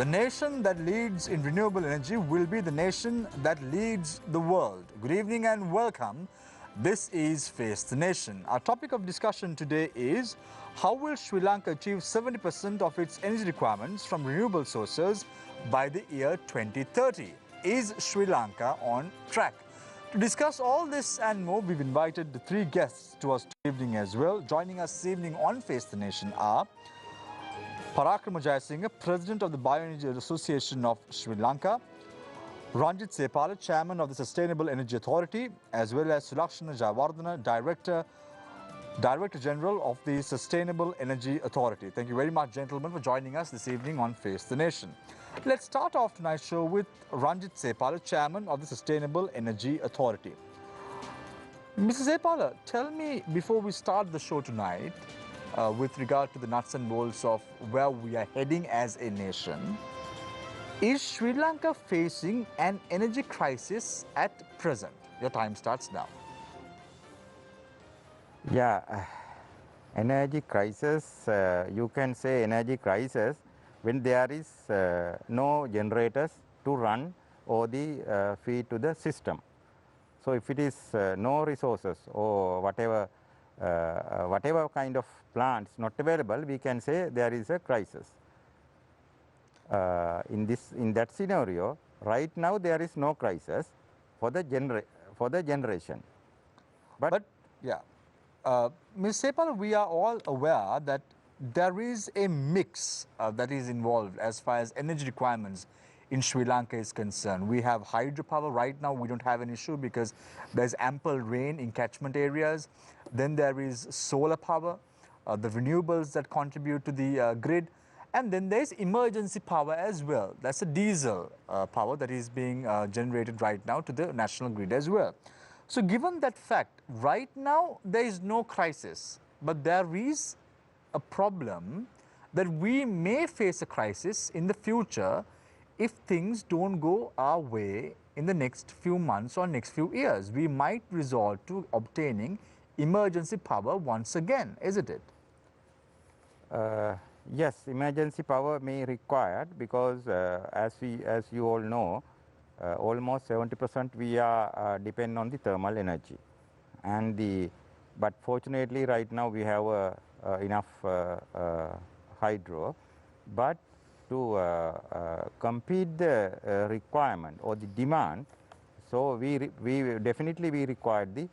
The nation that leads in renewable energy will be the nation that leads the world. Good evening and welcome. This is Face the Nation. Our topic of discussion today is how will Sri Lanka achieve 70% of its energy requirements from renewable sources by the year 2030? Is Sri Lanka on track? To discuss all this and more, we've invited the three guests to us this evening as well. Joining us this evening on Face the Nation are Parakrama Jayasinghe, President of the Bioenergy Association of Sri Lanka, Ranjit Sepala, Chairman of the Sustainable Energy Authority, as well as Sulakshana Jayawardena, Director General of the Sustainable Energy Authority. Thank you very much, gentlemen, for joining us this evening on Face the Nation. Let's start off tonight's show with Ranjit Sepala, Chairman of the Sustainable Energy Authority. Mr. Sepala, tell me, before we start the show tonight, with regard to the nuts and bolts of where we are heading as a nation, is Sri Lanka facing an energy crisis at present? Your time starts now. Yeah, energy crisis, you can say energy crisis when there is no generators to run or the feed to the system. So if it is no resources or whatever kind of plants not available, we can say there is a crisis. In that scenario, right now there is no crisis for the generation. But yeah, Ms. Sepal, we are all aware that there is a mix that is involved as far as energy requirements in Sri Lanka is concerned. We have hydropower right now. We don't have an issue because there's ample rain in catchment areas. Then there is solar power, the renewables that contribute to the grid. And then there's emergency power as well. That's a diesel power that is being generated right now to the national grid as well. So given that fact, right now there is no crisis, but there is a problem that we may face a crisis in the future if things don't go our way in the next few months or next few years. We might resort to obtaining emergency power once again, isn't it? Yes, emergency power may be required because as you all know, almost 70% we are depend on the thermal energy, but fortunately right now we have enough hydro, but to compete the requirement or the demand, so we definitely we require the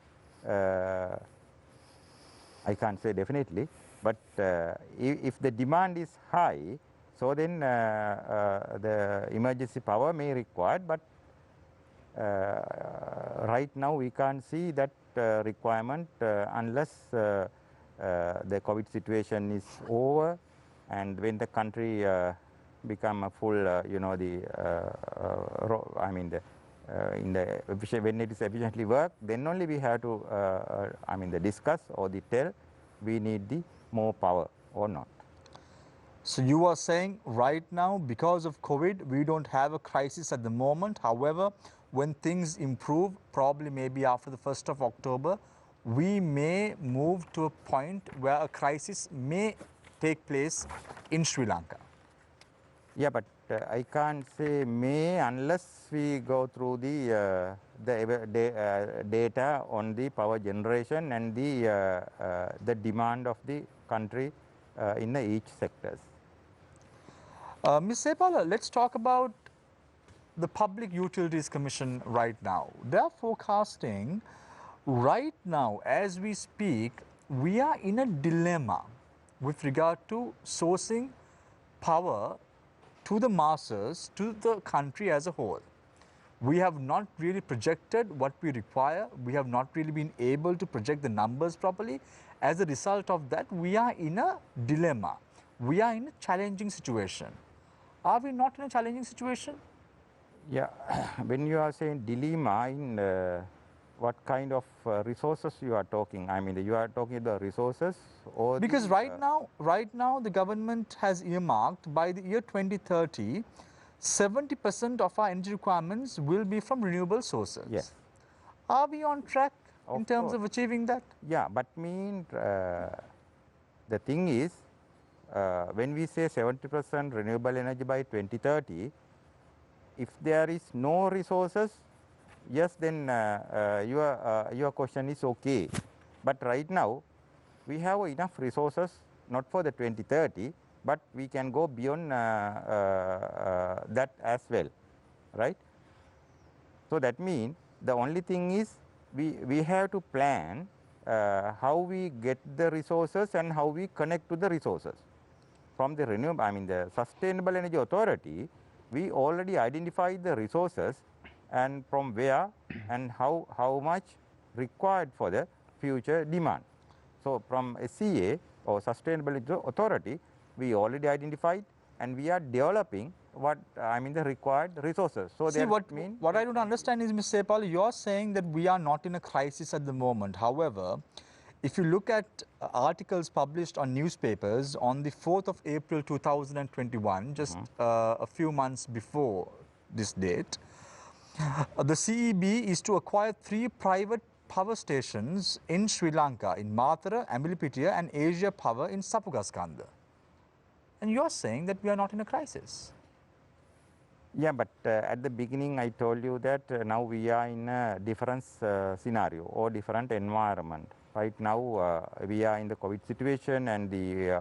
I can't say definitely, but if the demand is high, so then the emergency power may be required, but right now we can't see that requirement unless the COVID situation is over and when the country become a full, when it is efficiently work, then only we have to, discuss or tell we need the more power or not. So you are saying right now, because of COVID, we don't have a crisis at the moment. However, when things improve, probably maybe after the 1st of October, we may move to a point where a crisis may take place in Sri Lanka. Yeah, but I can't say may unless we go through the data on the power generation and the demand of the country in each sectors. Ms. Sepala, let's talk about the Public Utilities Commission right now. They're forecasting right now, as we speak, we are in a dilemma with regard to sourcing power to the masses, to the country as a whole. We have not really projected what we require. We have not really been able to project the numbers properly. As a result of that, we are in a dilemma. We are in a challenging situation. Are we not in a challenging situation? Yeah, when you are saying dilemma, in what kind of resources you are talking? I mean, you are talking the resources or because right now the government has earmarked by the year 2030, 70% of our energy requirements will be from renewable sources. Yes. Are we on track in terms of achieving that? Yeah, but the thing is, when we say 70% renewable energy by 2030, if there is no resources, yes, then your question is okay. But right now, we have enough resources, not for the 2030, but we can go beyond that as well, right? So that means the only thing is we have to plan how we get the resources and how we connect to the resources. From the renewable, I mean the Sustainable Energy Authority, we already identified the resources and from where and how much required for the future demand. So from SCA or Sustainable Energy Authority, we already identified and we are developing what I mean the required resources. So see, what I don't understand is, Ms. Sepal, you're saying that we are not in a crisis at the moment. However, if you look at articles published on newspapers on the 4th of April 2021, just a few months before this date, the CEB is to acquire 3 private power stations in Sri Lanka, in Matara, Amilipitiya and Asia Power in Sapugaskanda. And you're saying that we are not in a crisis. Yeah, but at the beginning I told you that now we are in a different scenario or different environment. Right now we are in the COVID situation and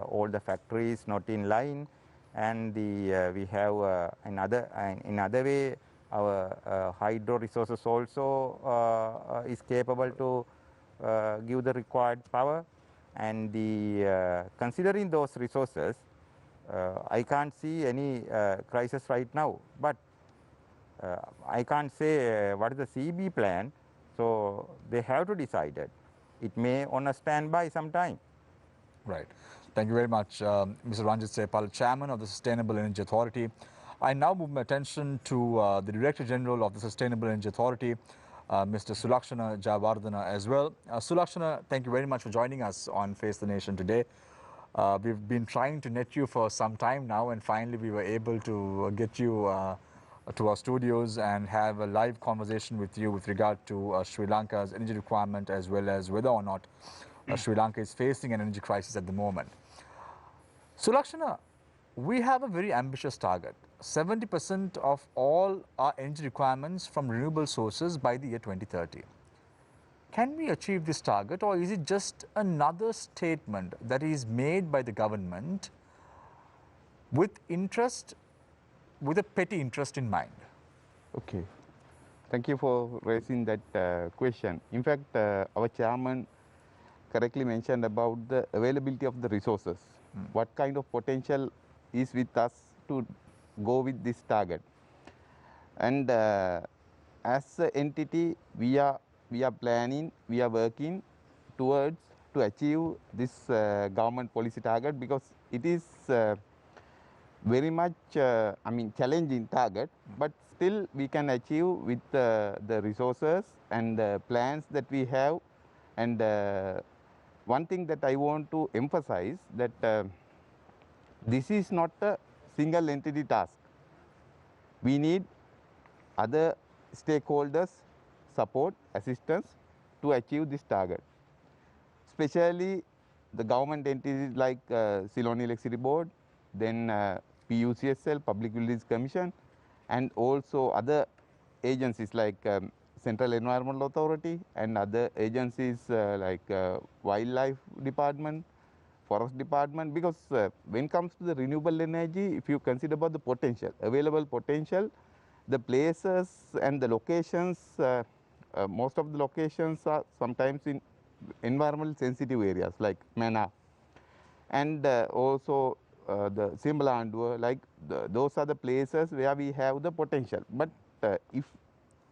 all the factories not in line, and we have in other way our hydro resources also is capable to give the required power, and considering those resources, I can't see any crisis right now, but I can't say what is the CB plan, so they have to decide it. It may on a standby sometime. Right. Thank you very much, Mr. Ranjit Sepal, Chairman of the Sustainable Energy Authority. I now move my attention to the Director General of the Sustainable Energy Authority, Mr. Sulakshana Jayawardena as well. Sulakshana, thank you very much for joining us on Face the Nation today. We've been trying to net you for some time now, and finally we were able to get you to our studios and have a live conversation with you with regard to Sri Lanka's energy requirement, as well as whether or not Sri Lanka is facing an energy crisis at the moment. Sulakshana, we have a very ambitious target, 70% of all our energy requirements from renewable sources by the year 2030. Can we achieve this target, or is it just another statement that is made by the government with interest, with a petty interest in mind? Okay. Thank you for raising that question. In fact, our chairman correctly mentioned about the availability of the resources. What kind of potential is with us to go with this target? And as an entity, we are planning, we are working towards to achieve this government policy target, because it is very much challenging target, but still we can achieve with the resources and the plans that we have. And one thing that I want to emphasize, that this is not a single entity task. We need other stakeholders support, assistance to achieve this target. Especially the government entities like Ceylon Electricity Board, then PUCSL, Public Utilities Commission, and also other agencies like Central Environmental Authority and other agencies like Wildlife Department, Forest Department. Because when it comes to the renewable energy, if you consider about the potential, available potential, the places and the locations, most of the locations are sometimes in environmental sensitive areas like Mana, and also the Simbalandua, like those are the places where we have the potential. But if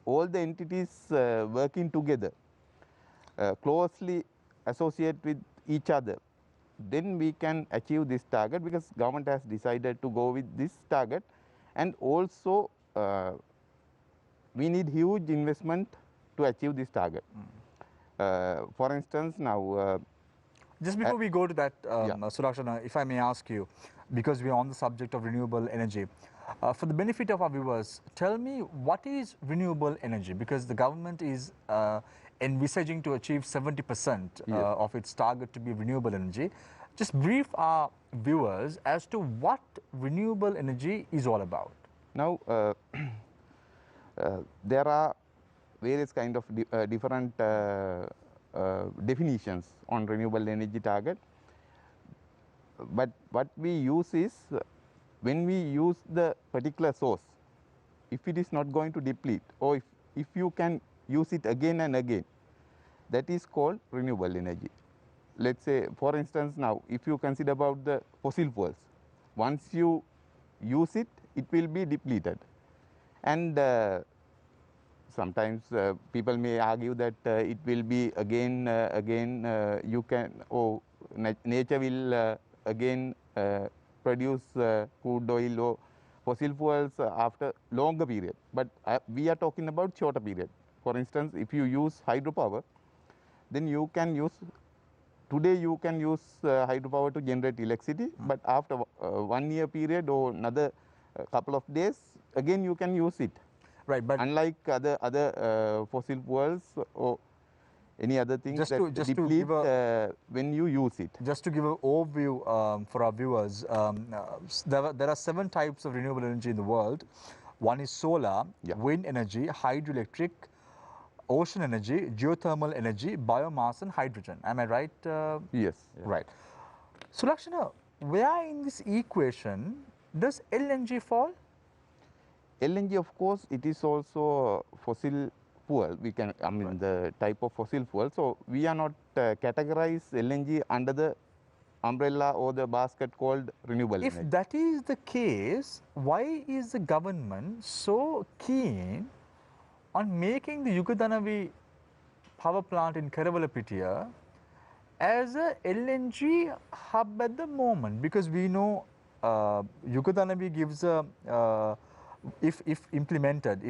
all the entities working together, closely associate with each other, then we can achieve this target, because government has decided to go with this target. And also we need huge investment to achieve this target. For instance, now just before we go to that, Sulakshana, if I may ask you, because we are on the subject of renewable energy, for the benefit of our viewers, tell me, what is renewable energy? Because the government is envisaging to achieve 70% of its target to be renewable energy. just brief our viewers as to what renewable energy is all about. Now, there are various kind of different definitions on renewable energy target. But what we use is when we use the particular source, if it is not going to deplete, or if you can use it again and again, that is called renewable energy. Let's say, for instance, now if you consider about the fossil fuels, once you use it, it will be depleted. And sometimes people may argue that it will be again, you can, or nature will again produce crude oil or fossil fuels after longer period. But we are talking about shorter period. For instance, if you use hydropower, then you can use, today you can use hydropower to generate electricity, but after 1 year period or another couple of days, again you can use it. Right, but unlike other fossil fuels or any other things Just that to deplete give when you use it. just to give an overview for our viewers, there are 7 types of renewable energy in the world. One is solar, Yeah. wind energy, hydroelectric, ocean energy, geothermal energy, biomass, and hydrogen. Am I right? Yes. Right. So, Lakshana, where in this equation does LNG fall? LNG, of course, it is also fossil fuel. We can, I mean, the type of fossil fuel. So we are not categorize LNG under the umbrella or the basket called renewable If energy. that is the case, why is the government so keen on making the Yugadanavi power plant in Keravalapitia as a LNG hub at the moment? Because we know Yugadanavi gives a, if implemented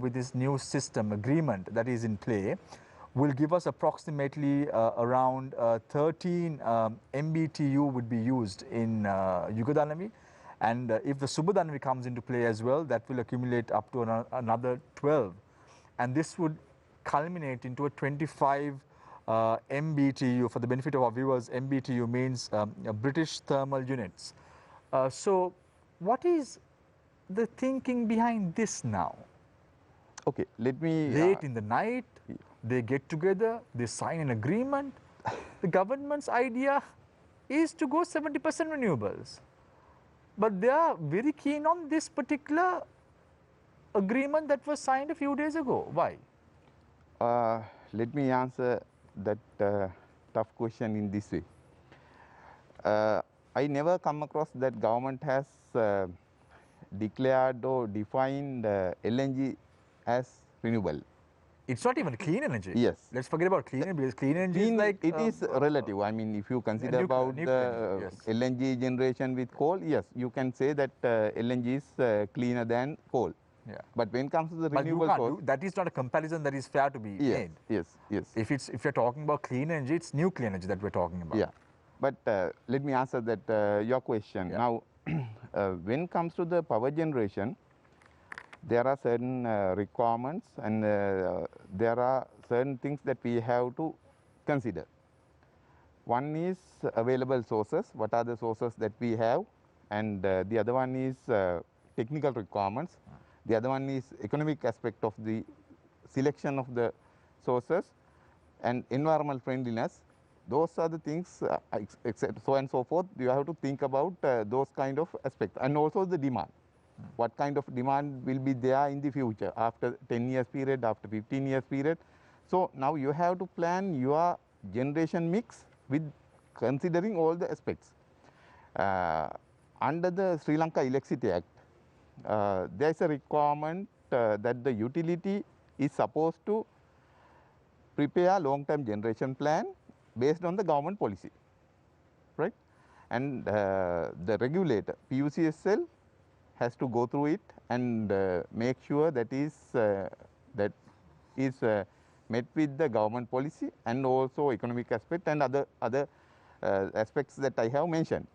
with this new system agreement that is in play, will give us approximately around 13 MBTU would be used in Yugadanavi. And if the Subadanavi comes into play as well, that will accumulate up to another 12. And this would culminate into a 25 MBTU. For the benefit of our viewers, MBTU means British thermal units. So what is the thinking behind this now? Okay, let me. Late in the night, they get together, they sign an agreement. The government's idea is to go 70% renewables. But they are very keen on this particular agreement that was signed a few days ago. Why? Let me answer that tough question in this way. I never come across that government has declared or defined LNG as renewable. It's not even clean energy. Yes. Let's forget about clean energy, because clean energy is like... It is relative. I mean, if you consider about nuclear, yes. LNG generation with coal, yes, you can say that LNG is cleaner than coal. Yeah. But when it comes to the But renewable you can't source, that is not a comparison that is fair to be made. Yes. If you're talking about clean energy, it's nuclear energy that we're talking about. Yeah. But let me answer that your question. Yeah. Now, when it comes to the power generation, there are certain requirements and there are certain things that we have to consider. One is available sources, what are the sources that we have, and the other one is technical requirements. The other one is economic aspect of the selection of the sources and environmental friendliness. Those are the things, so and so forth. You have to think about those kind of aspects, and also the demand. What kind of demand will be there in the future after 10 years period, after 15 years period. So now you have to plan your generation mix with considering all the aspects. Under the Sri Lanka Electricity Act, there is a requirement that the utility is supposed to prepare long-term generation plan based on the government policy, right? And the regulator, PUCSL, has to go through it and make sure that is met with the government policy and also economic aspect and other aspects that I have mentioned.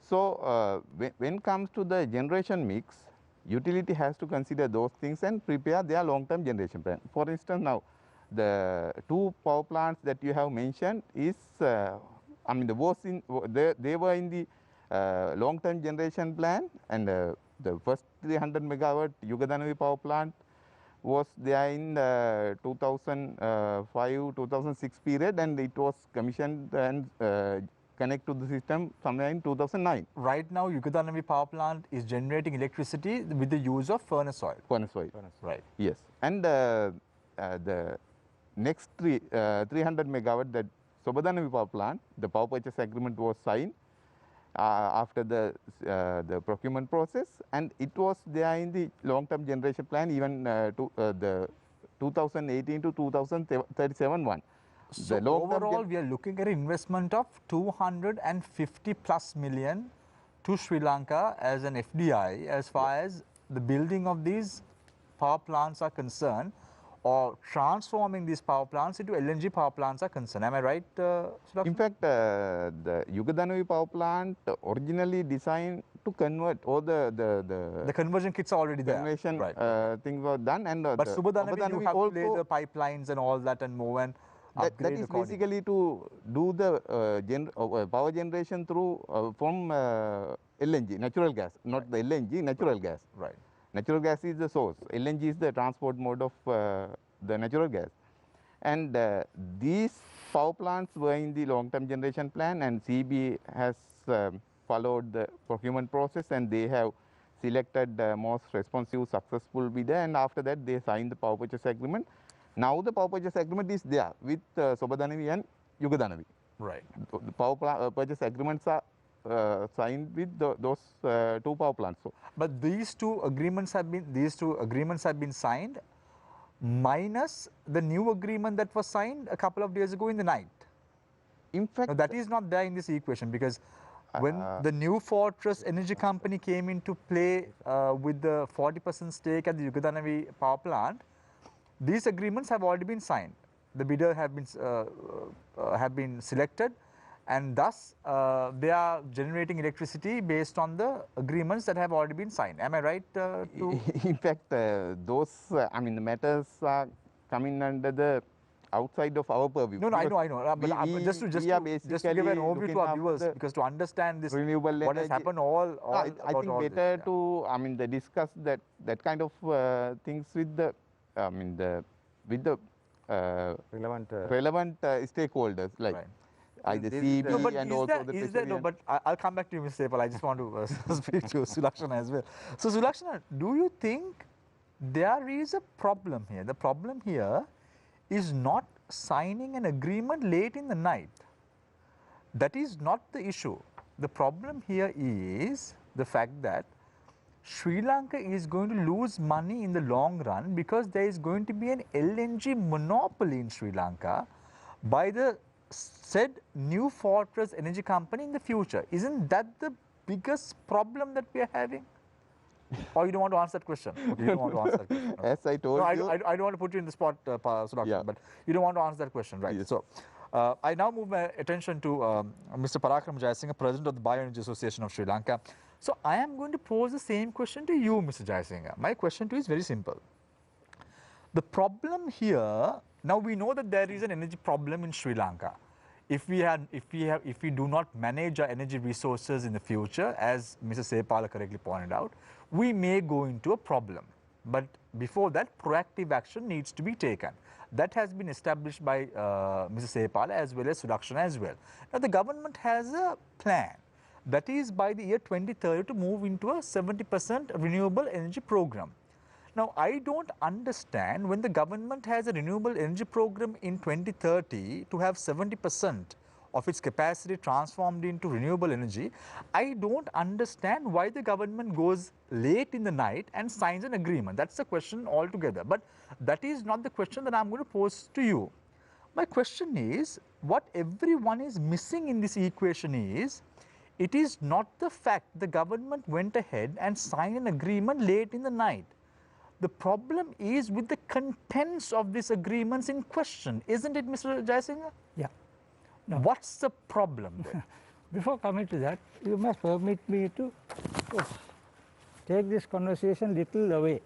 So when it comes to the generation mix, utility has to consider those things and prepare their long-term generation plan. For instance, now the 2 power plants that you have mentioned is I mean, they were in the long-term generation plan, and the first 300 megawatt Yugadanavi power plant was there in 2005-2006 period, and it was commissioned and connect to the system somewhere in 2009. Right now, Yugadanavi power plant is generating electricity with the use of furnace oil. Furnace oil. Right. Yes. And the next 300 megawatt, that Sobadanavi power plant, the power purchase agreement was signed after the procurement process, and it was there in the long-term generation plan even to the 2018 to 2037 one. So overall, we are looking at an investment of 250 plus million to Sri Lanka as an FDI as far as the building of these power plants are concerned, or transforming these power plants into LNG power plants are concerned. Am I right, Sulakshan? In fact, the Yugadanavi power plant originally designed to convert all the conversion kits are already there. Conversion things were done, and but Subadanavi, you have to lay the pipelines and all that and move and that is basically to do the power generation through from LNG, natural gas, not the LNG, natural gas. Right. Natural gas is the source. LNG is the transport mode of the natural gas. And these power plants were in the long-term generation plan, and CB has followed the procurement process, and they have selected the most responsive, successful bidder, and after that they signed the power purchase agreement. Now the power purchase agreement is there with Sobadanavi and Yugadanavi. Right. The power purchase agreements are signed with those two power plants. So, but these two agreements have been signed, minus the new agreement that was signed a couple of days ago in the night. In fact, now, that is not there in this equation, because when the New Fortress Energy Company came into play with the 40% stake at the Yugadanavi power plant, these agreements have already been signed. The bidder have been selected, and thus they are generating electricity based on the agreements that have already been signed. Am I right? In fact, those I mean the matters are coming under the outside of our purview. No, I know. But just to give an overview to our viewers, because to understand this, renewable what has happened all I think all better this, to discuss that kind of things with the relevant stakeholders, like either CB and also the Treasury. No, but I'll come back to you, Mr. Sepal. I just want to speak to Sulakshana as well. So, Sulakshana, do you think there is a problem here? The problem here is not signing an agreement late in the night. That is not the issue. The problem here is the fact that Sri Lanka is going to lose money in the long run because there is going to be an LNG monopoly in Sri Lanka by the said New Fortress Energy Company in the future. Isn't that the biggest problem that we are having? Or you don't want to answer that question? Okay, you don't want to answer that question. Okay. As I told you. I don't want to put you in the spot, Sulakshana, but you don't want to answer that question, right? Yes. So, I now move my attention to Mr. Parakram Jayasinghe, President of the Bioenergy Association of Sri Lanka. So, I am going to pose the same question to you, Mr. Jayasinghe. My question to you is very simple. The problem here, now we know that there is an energy problem in Sri Lanka. If we do not manage our energy resources in the future, as Mr. Sepala correctly pointed out, we may go into a problem. But before that, proactive action needs to be taken. That has been established by Mr. Sepala as well as Sulakshana as well. Now, the government has a plan. That is by the year 2030 to move into a 70% renewable energy program. Now, I don't understand when the government has a renewable energy program in 2030 to have 70% of its capacity transformed into renewable energy. I don't understand why the government goes late in the night and signs an agreement. That's the question altogether. But that is not the question that I'm going to pose to you. My question is, what everyone is missing in this equation is, it is not the fact the government went ahead and signed an agreement late in the night. The problem is with the contents of these agreements in question, isn't it, Mr. Jayasinghe? Yeah. No. What's the problem then? Before coming to that, you must permit me to take this conversation little away.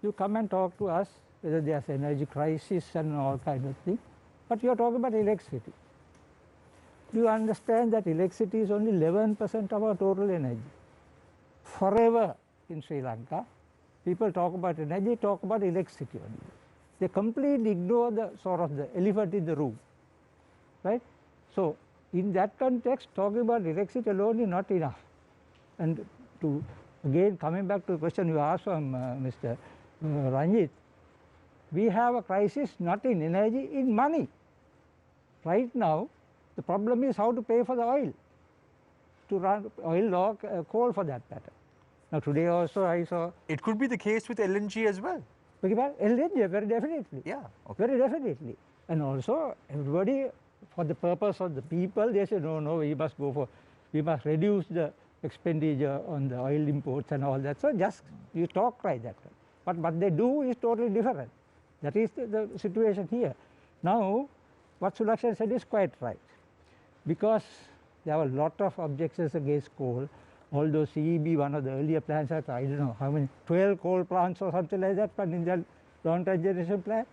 You come and talk to us whether there's energy crisis and all kind of things, but you're talking about electricity. do you understand that electricity is only 11% of our total energy? Forever in Sri Lanka, people talk about energy, talk about electricity only. They completely ignore the sort of the elephant in the room, right? So in that context, talking about electricity alone is not enough. And to again coming back to the question you asked from Mr. Ranjit, we have a crisis not in energy, in money. Right now, the problem is how to pay for the oil, to run oil or coal for that matter. Now today also I saw... It could be the case with LNG as well. LNG, very definitely. Yeah. Okay. Very definitely. And also everybody, for the purpose of the people, they say no, we must reduce the expenditure on the oil imports and all that. So just you talk like that. But what they do is totally different. That is the situation here. Now, what Sulakshan said is quite right. Because there were a lot of objections against coal, although CEB, one of the earlier plans had, I don't know how many, 12 coal plants or something like that, but in the long-term generation plan,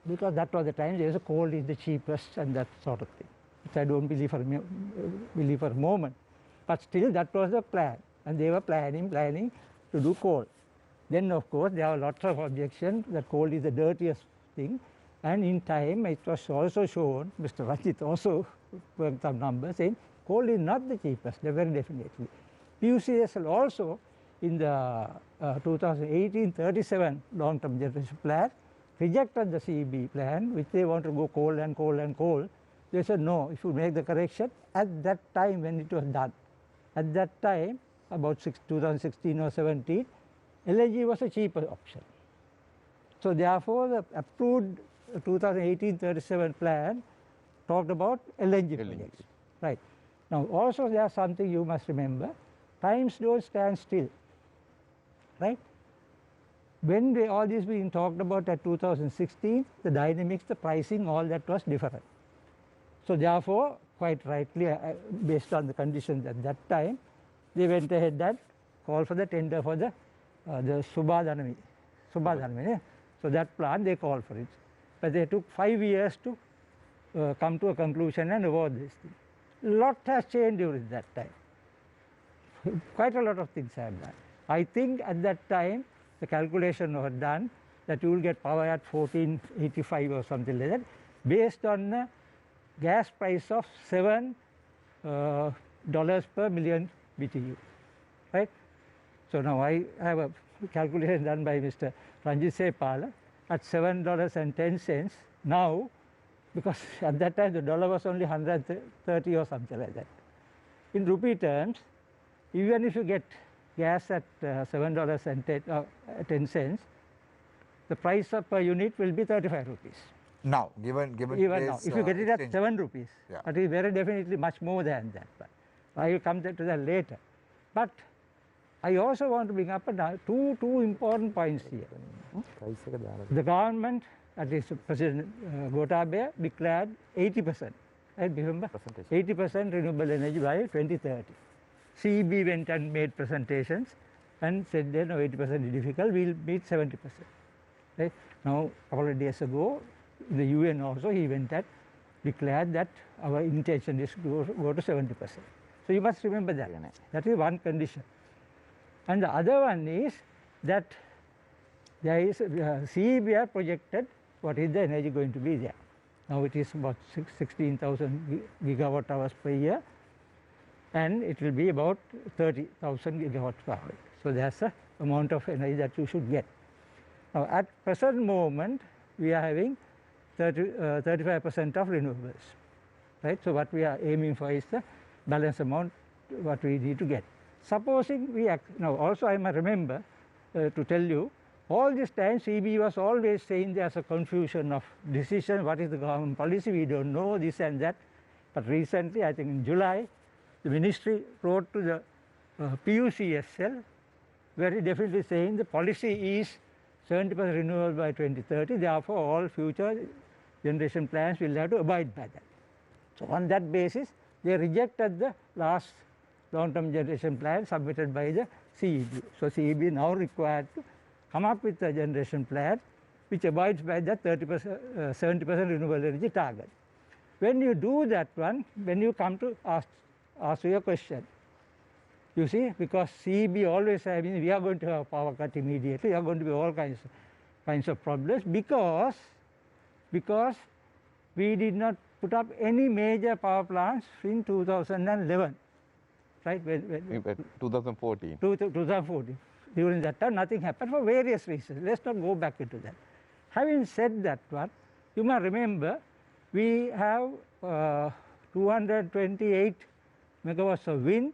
because that was the time there was a coal is the cheapest and that sort of thing, which I don't believe for a moment. But still that was the plan, and they were planning to do coal. Then of course there are lots of objections that coal is the dirtiest thing, and in time it was also shown, Mr. Ranjit also worked some numbers saying coal is not the cheapest, very definitely. PUCSL also in the 2018-37 long-term generation plan rejected the CEB plan, which they want to go coal and coal and coal. They said no, if you make the correction at that time when it was done. At that time, about 2016 or 17, LNG was a cheaper option. So therefore, the approved 2018-37 plan talked about LNG projects. Right. Now also there is something you must remember, times don't stand still, right? When all this being talked about at 2016, the dynamics, the pricing, all that was different. So therefore, quite rightly, based on the conditions at that time, they went ahead and called for the tender for the Subhadhanami. Yeah? So that plan they called for it. But they took 5 years to come to a conclusion and award this thing. A lot has changed during that time. Quite a lot of things have done. I think at that time, the calculation was done that you will get power at 1485 or something like that, based on a gas price of $7 per million BTU, right? So now I have a calculation done by Mr. Ranjit Sepala at $7.10 now, because at that time the dollar was only 130 or something like that. In rupee terms, even if you get gas at $7.10, the price per unit will be 35 rupees. Now, given even now, if you get it at 7 rupees, yeah, that is very definitely much more than that. But I will come to that later. But I also want to bring up two important points here. The government, that is President Gotabaya, declared 80%, right? Remember, 80% renewable energy by 2030. CEB went and made presentations and said that no, 80% is difficult, we'll meet 70%. Right? Now, a couple of days ago, the UN also, he went and declared that our intention is to go to 70%. So you must remember that. That is one condition. And the other one is that there is CEB projected what is the energy going to be there. Now it is about 16,000 gigawatt hours per year, and it will be about 30,000 gigawatts per hour. So there's a amount of energy that you should get. Now at present moment, we are having 35% of renewables, right? So what we are aiming for is the balance amount what we need to get. Supposing we now also I must remember to tell you, all this time CB was always saying there's a confusion of decision, what is the government policy, we don't know this and that. But recently, I think in July, the ministry wrote to the PUCSL very definitely saying the policy is 70% renewable by 2030, therefore all future generation plans will have to abide by that. So on that basis, they rejected the last long-term generation plan submitted by the CEB. So CEB now required to come up with a generation plan which abides by that 70% renewable energy target. when you do that one, when you come to ask your question, you see, because CEB always says we are going to have power cut immediately, there are going to be all kinds of problems because we did not put up any major power plants in 2011, right? In 2014. 2014. During that time, nothing happened for various reasons. Let's not go back into that. Having said that one, you must remember, we have 228 megawatts of wind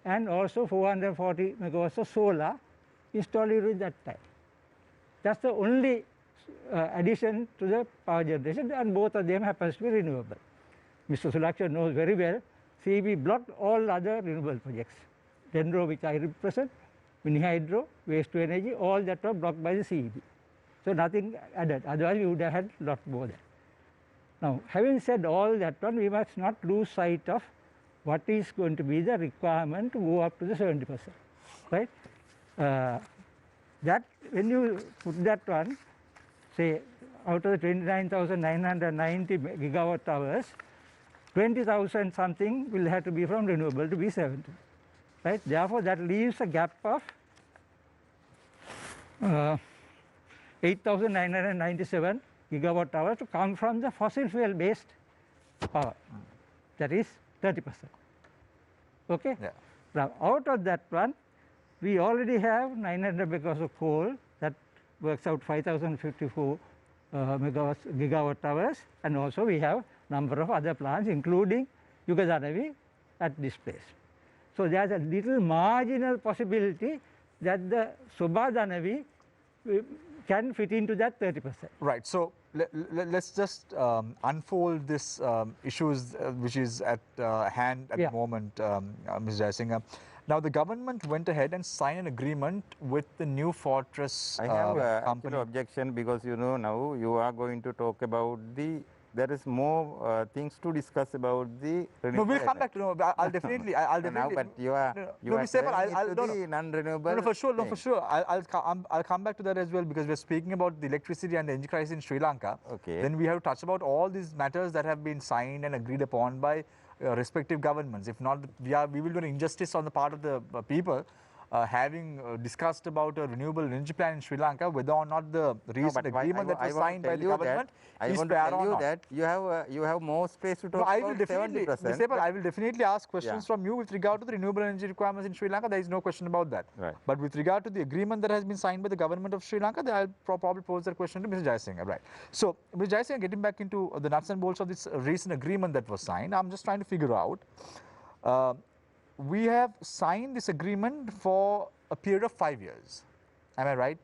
and also 440 megawatts of solar installed during that time. That's the only addition to the power generation, and both of them happens to be renewable. Mr. Sulakshan knows very well, CEB blocked all other renewable projects. Dendro, which I represent, mini hydro, waste to energy, all that were blocked by the CEB. So nothing added, otherwise we would have had a lot more than. Now, having said all that one, we must not lose sight of what is going to be the requirement to go up to the 70%, right? That when you put that one, say out of the 29,990 gigawatt hours, 20,000 something will have to be from renewable to be 70, right? Therefore, that leaves a gap of 8,997 gigawatt hours to come from the fossil fuel based power. That is 30%. Okay? Yeah. Now, out of that one, we already have 900 megawatts of coal, that works out 5,054 gigawatt hours, and also we have number of other plants, including Yugadanavi at this place. So there's a little marginal possibility that the Sobhadanavi can fit into that 30%. Right. So let's just unfold this issues which is at hand at the moment, Ms. Jayasinghe. Now, the government went ahead and signed an agreement with the New Fortress I have company. objection because now you are going to talk about there is more things to discuss about the renewable. No, we'll come back to I'll definitely. I'll definitely. Now, but you are non-renewable. No, for sure. No, for sure. I'll come back to that as well, because we're speaking about the electricity and the energy crisis in Sri Lanka. Okay. Then we have to touch about all these matters that have been signed and agreed upon by respective governments. If not, we will do an injustice on the part of the people. Having discussed about a renewable energy plan in Sri Lanka, whether or not the recent agreement that was signed by the government is fair or not. That you have more space to talk I about will definitely, 70%. I will definitely ask questions from you with regard to the renewable energy requirements in Sri Lanka. There is no question about that. Right. But with regard to the agreement that has been signed by the government of Sri Lanka, then I'll probably pose that question to Mr. Jayasinghe. Right. So, Mr. Jayasinghe, getting back into the nuts and bolts of this recent agreement that was signed, I'm just trying to figure out. We have signed this agreement for a period of 5 years. Am I right?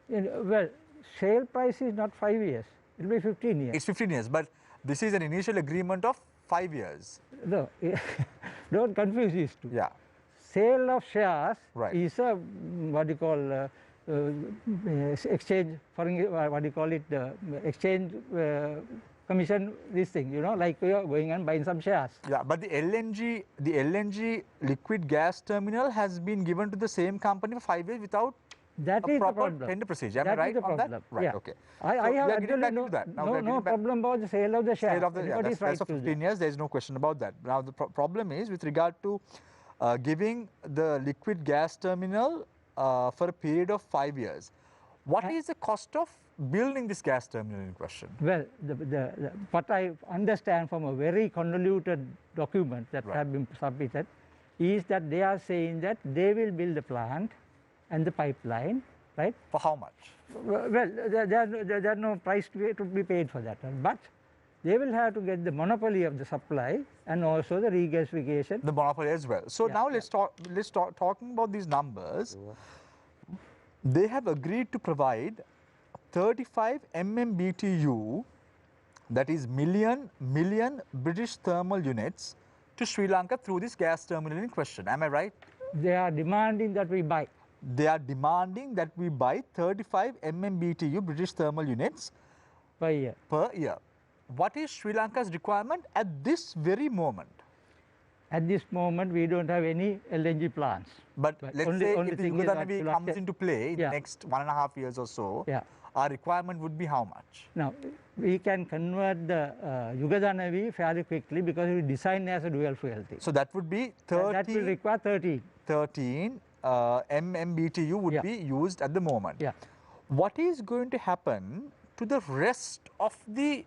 Well, sale price is not 5 years. It will be 15 years. It's 15 years, but this is an initial agreement of 5 years. No, don't confuse these two. Yeah. Sale of shares is a, what do you call, exchange, what do you call it, the exchange commission, this thing, like we are going and buying some shares. Yeah, but the LNG liquid gas terminal has been given to the same company for 5 years without a proper tender procedure. Am I right on that? Right, yeah. Okay. I have actually no problem about the sale of the shares. Sale of the, that's for 15 years, there is no question about that. Now, the problem is with regard to giving the liquid gas terminal for a period of 5 years. What is the cost of building this gas terminal in question? Well, what I understand from a very convoluted document that have been submitted is that they are saying that they will build the plant and the pipeline, right? For how much? Well, there are no price to be paid for that, but they will have to get the monopoly of the supply and also the regasification. The monopoly as well. So now let's talk talking about these numbers. They have agreed to provide 35 MMBTU, that is million British thermal units, to Sri Lanka through this gas terminal in question. Am I right? They are demanding that we buy. They are demanding that we buy 35 MMBTU British thermal units per year. What is Sri Lanka's requirement at this very moment? At this moment, we don't have any LNG plants. But let's say if the Yugadanavi comes into play in the next 1.5 years or so, our requirement would be how much? Now, we can convert the Yugadanavi fairly quickly because it is designed as a dual fuel thing. So that would be That will require 13 MMBTU would be used at the moment. Yeah. What is going to happen to the rest of the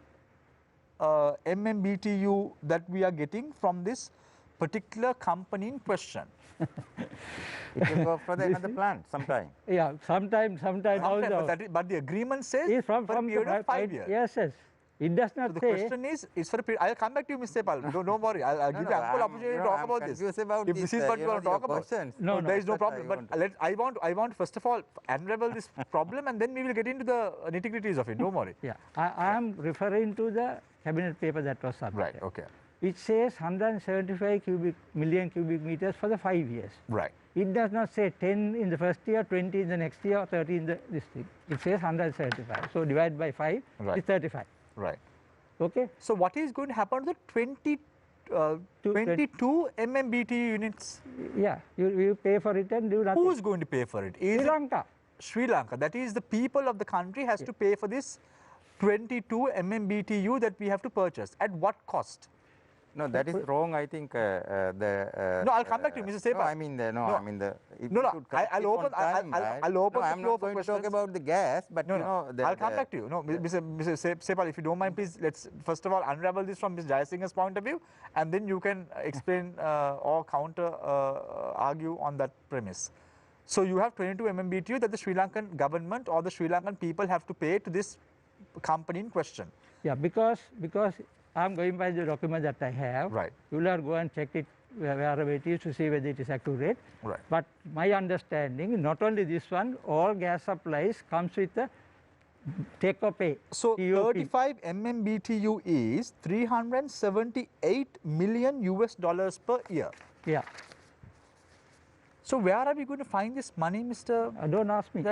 MMBTU that we are getting from this particular company in question? It will go for another plant sometime. Yeah, sometime also. But the agreement says Is for a period of 5 years. Yes, yes. It does not So the say. question is for a period. I'll come back to you, Mr. Pal. Don't worry. I'll give you ample opportunity to talk about this. About if this is what you want to talk about, No, there is no problem. But I want first of all unravel this problem, and then we will get into the nitty-gritties of it. Don't worry. Yeah, I am referring to the cabinet paper that was submitted. Right. Okay. It says 175 million cubic meters for the 5 years. Right. It does not say 10 in the first year, 20 in the next year, or 30 in this thing. It says 175. So divide by 5 is 35. Right. Okay. So what is going to happen to the 22 MMBTU units? Yeah, you pay for it and do nothing. Who's going to pay for it? Is Sri Lanka. Sri Lanka. That is the people of the country has to pay for this 22 MMBTU that we have to purchase. At what cost? No, that is wrong. I think No, I'll come back to you, Mr. Sepal. No, I mean I'll open the floor for I'm not going to talk about the gas, but I'll come back to you. No, Mr. Sepal, if you don't mind, please let's first of all unravel this from Ms. Jayasinghe's point of view, and then you can explain or counter argue on that premise. So you have 22 MMBTU that the Sri Lankan government or the Sri Lankan people have to pay to this company in question. Yeah, because I'm going by the document that I have. Right. You will go and check it wherever it is to see whether it is accurate. Right. But my understanding, not only this one, all gas supplies comes with a take or pay. So TOP. 35 MMBTU is 378 million US dollars per year. Yeah. So where are we going to find this money, Mr. Don't ask me.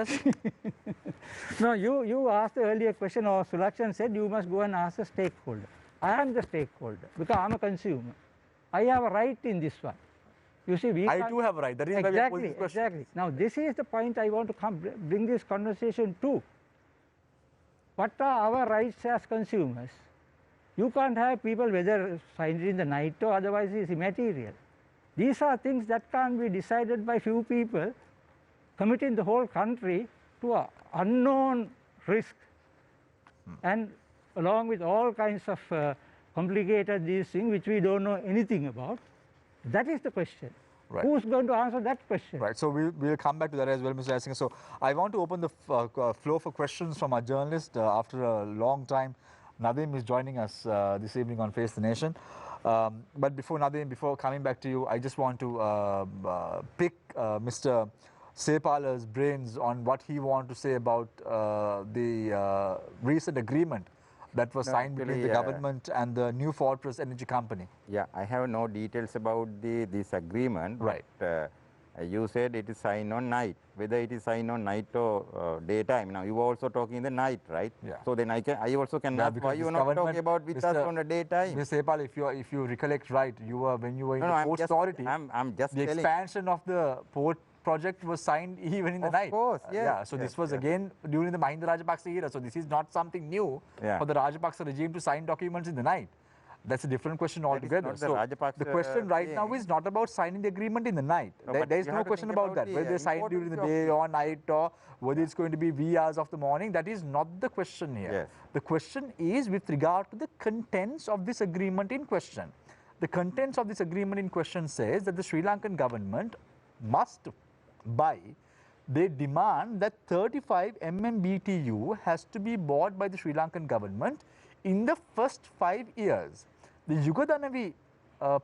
No, you asked the earlier question, or Sulakshan said you must go and ask the stakeholder. I am the stakeholder because I am a consumer. I have a right in this one. You see, I do have a right. That is why we pose this question. Exactly. Now, this is the point I want to bring this conversation to. What are our rights as consumers? You can't have people whether signed in the night or otherwise is immaterial. These are things that can't be decided by few people committing the whole country to an unknown risk. And along with all kinds of complicated these things which we don't know anything about. That is the question. Right. Who's going to answer that question? Right. So we'll come back to that as well, Mr. Jayasinghe. So I want to open the floor for questions from our journalist. After a long time, Nadeem is joining us this evening on Face the Nation. But before Nadeem, before coming back to you, I just want to pick Mr. Sepala's brains on what he wants to say about the recent agreement that was signed between the government and the New Fortress Energy Company. Yeah, I have no details about this agreement. Right. But, you said it is signed on night. Whether it is signed on night or daytime. Now you were also talking in the night, right? Yeah. So then I also can ask why you are not talking about with us on the daytime. Mr. Sepal, if you recollect right, when you were in the Port Authority, I'm just the expansion of the port project was signed even in the night. Of course, yes. Yeah, so this was again during the Mahinda Rajapaksa era. So this is not something new for the Rajapaksa regime to sign documents in the night. That's a different question altogether. So the question right now is not about signing the agreement in the night. No, there is no question about that. Whether they sign during the day or night or whether it's going to be wee hours of the morning, that is not the question here. Yes. The question is with regard to the contents of this agreement in question. The contents of this agreement in question says that the Sri Lankan government must buy, they demand that 35 MMBTU has to be bought by the Sri Lankan government in the first 5 years. The Yugadanavi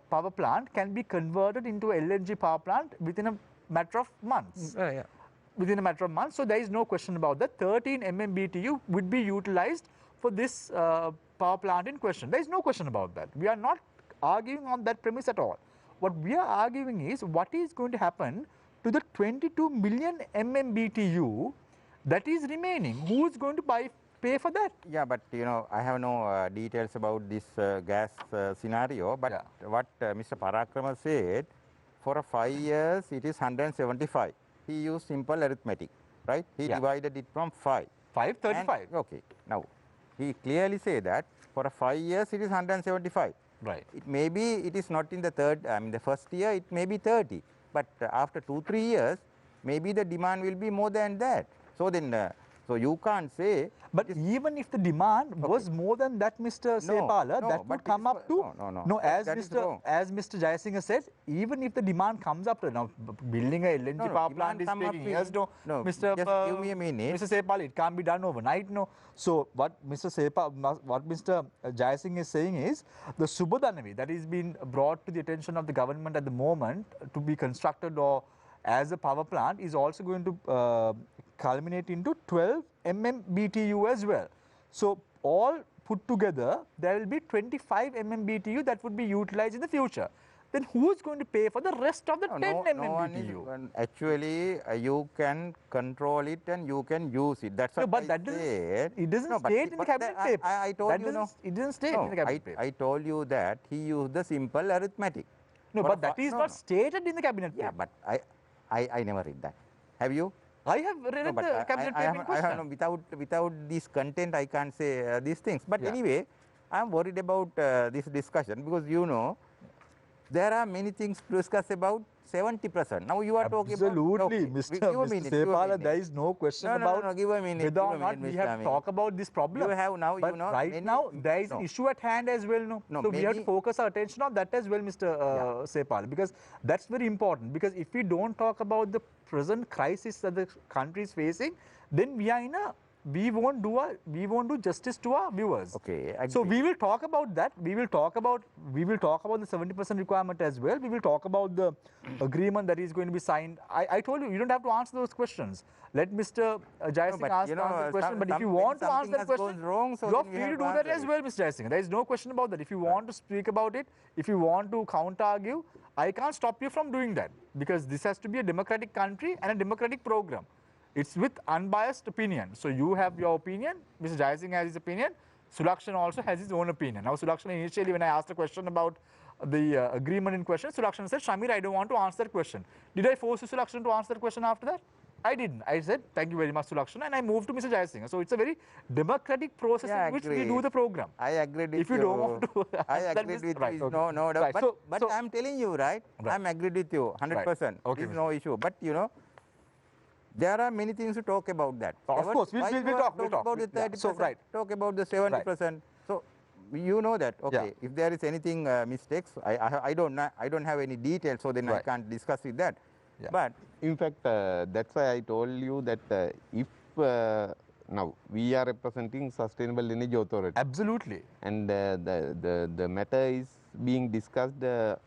power plant can be converted into a LNG power plant within a matter of months. Within a matter of months, so there is no question about that. 13 MMBTU would be utilized for this power plant in question. There is no question about that. We are not arguing on that premise at all. What we are arguing is what is going to happen to the 22 million MMBTU that is remaining. Who is going to pay for that? Yeah, but I have no details about this gas scenario. But what Mr. Parakrama said, for 5 years it is 175. He used simple arithmetic, right? He divided it from 5. 535. Okay. Now, he clearly say that for a 5 years it is 175. Right. It is not in the the first year it may be 30, but after 2-3 years, maybe the demand will be more than that. So then, so you can't say. But even if the demand was more than that, Mr. Sepala, no, that would but come it is up to no, as Mr. Jayasinghe said, even if the demand comes up to now building a LNG power plant is taking years. No, Mr. just give me a minute. Mr. Sepala, it can't be done overnight. No. So what Mr. Jayasinghe is saying is the Subodhanavi that is being brought to the attention of the government at the moment to be constructed or as a power plant is also going to culminate into 12 MMBTU as well. So all put together, there will be 25 MMBTU that would be utilized in the future. Then who is going to pay for the rest of the 10 MMBTU? Actually, you can control it and you can use it. That's what but I said. It doesn't state in the cabinet paper. I told you, it doesn't state in the cabinet paper. I told you that he used the simple arithmetic. No, but that is not stated in the cabinet paper. Yeah, but I never read that. Have you? I have read the cabinet paper in question. Without this content, I can't say these things. But anyway, I am worried about this discussion because there are many things to discuss about 70%. Now you are talking about... Absolutely, Mr. Sepala, there is no question about give a minute, whether or not we have to talk about this problem. You have now, but right now, there is an issue at hand as well. So we have to focus our attention on that as well, Mr. Sepala, because that's very important. Because if we don't talk about the present crisis that the country is facing, then we won't do justice to our viewers. Okay. So we will talk about that. We will talk about the 70% requirement as well. We will talk about the agreement that is going to be signed. I told you don't have to answer those questions. Let Mr. Jayasinghe answer the question. But if you want to answer that question, you are free to do that as well, Mr. Jayasinghe. There is no question about that. If you want to speak about it, if you want to counter argue, I can't stop you from doing that because this has to be a democratic country and a democratic program. It's with unbiased opinion. So you have your opinion, Mr. Jayasinghe has his opinion, Sulakshan also has his own opinion. Now Sulakshan initially when I asked a question about the agreement in question, Sulakshan said, Shamir, I don't want to answer that question. Did I force you, Sulakshan, to answer that question after that? I didn't. I said, thank you very much, Sulakshan, and I moved to Mr. Jayasinghe. So it's a very democratic process in which we do the program. I agree with you. If you don't want to... I agree with you. Right, okay. No doubt. Right. But I'm telling you, right? I'm agreed with you, 100%. Right. Okay, there's no issue. But there are many things to talk about that. Of course, we'll talk about the 30%, talk about the 70%. Right. So you know that, okay, if there is anything mistakes, I don't have any details, so then I can't discuss with that. Yeah. But in fact, that's why I told you that if now we are representing Sustainable Energy Authority. Absolutely. And the matter is being discussed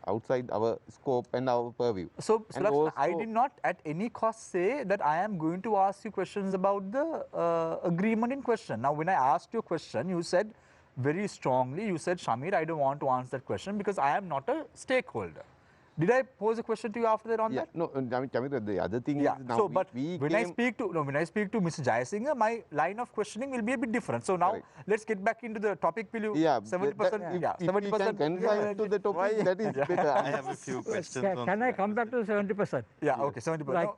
outside our scope and our purview. So, Sulakshan, I did not at any cost say that I am going to ask you questions about the agreement in question. Now, when I asked you a question, you said very strongly, you said, Shamir, I don't want to answer that question because I am not a stakeholder. Did I pose a question to you after that on that? No, Chamir, the other thing is now so, but when I speak to Mr. Jayasinghe, my line of questioning will be a bit different. So now let's get back into the topic. Will you 70%? If 70%. We can confine to the topic, that is better. I have a few questions. Can I come back to 70%? Yeah, okay, 70%. Like,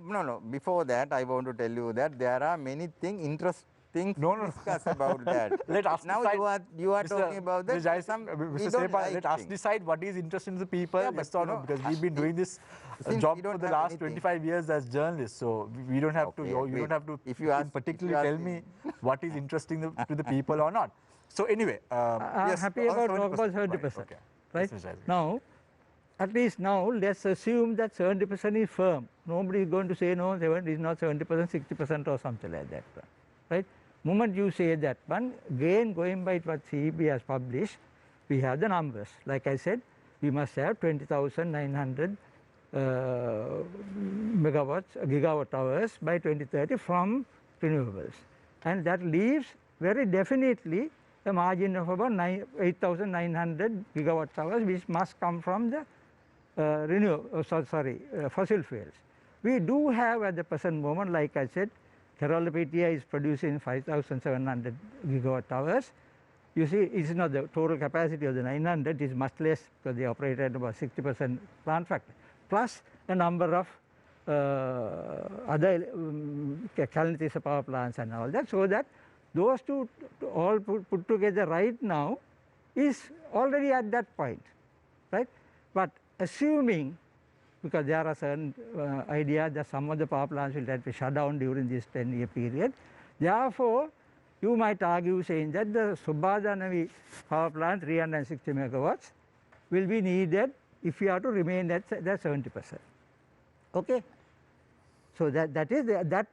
no. Before that, I want to tell you that there are many interesting things to discuss about that. Let us now decide. you are talking about that. Mr. Sepala, let us decide what is interesting to the people. Yes or no, because we've been doing this job for the last 25 years as journalists. So we don't have to. You don't have to. If you ask, particularly tell me what is interesting to the people or not. So anyway, I'm happy about talk about 70%. Right? Now, at least now, let's assume that 70% is firm. Nobody is going to say no, it is not 70%, 60% or something like that. Right? Moment you say that one, again going by what CEB has published, we have the numbers. Like I said, we must have 20,900 gigawatt hours by 2030 from renewables. And that leaves very definitely a margin of about 8,900 gigawatt hours, which must come from the fossil fuels. We do have at the present moment, like I said, Kerala PTI is producing 5,700 gigawatt hours. You see, it's not the total capacity of the 900, it is much less because they operate at about 60% plant factor, plus a number of other Kalanitisa power plants and all that, so that those two all put together right now is already at that point, right? But assuming, because there are certain ideas that some of the power plants will have to shut down during this 10-year period, therefore, you might argue saying that the Subhadanavi power plant, 360 megawatts, will be needed if you have to remain at that 70%. Okay? So that is that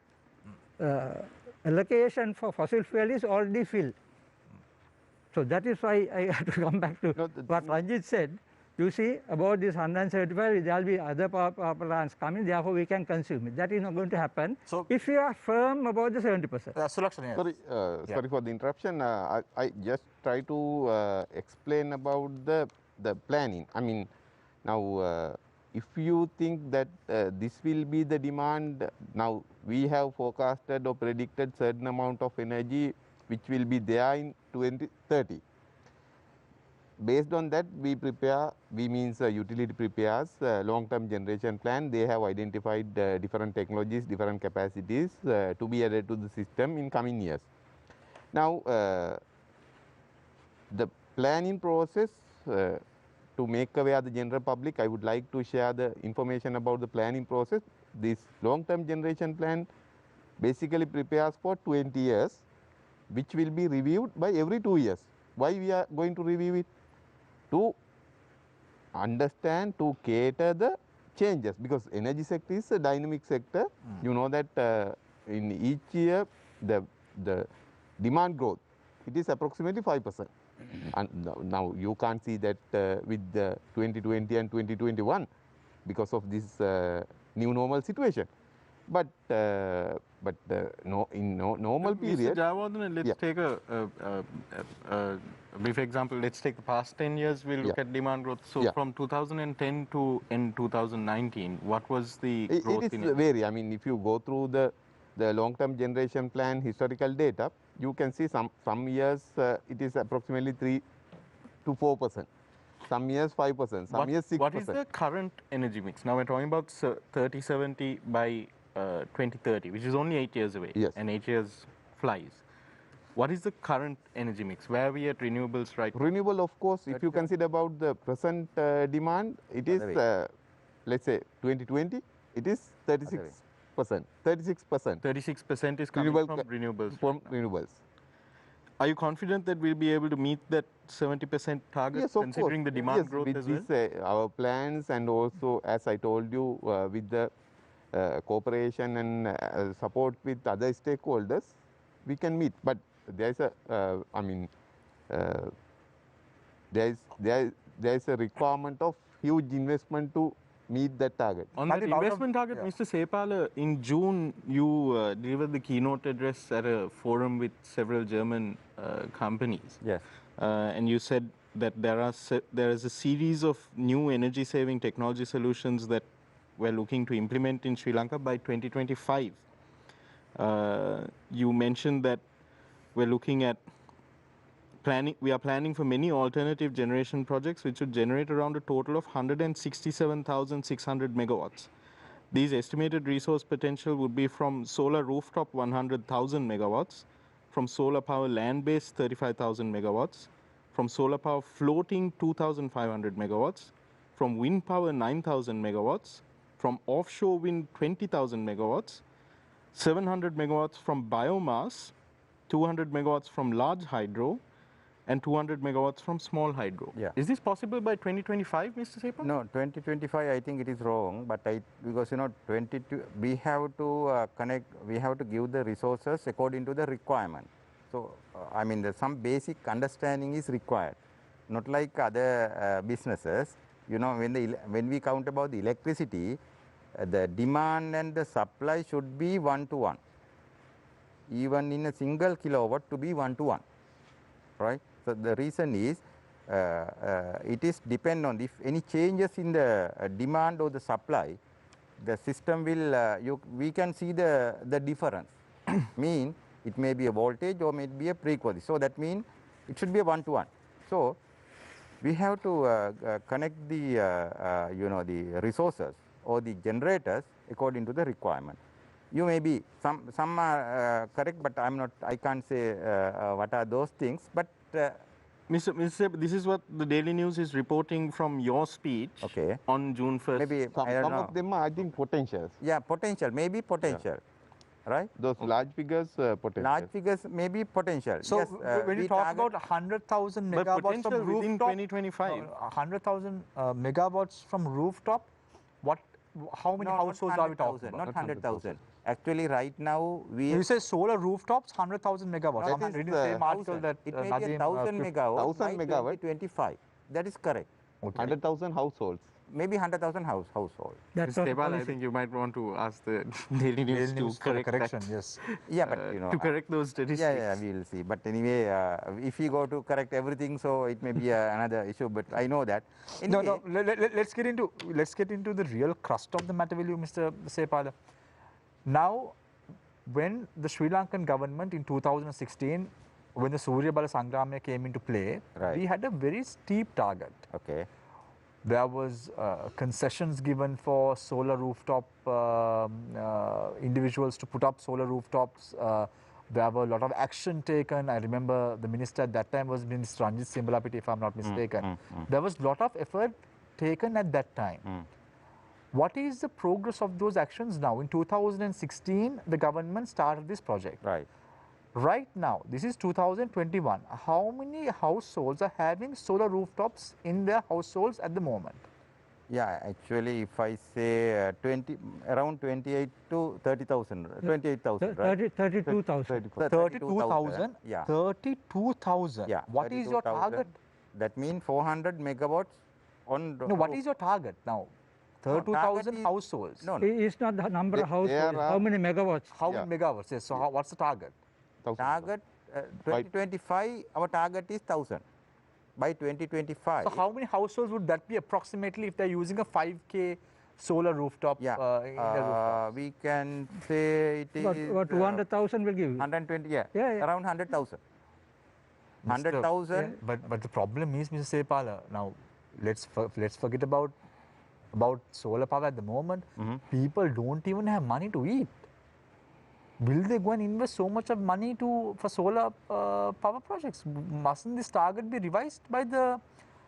allocation for fossil fuel is already filled. So that is why I have to come back to what Ranjit said. You see, about this 175, there will be other power plants coming, therefore we can consume it. That is not going to happen if you are firm about the 70%. Sulakshan, Sorry, sorry for the interruption. I just try to explain about the planning. I mean, now if you think that this will be the demand, now we have forecasted or predicted certain amount of energy which will be there in 2030. Based on that, we prepare, we means utility prepares long-term generation plan. They have identified different technologies, different capacities to be added to the system in coming years. Now, the planning process, to make aware the general public, I would like to share the information about the planning process. This long-term generation plan basically prepares for 20 years, which will be reviewed by every 2 years. Why we are going to review it? To understand, to cater the changes, because energy sector is a dynamic sector. You know that in each year the demand growth, it is approximately 5%. And now you can't see that with the 2020 and 2021 because of this new normal situation. But in normal period. Mr. Jayawardene, let's take a brief example. Let's take the past 10 years. We'll look at demand growth. So from 2010 to end 2019, what was the growth? It is vary. I mean, if you go through the long-term generation plan historical data, you can see some years it is approximately 3 to 4%. Some years 5%, some years 6%. What is the current energy mix? Now we're talking about 30-70 by 2030, which is only 8 years away, and 8 years flies. What is the current energy mix? Where are we at renewables right now? Renewable, of course, if you consider about the present demand, it is, let's say, 2020, it is 36%. 36%. 36% is coming from renewables. From renewables. Are you confident that we'll be able to meet that 70% target, yes, considering the demand growth with as this, well? Our plans, and also, as I told you, with the cooperation and support with other stakeholders, we can meet. But there is a, I mean, there is a requirement of huge investment to meet that target. On that investment target, Mr. Sepala, in June, you delivered the keynote address at a forum with several German companies. Yes. And you said that there is a series of new energy-saving technology solutions that we're looking to implement in Sri Lanka by 2025. You mentioned that we're looking at we are planning for many alternative generation projects which would generate around a total of 167,600 megawatts. These estimated resource potential would be from solar rooftop 100,000 megawatts, from solar power land-based 35,000 megawatts, from solar power floating 2,500 megawatts, from wind power 9,000 megawatts, from offshore wind 20,000 megawatts, 700 megawatts from biomass, 200 megawatts from large hydro, and 200 megawatts from small hydro. Yeah. Is this possible by 2025, Mr. Sepa? No, 2025 I think it is wrong, but because you know 22 we have to connect, we have to give the resources according to the requirement. So I mean some basic understanding is required, not like other businesses. You know, when we count about the electricity, the demand and the supply should be 1-to-1. Even in a single kilowatt to be 1-to-1, right? So the reason is it is depend on if any changes in the demand or the supply, the system will we can see the difference. Mean it may be a voltage or may be a frequency. So that means it should be a 1-to-1. So we have to connect the you know the resources or the generators according to the requirement. You may be, some are correct, but I can't say what are those things, but Mr. This is what the Daily News is reporting from your speech okay. on June 1st. Maybe, I don't Some know. of them are, I think, potentials. Yeah, potential, maybe potential, right? Those large figures, potential. Large figures may be potential. So yes, when you talk about 100,000 But megawatts potential from within rooftop, 2025. 100,000 megawatts from rooftop, how many households are we talking about? Not 100,000. Actually, right now we. You say solar rooftops, 100,000 megawatts. No, I'm reading the same article that it may be Nadeem, 1,000 megawatts 1,000 by megawatt. 2025. That is correct. Okay. 100,000 households. Maybe 100,000 household. That's Mr. what the Tebal, I policy. think you might want to ask the Daily News Daily News to for correct correction, that, yes. Yeah, but you know. to correct those statistics. Yeah, we will see. But anyway, if we go to correct everything, so it may be another issue. But I know that. Anyway, No, let's get into the real crust of the matter, will you, Mr. Sepala? Now, when the Sri Lankan government in 2016, when the Surya Bala Sangramya came into play, Right. we had a very steep target. Okay. There was concessions given for solar rooftop individuals to put up solar rooftops. There were a lot of action taken. I remember the minister at that time was Minister Ranjit Simbalapiti, if I'm not mistaken. There was a lot of effort taken at that time. What is the progress of those actions now? In 2016, the government started this project. Right. Right now, this is 2021. How many households are having solar rooftops in their households at the moment? Yeah, actually, if I say around 28 to 30,000, 28,000, right? 32,000. 32,000? Yeah. 32,000. Yeah. What is your 32,000. target? That means 400 megawatts on. No, what is your target now? 32,000 is- households. No, no. It's not the number of households, are- how many megawatts. How Yeah. many megawatts? Yes. So, what's the target? 1,000. Target 2025. Our target is 1,000 by 2025. So, how many households would that be approximately if they're using a 5K solar rooftop Yeah. in their rooftop? We can say it is. What 200,000 will give you? 120. Yeah. Yeah. Around 100,000. 100,000. But the problem is, Mr. Sepala, now let's forget about solar power at the moment. People don't even have money to eat. Will they go and invest so much of money for solar power projects? Mustn't this target be revised by the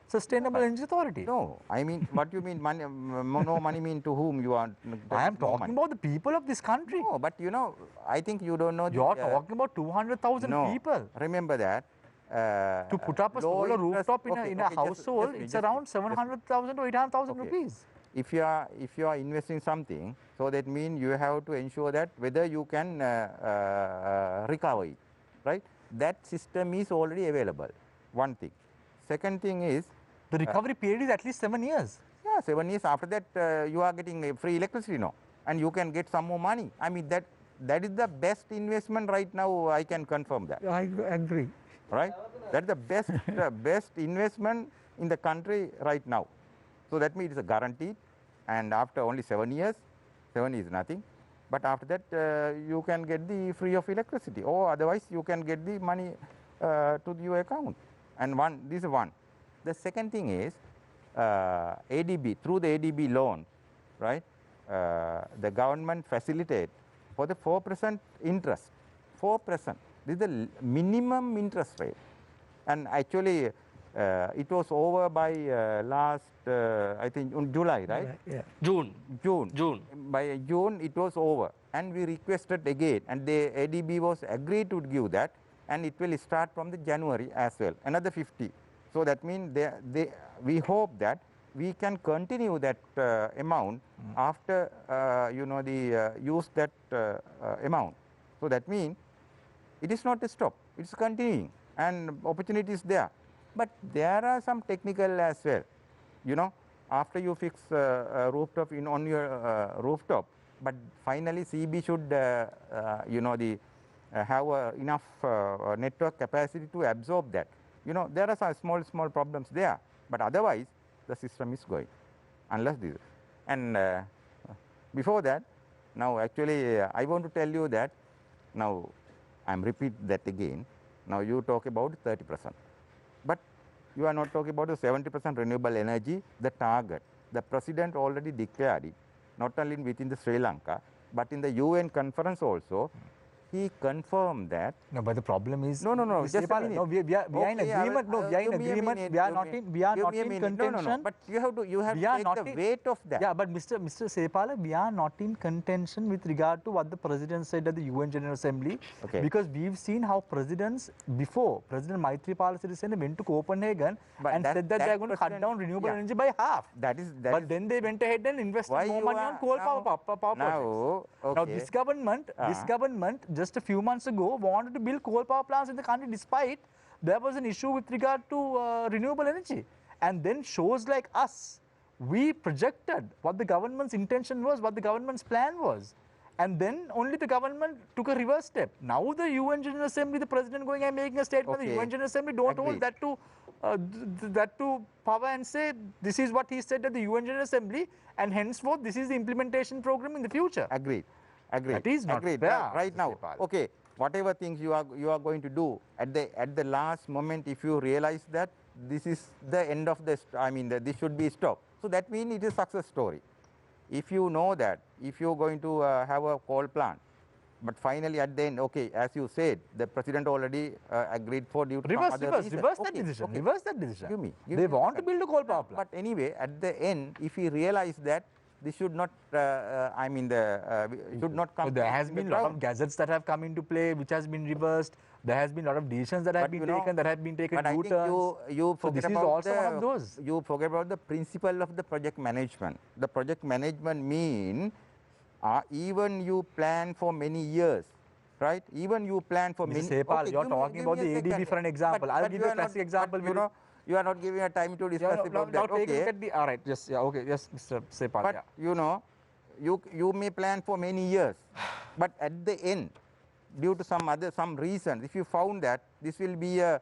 Sustainable Energy Authority? No, I mean, what you mean, money, no money mean to whom you are? I am no talking money. about the people of this country. No, but you know, I think you don't know. You're talking about 200,000 no, people. Remember that. To put up a low solar interest- rooftop okay, in a okay, household, just it's me, around 700,000 to 800,000 Okay. rupees. If you are investing something, so that means you have to ensure that whether you can recover it, right? That system is already available. One thing. Second thing is, The recovery period is at least 7 years. yeah, 7 years after that you are getting free electricity now, and you can get some more money. I mean that is the best investment right now. I can confirm that. I agree. Right? That's the best best investment in the country right now. So that means it's a guaranteed, and after only 7 years, 7 is nothing. But after that, you can get the free of electricity, or otherwise you can get the money to your account. And this is one. The second thing is ADB, through the ADB loan, right? The government facilitate for the 4% interest. 4%. This is the minimum interest rate. And actually, it was over by last, I think, in July, right? Yeah. June. June. By June, it was over. And we requested again. And the ADB was agreed to give that. And it will start from the January as well, another 50. So that means we hope that we can continue that amount after, use that amount. So that means it is not a stop, it's continuing, and opportunity is there. But there are some technical as well. You know, after you fix a rooftop on your rooftop, but finally CB should, have enough network capacity to absorb that. You know, there are some small problems there, but otherwise the system is going, unless this. And before that, now actually I want to tell you that, now I'm repeat that again. Now you talk about 30%, but you are not talking about the 70% renewable energy, the target. The president already declared it. not only within the Sri Lanka, but in the UN conference also, he confirmed that. No, but the problem is No, Mr. just a Sepala, minute. no, we are in Okay, I will- agreement. No, we are in give me a agreement. minute, We are give not me- in. We are give not me a in minute. contention. No, but you have to We are take not the in- weight of that. Yeah, but Mr. Sepala, we are not in contention with regard to what the president said at the UN General Assembly. Okay. Because we've seen how presidents before, President Maithripala Sirisena went to Copenhagen But and said that they are going to cut president- down renewable yeah. energy by half. That is But then they went ahead and invested Why more you money are on coal now- power projects. now, Now okay. this government just a few months ago wanted to build coal power plants in the country despite there was an issue with regard to renewable energy. And then shows like us, we projected what the government's intention was, what the government's plan was. And then only the government took a reverse step. Now the UN General Assembly, the president going and making a statement, the Okay. UN General Assembly don't hold Agreed. that to power and say this is what he said at the UN General Assembly, and henceforth this is the implementation program in the future. Agreed. That is not Agreed. fair, Right Mr. now, Sepala. okay. Whatever things you are going to do at the last moment, if you realize that this is the end of the, this should be stopped. So that means it is a success story. If you know that, if you're going to have a coal plant, but finally at the end, okay, as you said, the president already agreed for due to some other reason. Reverse that Okay, decision. okay. Reverse that decision. Give me They a want to second. build a coal power plant. But anyway, at the end, if we realize that this should not, should not come. So there has in the been a lot of ground. gadgets that have come into play, which has been reversed. There has been a lot of decisions that have But been you know, taken, that have been taken But I think U-turns. you So forget this is about also one of those. You forget about the principle of the project management. The project management mean even you plan for many years, right? Even you plan for many. Mr. Sepal, you're give me- talking give about me a the ADB second. for an example. But- I'll but give you you a are not- classic example. but, you know, you are not giving a time to discuss about now that. take a look Okay. at the, all right, yes, yeah, okay, yes, Mr. Sepal, But yeah. you know, you may plan for many years, but at the end, due to some reasons, if you found that this will be a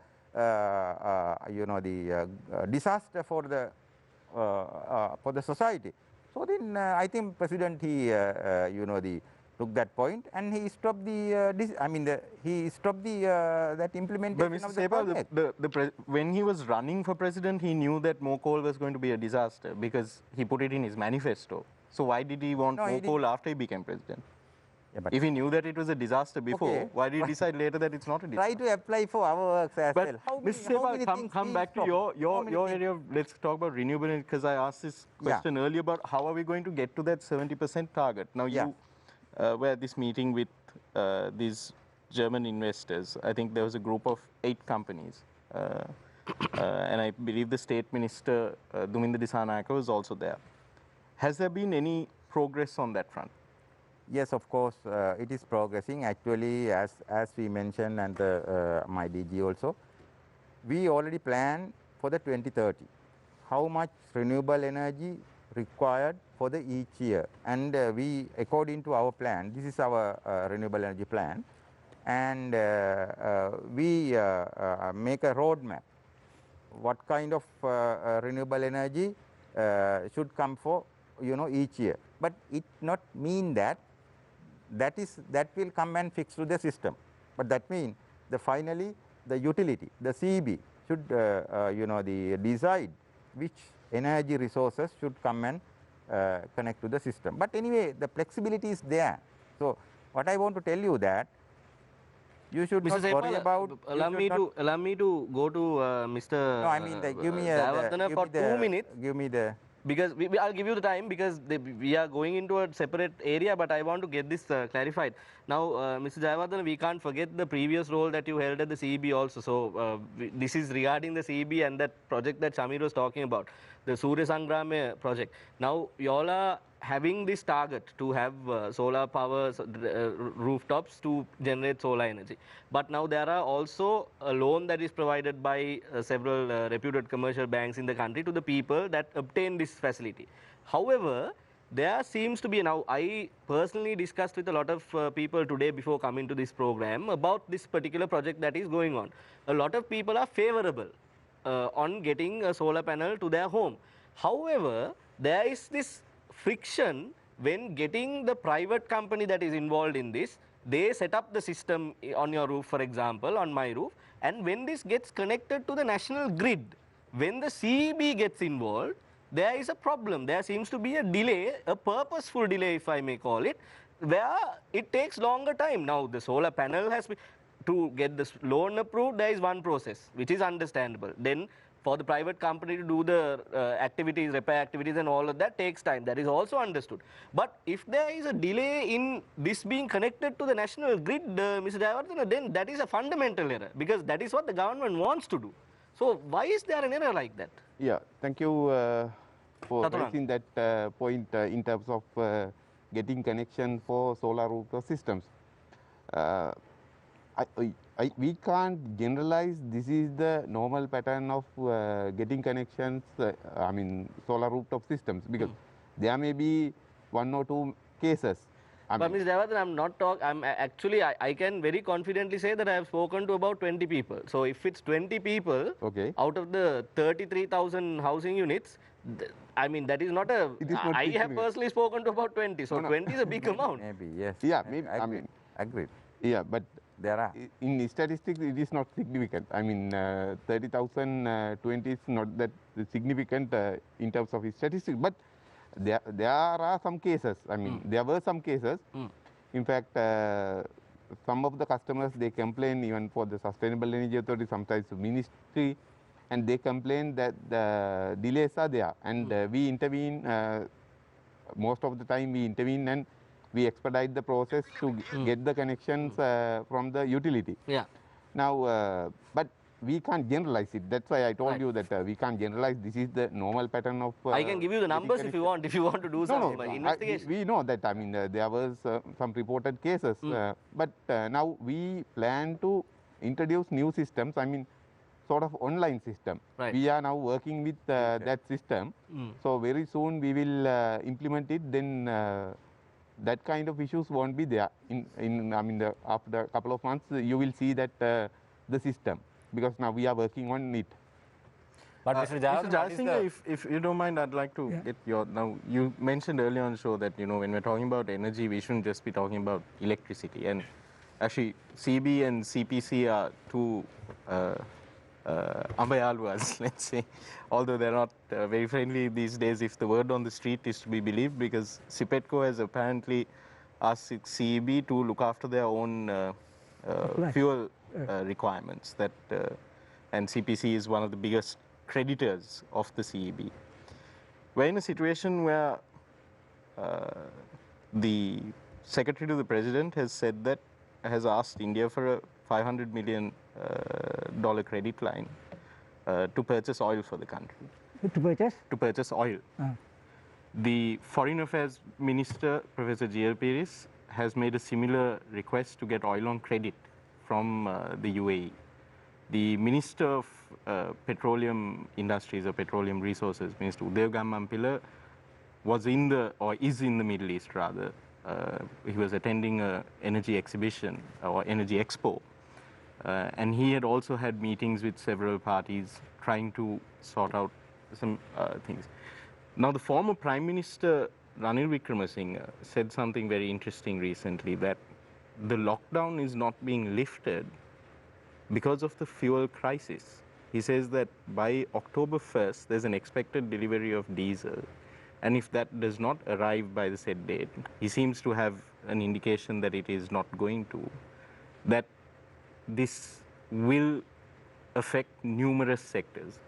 disaster for the society, so then I think President took that point and he stopped that But implementation Mr. of the Sepal, project. when he was running for president, he knew that more coal was going to be a disaster because he put it in his manifesto. So why did he want No, he more didn't. coal after he became president? Yeah, but If he knew that it was a disaster before, Okay. why did he decide later that it's not a try disaster? to apply for our works as But well. How Mr. many Sepal, things come we back to stop? How your many things? area of, let's talk about renewable energy, because I asked this question earlier about how are we going to get to that 70% target. Now Yeah. you were at this meeting with these German investors. I think there was a group of 8 companies. And I believe the state minister, Duminda Disanayake, was also there. Has there been any progress on that front? Yes, of course, it is progressing. Actually, as we mentioned, and my DG also, we already planned for the 2030. How much renewable energy required for the each year, and we, according to our plan, this is our renewable energy plan, and we make a roadmap. What kind of renewable energy should come for each year, but it not mean that will come and fix to the system, but that means finally the utility, the CEB should decide which energy resources should come and connect to the system. But anyway, the flexibility is there. So what I want to tell you that you should Mr. not worry Sepal, about. allow me to go to Mr. No, I mean give me Jayawardena for 2 minutes. Give me the. Because I'll give you the time because we are going into a separate area, but I want to get this clarified. Now, Mr. Jayawardena, we can't forget the previous role that you held at the CEB also. So, this is regarding the CEB and that project that Shamir was talking about, the Surya Sangrame project. Now, you all are having this target to have solar power rooftops to generate solar energy. But now there are also a loan that is provided by several reputed commercial banks in the country to the people that obtain this facility. However, there seems to be, now I personally discussed with a lot of people today before coming to this program about this particular project that is going on. A lot of people are favorable on getting a solar panel to their home. However, there is this friction when getting the private company that is involved in this. They set up the system on your roof, for example, on my roof, and when this gets connected to the national grid, when the CEB gets involved, there is a problem. There seems to be a delay, a purposeful delay, if I may call it, where it takes longer time. Now, the solar panel has been, to get the loan approved, there is one process, which is understandable. Then, for the private company to do the activities, repair activities and all of that takes time. That is also understood. But if there is a delay in this being connected to the national grid, Mr. Jayawardena, then that is a fundamental error, because that is what the government wants to do. So why is there an error like that? Yeah, thank you for Saturan. raising that point in terms of getting connection for solar rooftop systems. We can't generalize this is the normal pattern of getting connections, I mean solar rooftop systems, because there may be one or two cases. But Mr. Jayawardena, I'm not talking, I can very confidently say that I have spoken to about 20 people. So if it's 20 people, Okay. out of the 33,000 housing units, I mean, that is not a, It is not I have significant. personally spoken to about 20. So No, no. 20 is a big amount. Maybe, yes. Yeah, maybe, I Agreed. mean, Agreed. yeah, but There are. in statistics it is not significant. I mean 30,000, 20 is not that significant in terms of statistics, but there are some cases. I mean there were some cases. In fact, some of the customers, they complain even for the Sustainable Energy Authority, sometimes the ministry, and they complain that the delays are there, and we intervene. Most of the time we intervene and we expedite the process to get the connections from the utility. Yeah. Now, but we can't generalize it. That's why I told Right. you that we can't generalize. This is the normal pattern of. I can give you the getting numbers if you connection. want to do some No, investigation. we know that. I mean, there was some reported cases, but now we plan to introduce new systems. I mean, sort of online system. Right. We are now working with that system. So very soon we will implement it. Then that kind of issues won't be there. I mean, after a couple of months, you will see that the system, because now we are working on it. But Mr. Jayawardena, what is Jayasinha, the- if you don't mind, I'd like to get your, now you mentioned earlier on the show that, you know, when we're talking about energy, we shouldn't just be talking about electricity. And actually, CB and CPC are two Ambayaluas, let's say, although they're not very friendly these days if the word on the street is to be believed, because CPETCO has apparently asked CEB to look after their own fuel requirements, that, and CPC is one of the biggest creditors of the CEB. We're in a situation where the Secretary to the President has said that, has asked India for a $500 million credit line to purchase oil for the country. To purchase? To purchase oil. The Foreign Affairs Minister, Professor G.L. Piris, has made a similar request to get oil on credit from the UAE. The Minister of Petroleum Industries or Petroleum Resources, Minister Uday Gammampila, was in the, or is in the Middle East rather. He was attending an energy exhibition or energy expo. And he had also had meetings with several parties trying to sort out some things. Now, the former Prime Minister Ranil Wickremesinghe said something very interesting recently, that the lockdown is not being lifted because of the fuel crisis. He says that by October 1st, there's an expected delivery of diesel. And if that does not arrive by the said date, he seems to have an indication that it is not going to, that this will affect numerous sectors,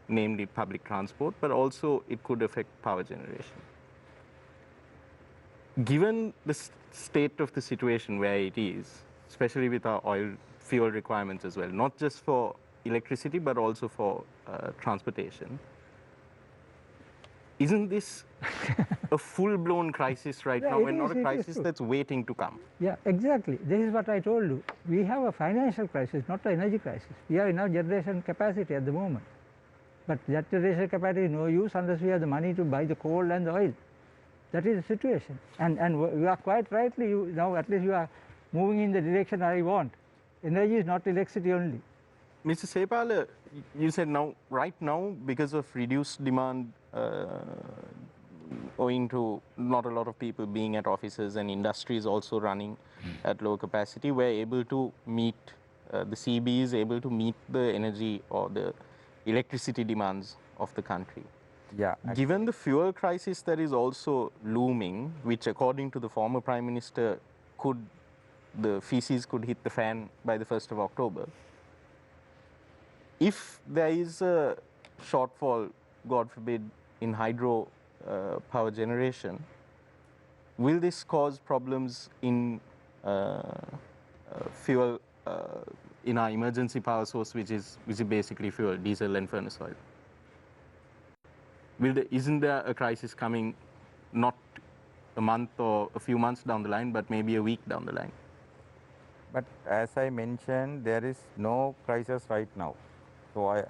namely public transport, but also it could affect power generation. Given the state of the situation where it is, especially with our oil fuel requirements as well, not just for electricity, but also for transportation, isn't this a full-blown crisis right Yeah, now, it and not is, a it is crisis true. that's waiting to come? Yeah, exactly. This is what I told you. We have a financial crisis, not an energy crisis. We have enough generation capacity at the moment. But that generation capacity is no use unless we have the money to buy the coal and the oil. That is the situation. And you are quite rightly, now at least you are moving in the direction I want. Energy is not electricity only. Mr. Sepala, you said now, right now, because of reduced demand, owing to not a lot of people being at offices and industries also running at low capacity, we're able to meet, the CB is able to meet the energy or the electricity demands of the country. Yeah. Given the fuel crisis that is also looming, which according to the former Prime Minister, the feces could hit the fan by the 1st of October. If there is a shortfall, God forbid, in hydro power generation, will this cause problems in fuel in our emergency power source, which is basically fuel, diesel and furnace oil? Isn't there a crisis coming, not a month or a few months down the line, but maybe a week down the line? But as I mentioned, there is no crisis right now. So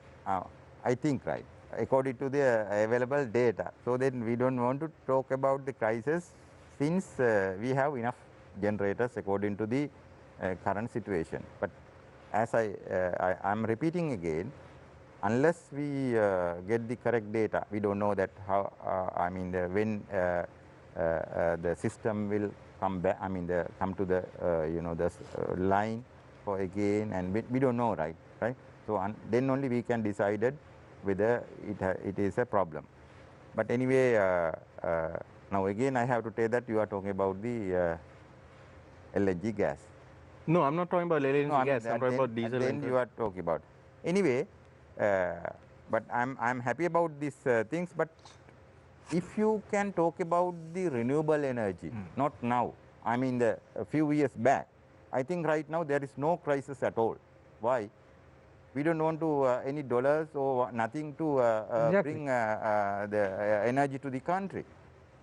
I think, right, according to the available data. So then we don't want to talk about the crisis since we have enough generators according to the current situation. But as I'm repeating again, unless we get the correct data, we don't know that how, when the system will come back, come to the, the line for again, and we don't know, right? So then only we can decide it whether it is a problem. But anyway, now again I have to tell that you are talking about the LNG gas. No, I'm not talking about LNG gas, I'm talking about diesel. Then you are talking about. Anyway, but I'm happy about these things, but if you can talk about the renewable energy, not now, a few years back, I think right now there is no crisis at all. Why? We don't want to any dollars or nothing to Exactly. bring the energy to the country.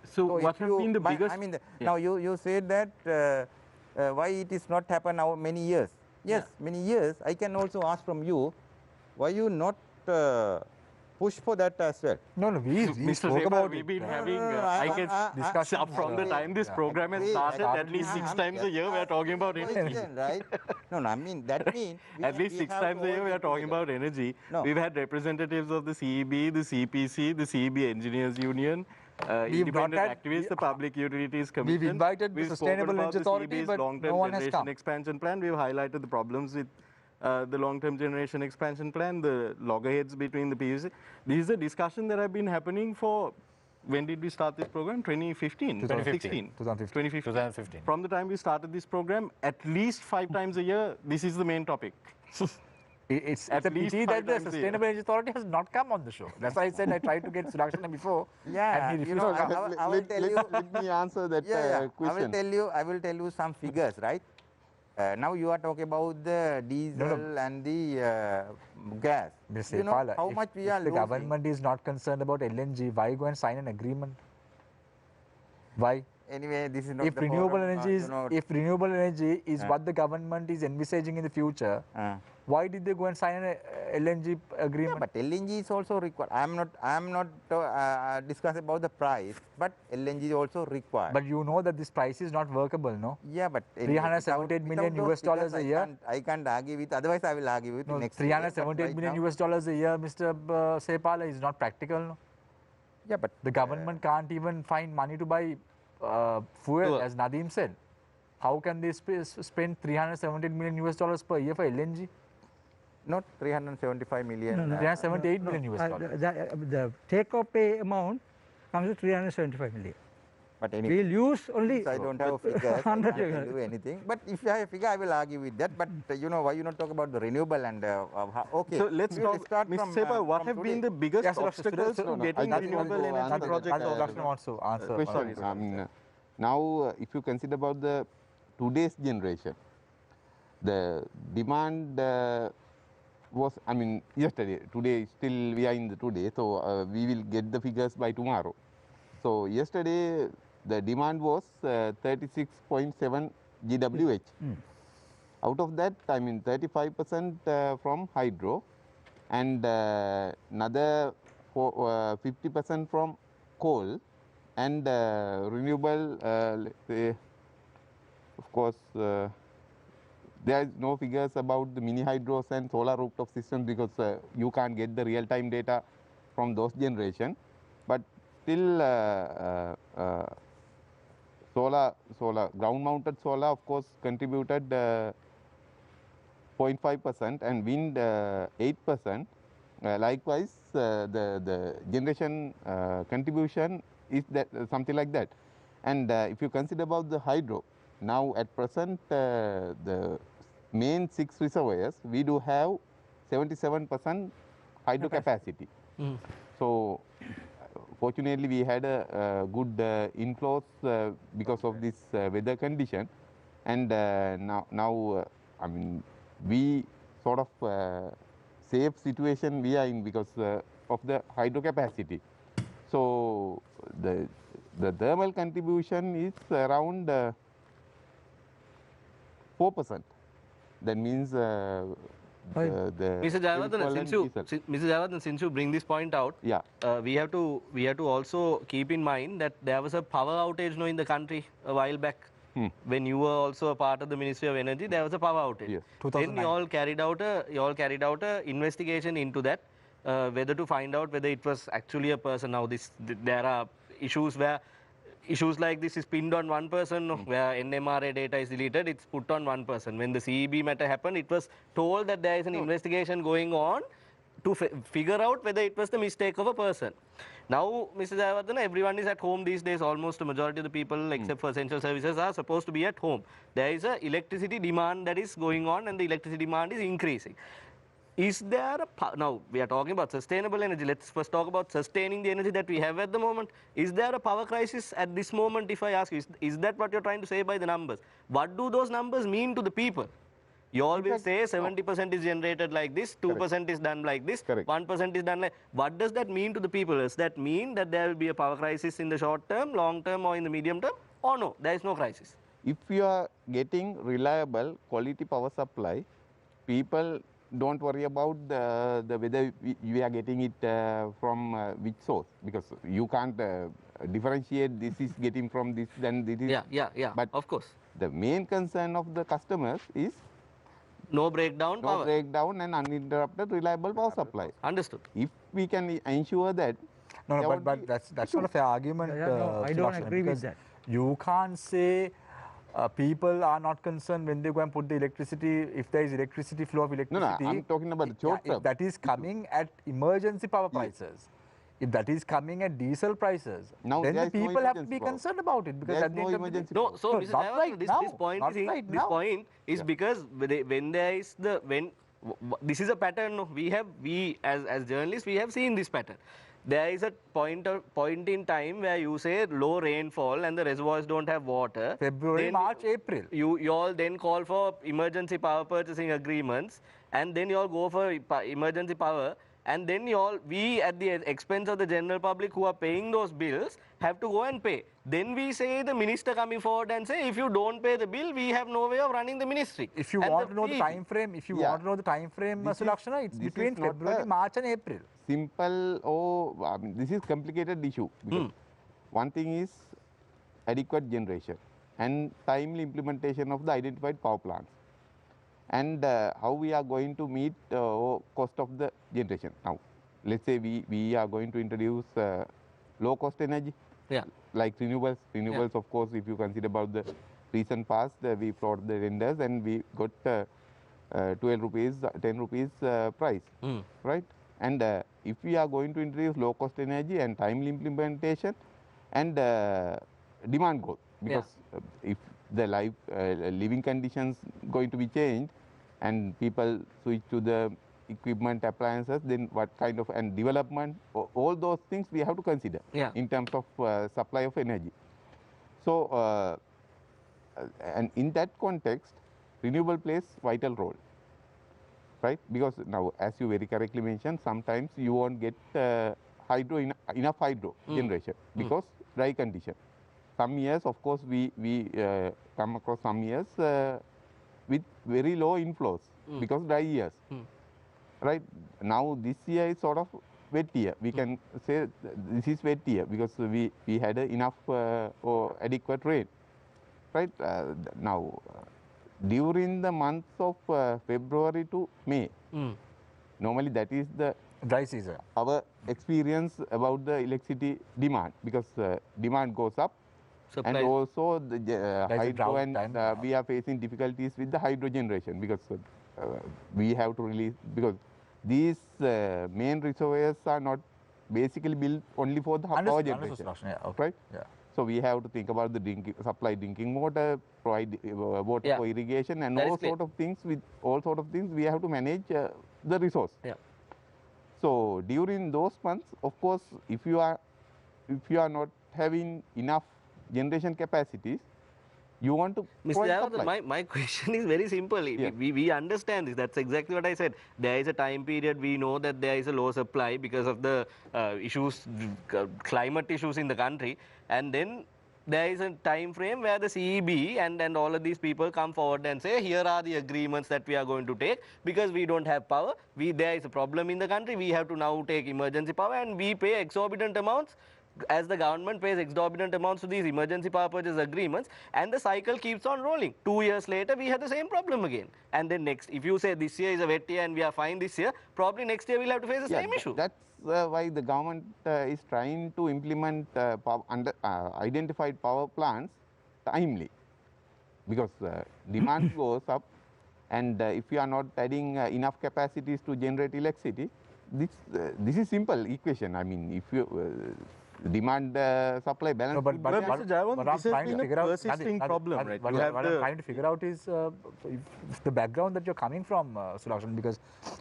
So what have been the biggest? Now you said that why it is not happened now many years. Yes, many years. I can also ask from you, why you not push for that as well? No, we Mr. spoke Sepa, about we've it. been having, I I guess, discussions from the time this program has started, at least 6 times a year we are talking about energy. Right? No, that means At least 6 times a year we are talking about energy. No. We've had representatives of the CEB, the CPC, the CEB Engineers Union, independent activists, the Public Utilities Commission. We've invited the We've Sustainable spoken about Energy Authority, the CEB's but long-term no one has generation come. expansion plan. We've highlighted the problems with the long-term generation expansion plan, the loggerheads between the PUC. This is a discussion that have been happening for, when did we start this program? 2015? 2015. 2015. From the time we started this program, at least 5 times a year, this is the main topic. It's At a least pity 5 that the times a year. Sustainable Energy Authority has not come on the show. That's why I said I tried to get Sudhakshan before. Yeah, and he you refused know, to come. I will tell you. Let me answer that question. I will tell you some figures, right? Now you are talking about the diesel and the gas. Mr. You know Sepala, how much we are if the losing. government is not concerned about LNG, why go and sign an agreement? Why? Anyway, this is not If the renewable forum, energy is, if renewable energy is what the government is envisaging in the future, why did they go and sign an LNG agreement? yeah, but LNG is also required. I'm not discussing about the price, but LNG is also required. But you know that this price is not workable, no? yeah, but 378 million US dollars a year. I can't argue with. Otherwise, I will argue with No, next. 378 million US dollars a year, Mr. Sepala, is not practical, no? Yeah, but The government can't even find money to buy fuel, as Nadeem said. How can they spend 378 million US dollars per year for LNG? not 375 million. 378 million US dollars. The take-off pay amount comes to 375 million. But anyway, We'll use only. I don't have a figure. I 100 can't tell you anything. But if you have a figure, I will argue with that. But you know, why you not talk about the renewable and okay. So let's we will talk, start Mr. from, Sepa, what from have been today. the biggest Yes, obstacles so- to no, getting I just want renewable to energy answer that, projects? Sudhakshan wants to answer. Question. Now, if you consider about the today's generation, the demand was, yesterday, today, still we are in the today, so we will get the figures by tomorrow. So, yesterday, the demand was 36.7 GWH. Out of that, 35% from hydro and another 50% from coal and renewable, let's say, of course, there is no figures about the mini hydros and solar rooftop systems because you can't get the real-time data from those generation. But still, ground-mounted solar, of course, contributed 0.5% and wind 8%. likewise, the generation contribution is that something like that. And if you consider about the hydro, now at present, the main 6 reservoirs, we do have 77% hydro capacity. So fortunately, we had a good inflows because of this weather condition, and now I mean, we sort of safe situation we are in because of the hydro capacity. So the thermal contribution is around 4%. That means the Mr. Jayawardena, since you bring this point out, yeah. We have to also keep in mind that there was a power outage in the country a while back. When you were also a part of the Ministry of Energy, there was a power outage. Yes. Then you all carried out a investigation into that, whether to find out whether it was actually a person. Now there are issues like this is pinned on one person, where NMRA data is deleted, it's put on one person. When the CEB matter happened, it was told that there is an investigation going on to figure out whether it was the mistake of a person. Now, Mr. Jayawardena, everyone is at home these days. Almost the majority of the people, except for essential services, are supposed to be at home. There is a electricity demand that is going on, and the electricity demand is increasing. Is there now we are talking about sustainable energy. Let's first talk about sustaining the energy that we have at the moment. Is there a power crisis at this moment? If I ask you, is that what you're trying to say by the numbers? What do those numbers mean to the people? You all will say 70% is generated like this, 2% is done like this, 1% is done like. What does that mean to the people? Does that mean that there will be a power crisis in the short term, long term, or in the medium term? Or no, there is no crisis? If you are getting reliable quality power supply, people don't worry about the whether we are getting it from which source, because you can't differentiate this is getting from this, then this is. Yeah. But of course, the main concern of the customers is no breakdown power. No breakdown and uninterrupted reliable power supply. Understood. If we can ensure that. No, but that's not a fair argument. No, I don't agree with that. You can't say people are not concerned when they go and put the electricity, if there is electricity, flow of electricity. No, I'm talking about the short term. If that is coming at emergency power prices, if that is coming at diesel prices, now then the people have to be concerned about it. Because at the end of the day, so Mr. Jayawardena, this point is because when there is this is a pattern. We as journalists, we have seen this pattern. There is a point in time where you say low rainfall and the reservoirs don't have water. February, then March, April. You all then call for emergency power purchasing agreements, and then you all go for emergency power, and then we at the expense of the general public who are paying those bills have to go and pay. Then we say the minister coming forward and say, if you don't pay the bill, we have no way of running the ministry. If you want to know the time frame, Mr. Lakshana, it's between February, March and April. Simple, this is complicated issue. Because one thing is adequate generation and timely implementation of the identified power plants. And how we are going to meet cost of the generation. Now, let's say we are going to introduce low cost energy, like renewables. Renewables, of course, if you consider about the recent past, we plot the renders and we got 12 rupees, 10 rupees price, right? And if we are going to introduce low cost energy and timely implementation and demand growth, because if the living conditions going to be changed and people switch to the equipment, appliances, then what kind of and development, all those things we have to consider in terms of supply of energy. So and in that context, renewable plays vital role, right? Because now, as you very correctly mentioned, sometimes you won't get enough hydro generation because dry condition. Some years, of course, we come across some years with very low inflows because dry years. Right now, this year is sort of wet year. We can say this is wet year because we had enough or adequate rain. Right now, during the months of February to May, normally that is the dry season. Our experience about the electricity demand, because demand goes up. And also the hydro, and we are facing difficulties with the hydro generation because we have to release, because these main reservoirs are not basically built only for the power generation, yeah, okay. right? Yeah. So we have to think about the supply drinking water, provide water for irrigation, and all sort of things. With all sort of things, we have to manage the resource. Yeah. So during those months, of course, if you are not having enough generation capacities, you want to Mr. Jayawardhan, my question is very simple. Yeah. We understand this. That's exactly what I said. There is a time period. We know that there is a low supply because of the issues, climate issues in the country. And then there is a time frame where the CEB and all of these people come forward and say, here are the agreements that we are going to take because we don't have power. There is a problem in the country. We have to now take emergency power and we pay exorbitant amounts. As the government pays exorbitant amounts to these emergency power purchase agreements, and the cycle keeps on rolling. 2 years later, we have the same problem again. And then next, if you say this year is a wet year and we are fine this year, probably next year we'll have to face the same issue. That's why the government is trying to implement identified power plants timely, because demand goes up, and if you are not adding enough capacities to generate electricity, this is simple equation. I mean, if you demand supply balance. No, but Mr. Jayawardhan, this has been a persisting problem, right? What I'm trying to figure out is if the background that you're coming from, Sulakshan, because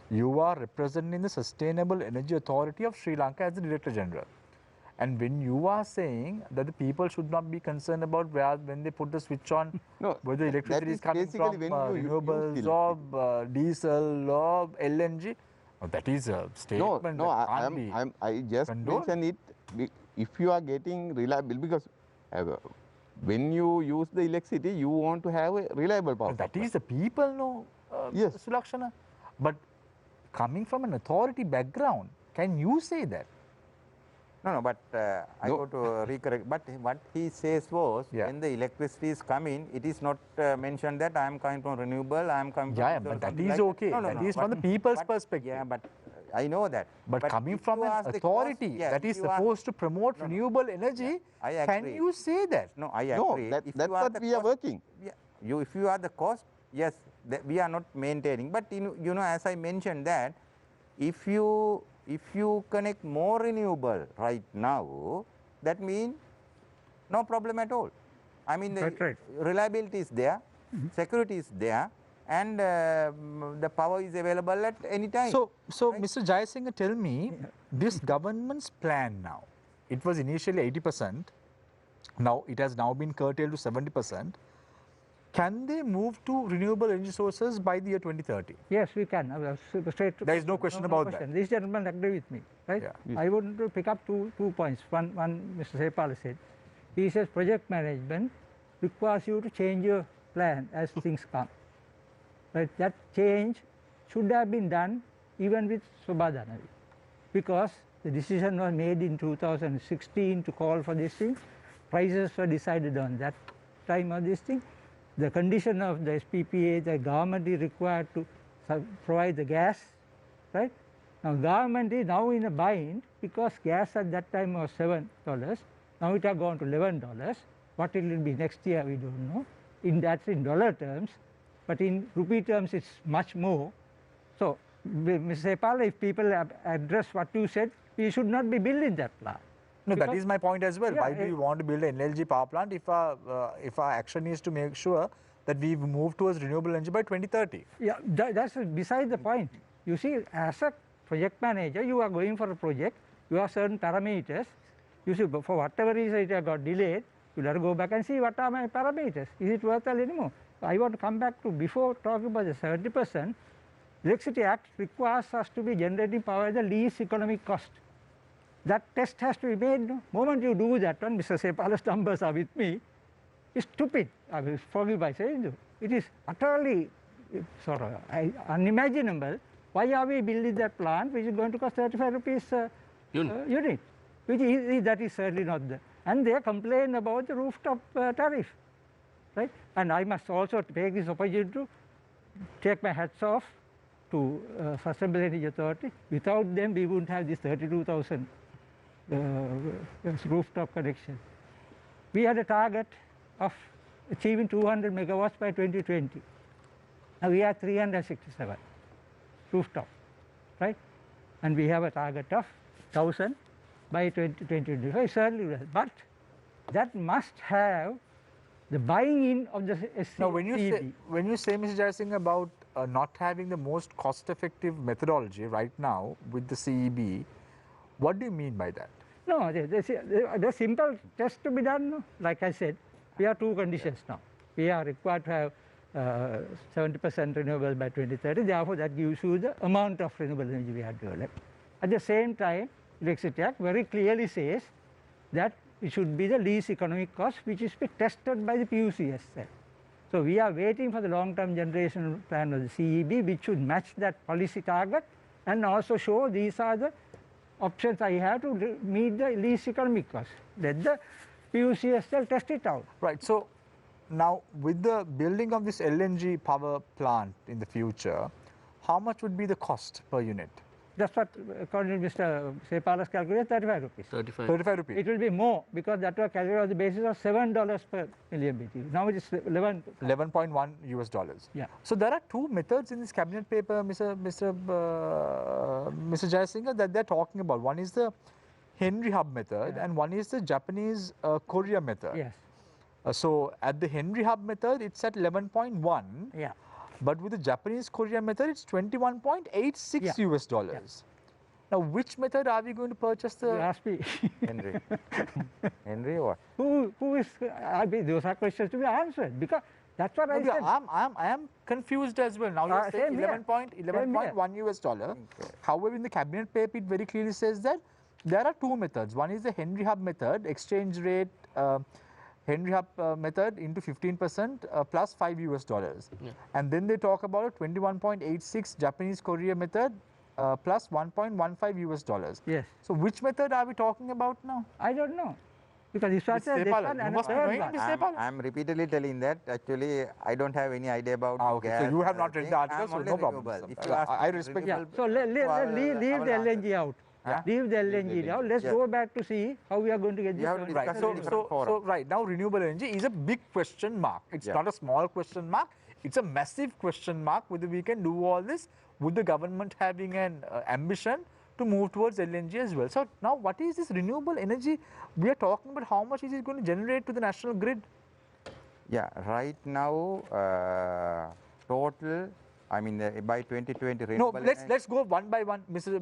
you are representing the Sustainable Energy Authority of Sri Lanka as the Director General. And when you are saying that the people should not be concerned about when they put the switch on, whether electricity is coming from renewables or diesel or LNG, that is a statement. I just mentioned it. If you are getting reliable, because when you use the electricity, you want to have a reliable power. That is the people, no, yes. Sulakshana. But coming from an authority background, can you say that? No, but I got to recorrect. But what he says was, when the electricity is coming, it is not mentioned that I am coming from renewable, I am coming from... but that is okay. That is from the people's perspective. Yeah, but I know that. But coming from an authority that is supposed to promote renewable energy, can you say that? No, I agree. No, that's what we are working. Yeah, if you are the cost, yes, we are not maintaining. But you know, as I mentioned that, if you connect more renewable right now, that means no problem at all. I mean, the reliability is there, security is there, and the power is available at any time. So Mr. Jayasinghe, tell me, this government's plan now, it was initially 80%, now it has now been curtailed to 70%. Can they move to renewable energy sources by the year 2030? Yes, we can. There is no question about that. This gentleman agree with me, right? Yeah. I want to pick up two points. One, Mr. Sepala said, he says project management requires you to change your plan as things come. Right? That change should have been done even with Sobhadanavi, because the decision was made in 2016 to call for this thing. Prices were decided on that time of this thing. The condition of the SPPA, the government is required to provide the gas, right? Now government is now in a bind because gas at that time was $7. Now it has gone to $11. What it will be next year, we don't know. That's in dollar terms, but in rupee terms, it's much more. So, Mr. Sepala, if people address what you said, we should not be building that plant. No, that is my point as well. Why do you want to build an LNG power plant if our action is to make sure that we move towards renewable energy by 2030? Yeah, that's beside the point. You see, as a project manager, you are going for a project, you have certain parameters. You see, for whatever reason it has got delayed, you have to go back and see what are my parameters. Is it worthwhile anymore? I want to come back to before talking about the 70%. Electricity Act requires us to be generating power at the least economic cost. That test has to be made. The moment you do that one, Mr. Sepala's numbers are with me, it's stupid. I will forgive by saying so. It is utterly sort of unimaginable. Why are we building that plant which is going to cost 35 rupees unit? That is certainly not there. And they complain about the rooftop tariff, right? And I must also take this opportunity to take my hats off to Sustainable Energy Authority. Without them, we wouldn't have this 32,000 rooftop connection. We had a target of achieving 200 megawatts by 2020. Now we are 367 rooftop. right? And we have a target of 1,000 by 2025, certainly, but that must have the buying in of the SC. Now, when you say, Mr. Jayasinghe, about not having the most cost-effective methodology right now with the CEB, what do you mean by that? No, the simple test to be done. No? Like I said, we have two conditions now. We are required to have 70% renewable by 2030. Therefore, that gives you the amount of renewable energy we have developed. At the same time, Electricity Act very clearly says that it should be the least economic cost, which is be tested by the PUC itself. So we are waiting for the long-term generation plan of the CEB, which should match that policy target and also show these are the options I have to meet the least economic cost. Let the PUC itself test it out. Right. So now, with the building of this LNG power plant in the future, how much would be the cost per unit? That's what, according to Mr. Sepala's calculation, 35 rupees. 35 rupees. It will be more because that was calculated on the basis of $7 per million BTU. Now it is 11.1 US dollars. Yeah. So there are two methods in this cabinet paper, Mr. Jayasinghe, that they're talking about. One is the Henry Hub method, and one is the Japanese Korea method. Yes. So at the Henry Hub method, it's at 11.1. Yeah. But with the Japanese Korea method, it's 21.86 US dollars. Now, which method are we going to purchase the? You ask me. Henry. Henry what? Who is? I mean, those are questions to be answered because that's what I said. I am confused as well. Now you say 11.1 US dollar. Okay. However, in the cabinet paper, it very clearly says that there are two methods. One is the Henry Hub method, exchange rate. Henry Hub method into 15% plus 5 US dollars. Yeah. And then they talk about a 21.86 Japanese Korea method plus 1.15 US dollars. Yes. So which method are we talking about now? I don't know. Because this one and a third one. I'm repeatedly telling that actually I don't have any idea about okay, gas. So you have not read the article, so no problem. If you ask I respect yeah. So leave the LNG out. Yeah. Leave the LNG out. Let's go back to see how we are going to get this. Right. So right now, renewable energy is a big question mark. It's not a small question mark. It's a massive question mark whether we can do all this with the government having an ambition to move towards LNG as well. So now, what is this renewable energy? We are talking about how much is it going to generate to the national grid? Yeah. Right now, total. I mean, by 2020, renewable let's go one by one, Mr.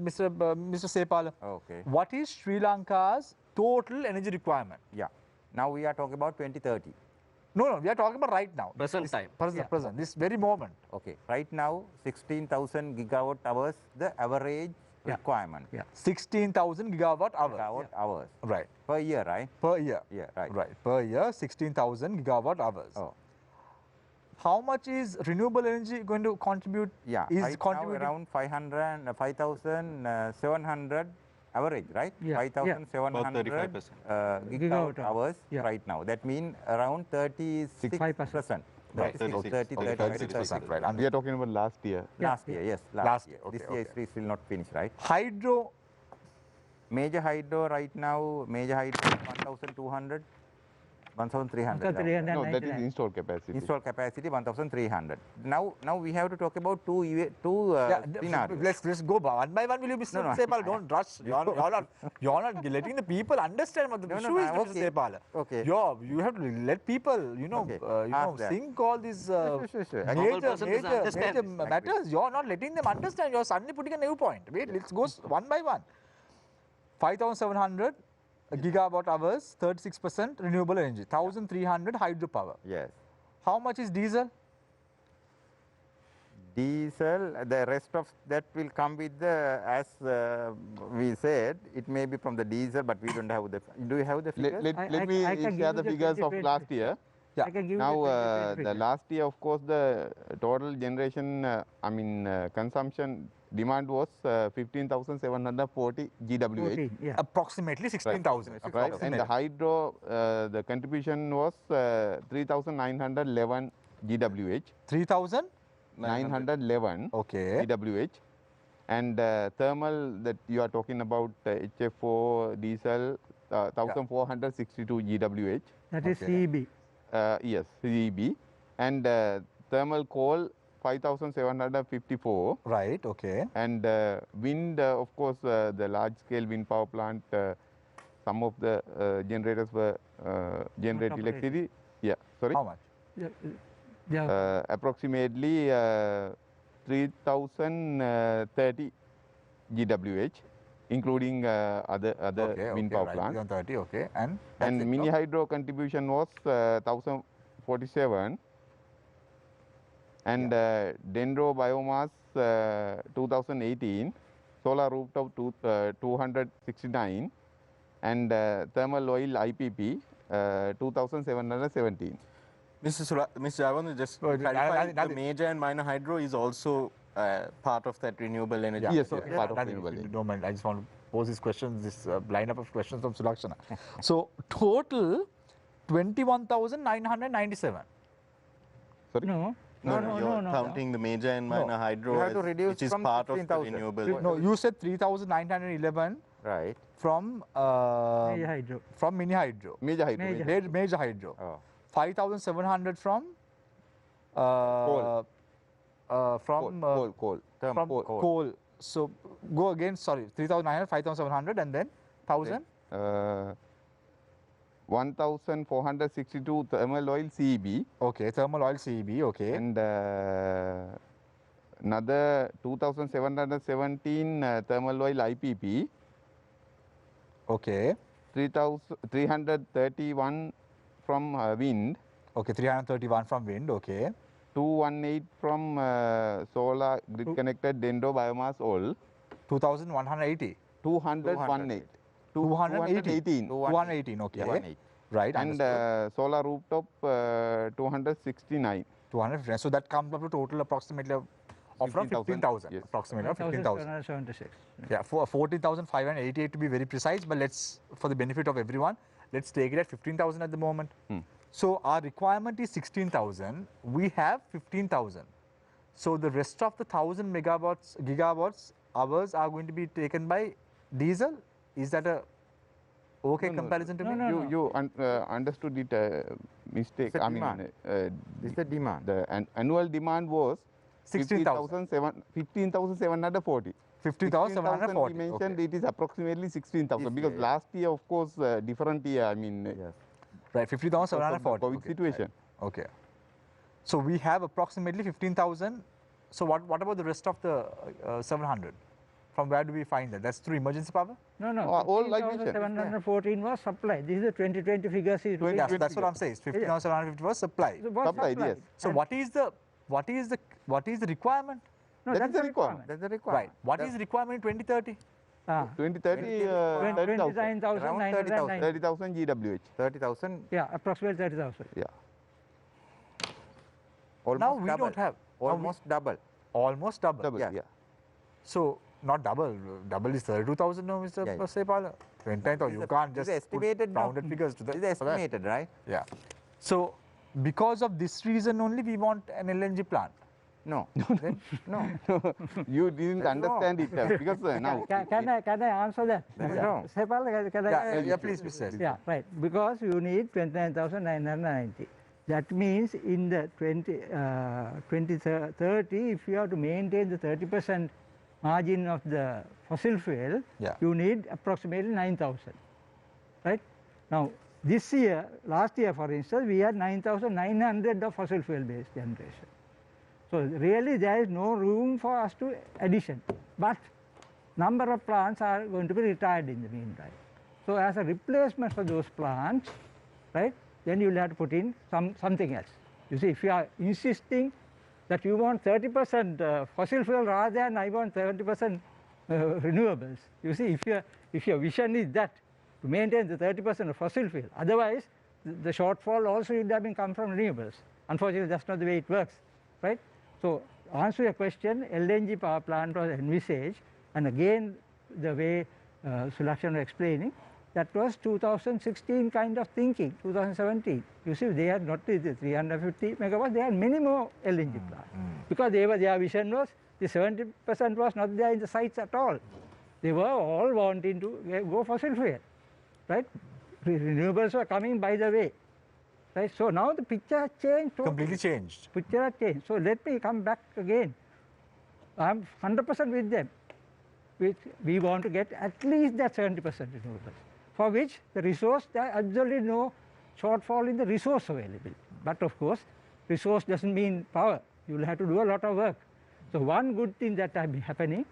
Sepala. Okay. What is Sri Lanka's total energy requirement? Yeah. Now we are talking about 2030. No, we are talking about right now. Present time. Present, this very moment. Okay. Right now, 16,000 gigawatt hours, the average requirement. Yeah. 16,000 gigawatt hours. Gigawatt hours. Right. Per year, right? Per year. Yeah, right. Right. Per year, 16,000 gigawatt hours. Oh. How much is renewable energy going to contribute? Yeah, is right contributing now around 5,700 average, right? Yeah. 5,700 gigawatt hours right now. That means around 36%. Right. 36%. Right. We are talking about last year. Last year, yes. Last year. Okay, This year is still not finished, right? Hydro. Major hydro right now, 1,200. 1,300. No, that is installed capacity. Installed capacity 1,300. Now we have to talk about two scenarios. Let's go one by one. Will you be Sepal? Don't rush. You're not letting the people understand what the issue is, Mr. Sepal. Okay. You have to let people, think all these major matters. You're not letting them understand. You're suddenly putting a new point. Wait, let's go one by one. 5,700 gigawatt hours, 36% renewable energy, 1,300 hydropower. Yes. How much is diesel? Diesel, the rest of that will come with the, as we said, it may be from the diesel, but we don't have the, do you have the figures? Let me share the figures of last year. Yeah. Now, the last year, of course, the total generation, consumption demand was 15,740 GWH. Yeah. Approximately 16,000. Right. And the hydro, the contribution was 3,911 GWH. 3,911. Okay. GWH. And thermal that you are talking about, HFO, diesel, 1,462 GWH. That is CEB. Yes, CEB. And thermal coal, 5,754. Right, okay. And wind, of course, the large-scale wind power plant, some of the generators were generate operating. electricity. Yeah, sorry. How much? Approximately 3,030 GWH, including other wind power right. plants. 30, okay. And mini hydro contribution was 1,047. And dendro biomass 2018, solar rooftop 269, and thermal oil IPP 2,717. Mr. Javan, just clarify, the major and minor hydro is also part of that renewable energy. Yes, so part of that renewable is, energy. don't mind, I just want to pose these questions, this lineup of questions from Sulakshana. So total 21,997. Sorry? No. You're counting the major and minor hydro, You have to reduce which is from part of the 16,000. renewable. No, you said 3,911 Right. from Major hydro. from mini hydro. Major hydro. Major hydro. Oh. 5,700 from Coal. from Coal. from coal. So go again. Sorry, 3,900, 5,700, and then 1,000. 1,462 thermal oil CEB. Okay, thermal oil CEB. Okay. And another 2,717 thermal oil IPP. Okay. 331 from wind. Okay, 331 from wind. Okay. 218 from solar grid connected dendro biomass oil. 2,180. 218. 218. 218. Okay. 218. Right. And solar rooftop 269. 250. So that comes up to total approximately of around 15,000. Yes. Approximately around 15,000. 1,776. Yeah, for 14,588 to be very precise, but let's, for the benefit of everyone, let's take it at 15,000 at the moment. So our requirement is 16,000. We have 15,000. So the rest of the 1,000 gigawatts hours are going to be taken by diesel. Is that a okay comparison to me? You understood it mistake. It's a I mean, demand. This is the demand. the annual demand was 16,000. 15,740. 15,740. We mentioned Okay. it is approximately 16,000 because last year, of course, different year. I mean, Yes. Right, 50,740. COVID Okay, situation. right. Okay. So we have approximately 15,000. So what about the rest of the 700? From where do we find that? That's through emergency power? No. All like mentioned. 714 was supply. This is the 2020 figures. Yes, that's what I'm saying. 15,750 was supply. Supplied, yes. So what is the requirement? No, That that's is the the requirement. That's the Right. requirement. What is the requirement in 2030? 2030, 30,000. 29,990. 30,000 GWH. 30,000. Yeah, approximately 30,000. Yeah. Almost Now we double. don't have. Almost double. Almost double. Double, Yeah. yeah. So not double. Double is 32,000 now, Mr. Yeah. Sepala. 29,000. You can't just estimated put rounded figures to This is that. estimated, right? Yeah. So because of this reason only, we want an LNG plant. No. Then, no. You didn't That's understand it because now. Can I answer that? That is wrong. Sepal, can I? Yeah, please, Mr. Yeah, right. Because you need 29,990. That means in the 2030, if you have to maintain the 30% margin of the fossil fuel, you need approximately 9,000. Right? Now, this year, last year for instance, we had 9,900 of fossil fuel based generation. So really there is no room for us to addition. But number of plants are going to be retired in the meantime. So as a replacement for those plants, right, then you will have to put in something else. You see, if you are insisting that you want 30% fossil fuel rather than I want 30% renewables, you see, if your vision is that, to maintain the 30% of fossil fuel, otherwise the shortfall also would have been come from renewables. Unfortunately, that's not the way it works, right? So, answer your question, LNG power plant was envisaged, and again, the way Sulakshana was explaining, that was 2016 kind of thinking, 2017. You see, they had not the 350 megawatts, they had many more LNG plants. Because their vision was, the 70% was not there in the sites at all. They were all wanting to go fossil fuel, right? Renewables were coming by the way. Right? So now the picture has changed totally. Completely changed. Picture has changed. So let me come back again. I'm 100% with them. We want to get at least that 70% renewables, for which the resource, there are absolutely no shortfall in the resource availability. But of course, resource doesn't mean power. You will have to do a lot of work. So one good thing that has been happening,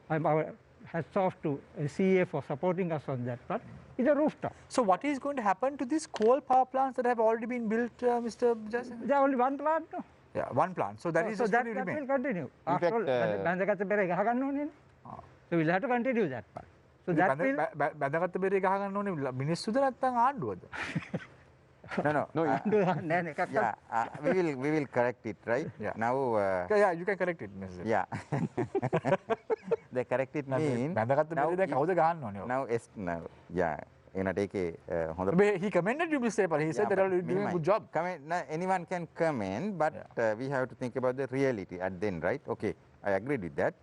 our hats off to CA for supporting us on that part, is a rooftop. So what is going to happen to these coal power plants that have already been built, Mr. Jason? There is only one plant, no? Yeah, one plant. So that is So just that going to remain. will continue. In fact, So we'll have to continue that part. So that will... බැඳගත්ත බෙරේ ගහගන්න ඕනේ මිනිස්සුද නැත්නම් ආණ්ඩුවද? No. Yeah, we will correct it, right? Yeah. Now. Yeah, you can correct it, Mr. Yeah. The correct it means. බැඳගත්ත බෙරේ දැන් කවුද ගහන්න ඕනේ? Now, yeah. He commended you, Mr. Sepal. He said that you are doing a good job. Anyone can comment, but we have to think about the reality at the end, right? Okay, I agreed with that.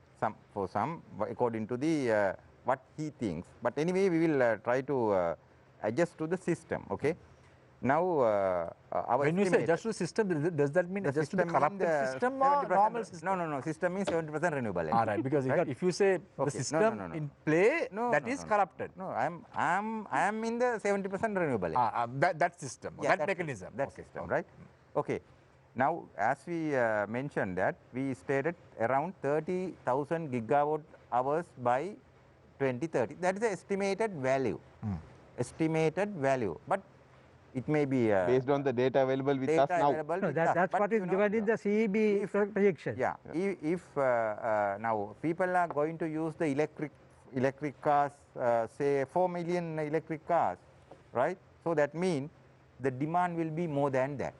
For some, according to the what he thinks. But anyway, we will try to adjust to the system. Okay. Now, when you say adjust to the system, does that mean adjust to the corrupted system or normal system? No. System means 70% renewable energy. All right, because if you say the system in play, that is corrupted. No, I am in the 70% renewable energy. That system, yeah, that mechanism. That system, right? Okay. Now, as we mentioned that, we stated around 30,000 gigawatt hours by 2030. That is the estimated value. Estimated value. But it may be based on the data available with us now. No, that's what is given in the CEB projection. Yeah. If now people are going to use the electric cars, say 4 million electric cars, right? So that means the demand will be more than that.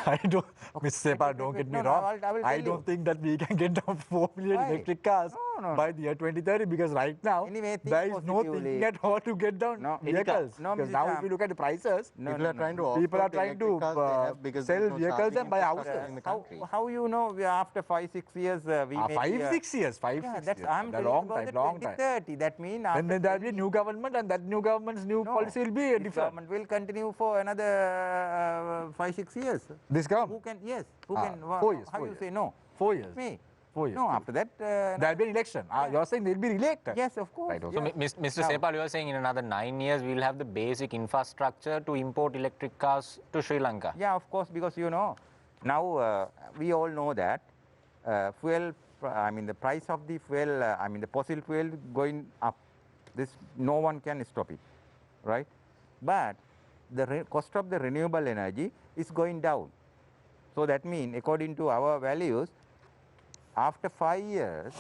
I don't, Mr. Sepal, don't get me wrong. I don't think that we can get down 4 million electric cars by the year 2030, because right now there is no thinking at all to get down vehicles. Because now if you look at the prices, people are trying to sell vehicles and buy houses. How you know after 5-6 years we may 5-6 years, 5-6 years. I'm a long time. 2030. That means then there will be a new government, and that new government's new policy will be different. Government will continue for another 5-6 years. This government? Who can? Yes. Who can? 4 years. How you say no? 4 years. Me. 4 years. No, after that. There will be an election. You're saying they'll be re-elected? Yes, of course. Right, okay. So, Mr. Sepal, you are saying in another 9 years we will have the basic infrastructure to import electric cars to Sri Lanka? Yeah, of course, because now we all know that fuel, the price of the fuel, the fossil fuel going up. This no one can stop it, right? But the cost of the renewable energy is going down. So that means, according to our values, after 5 years,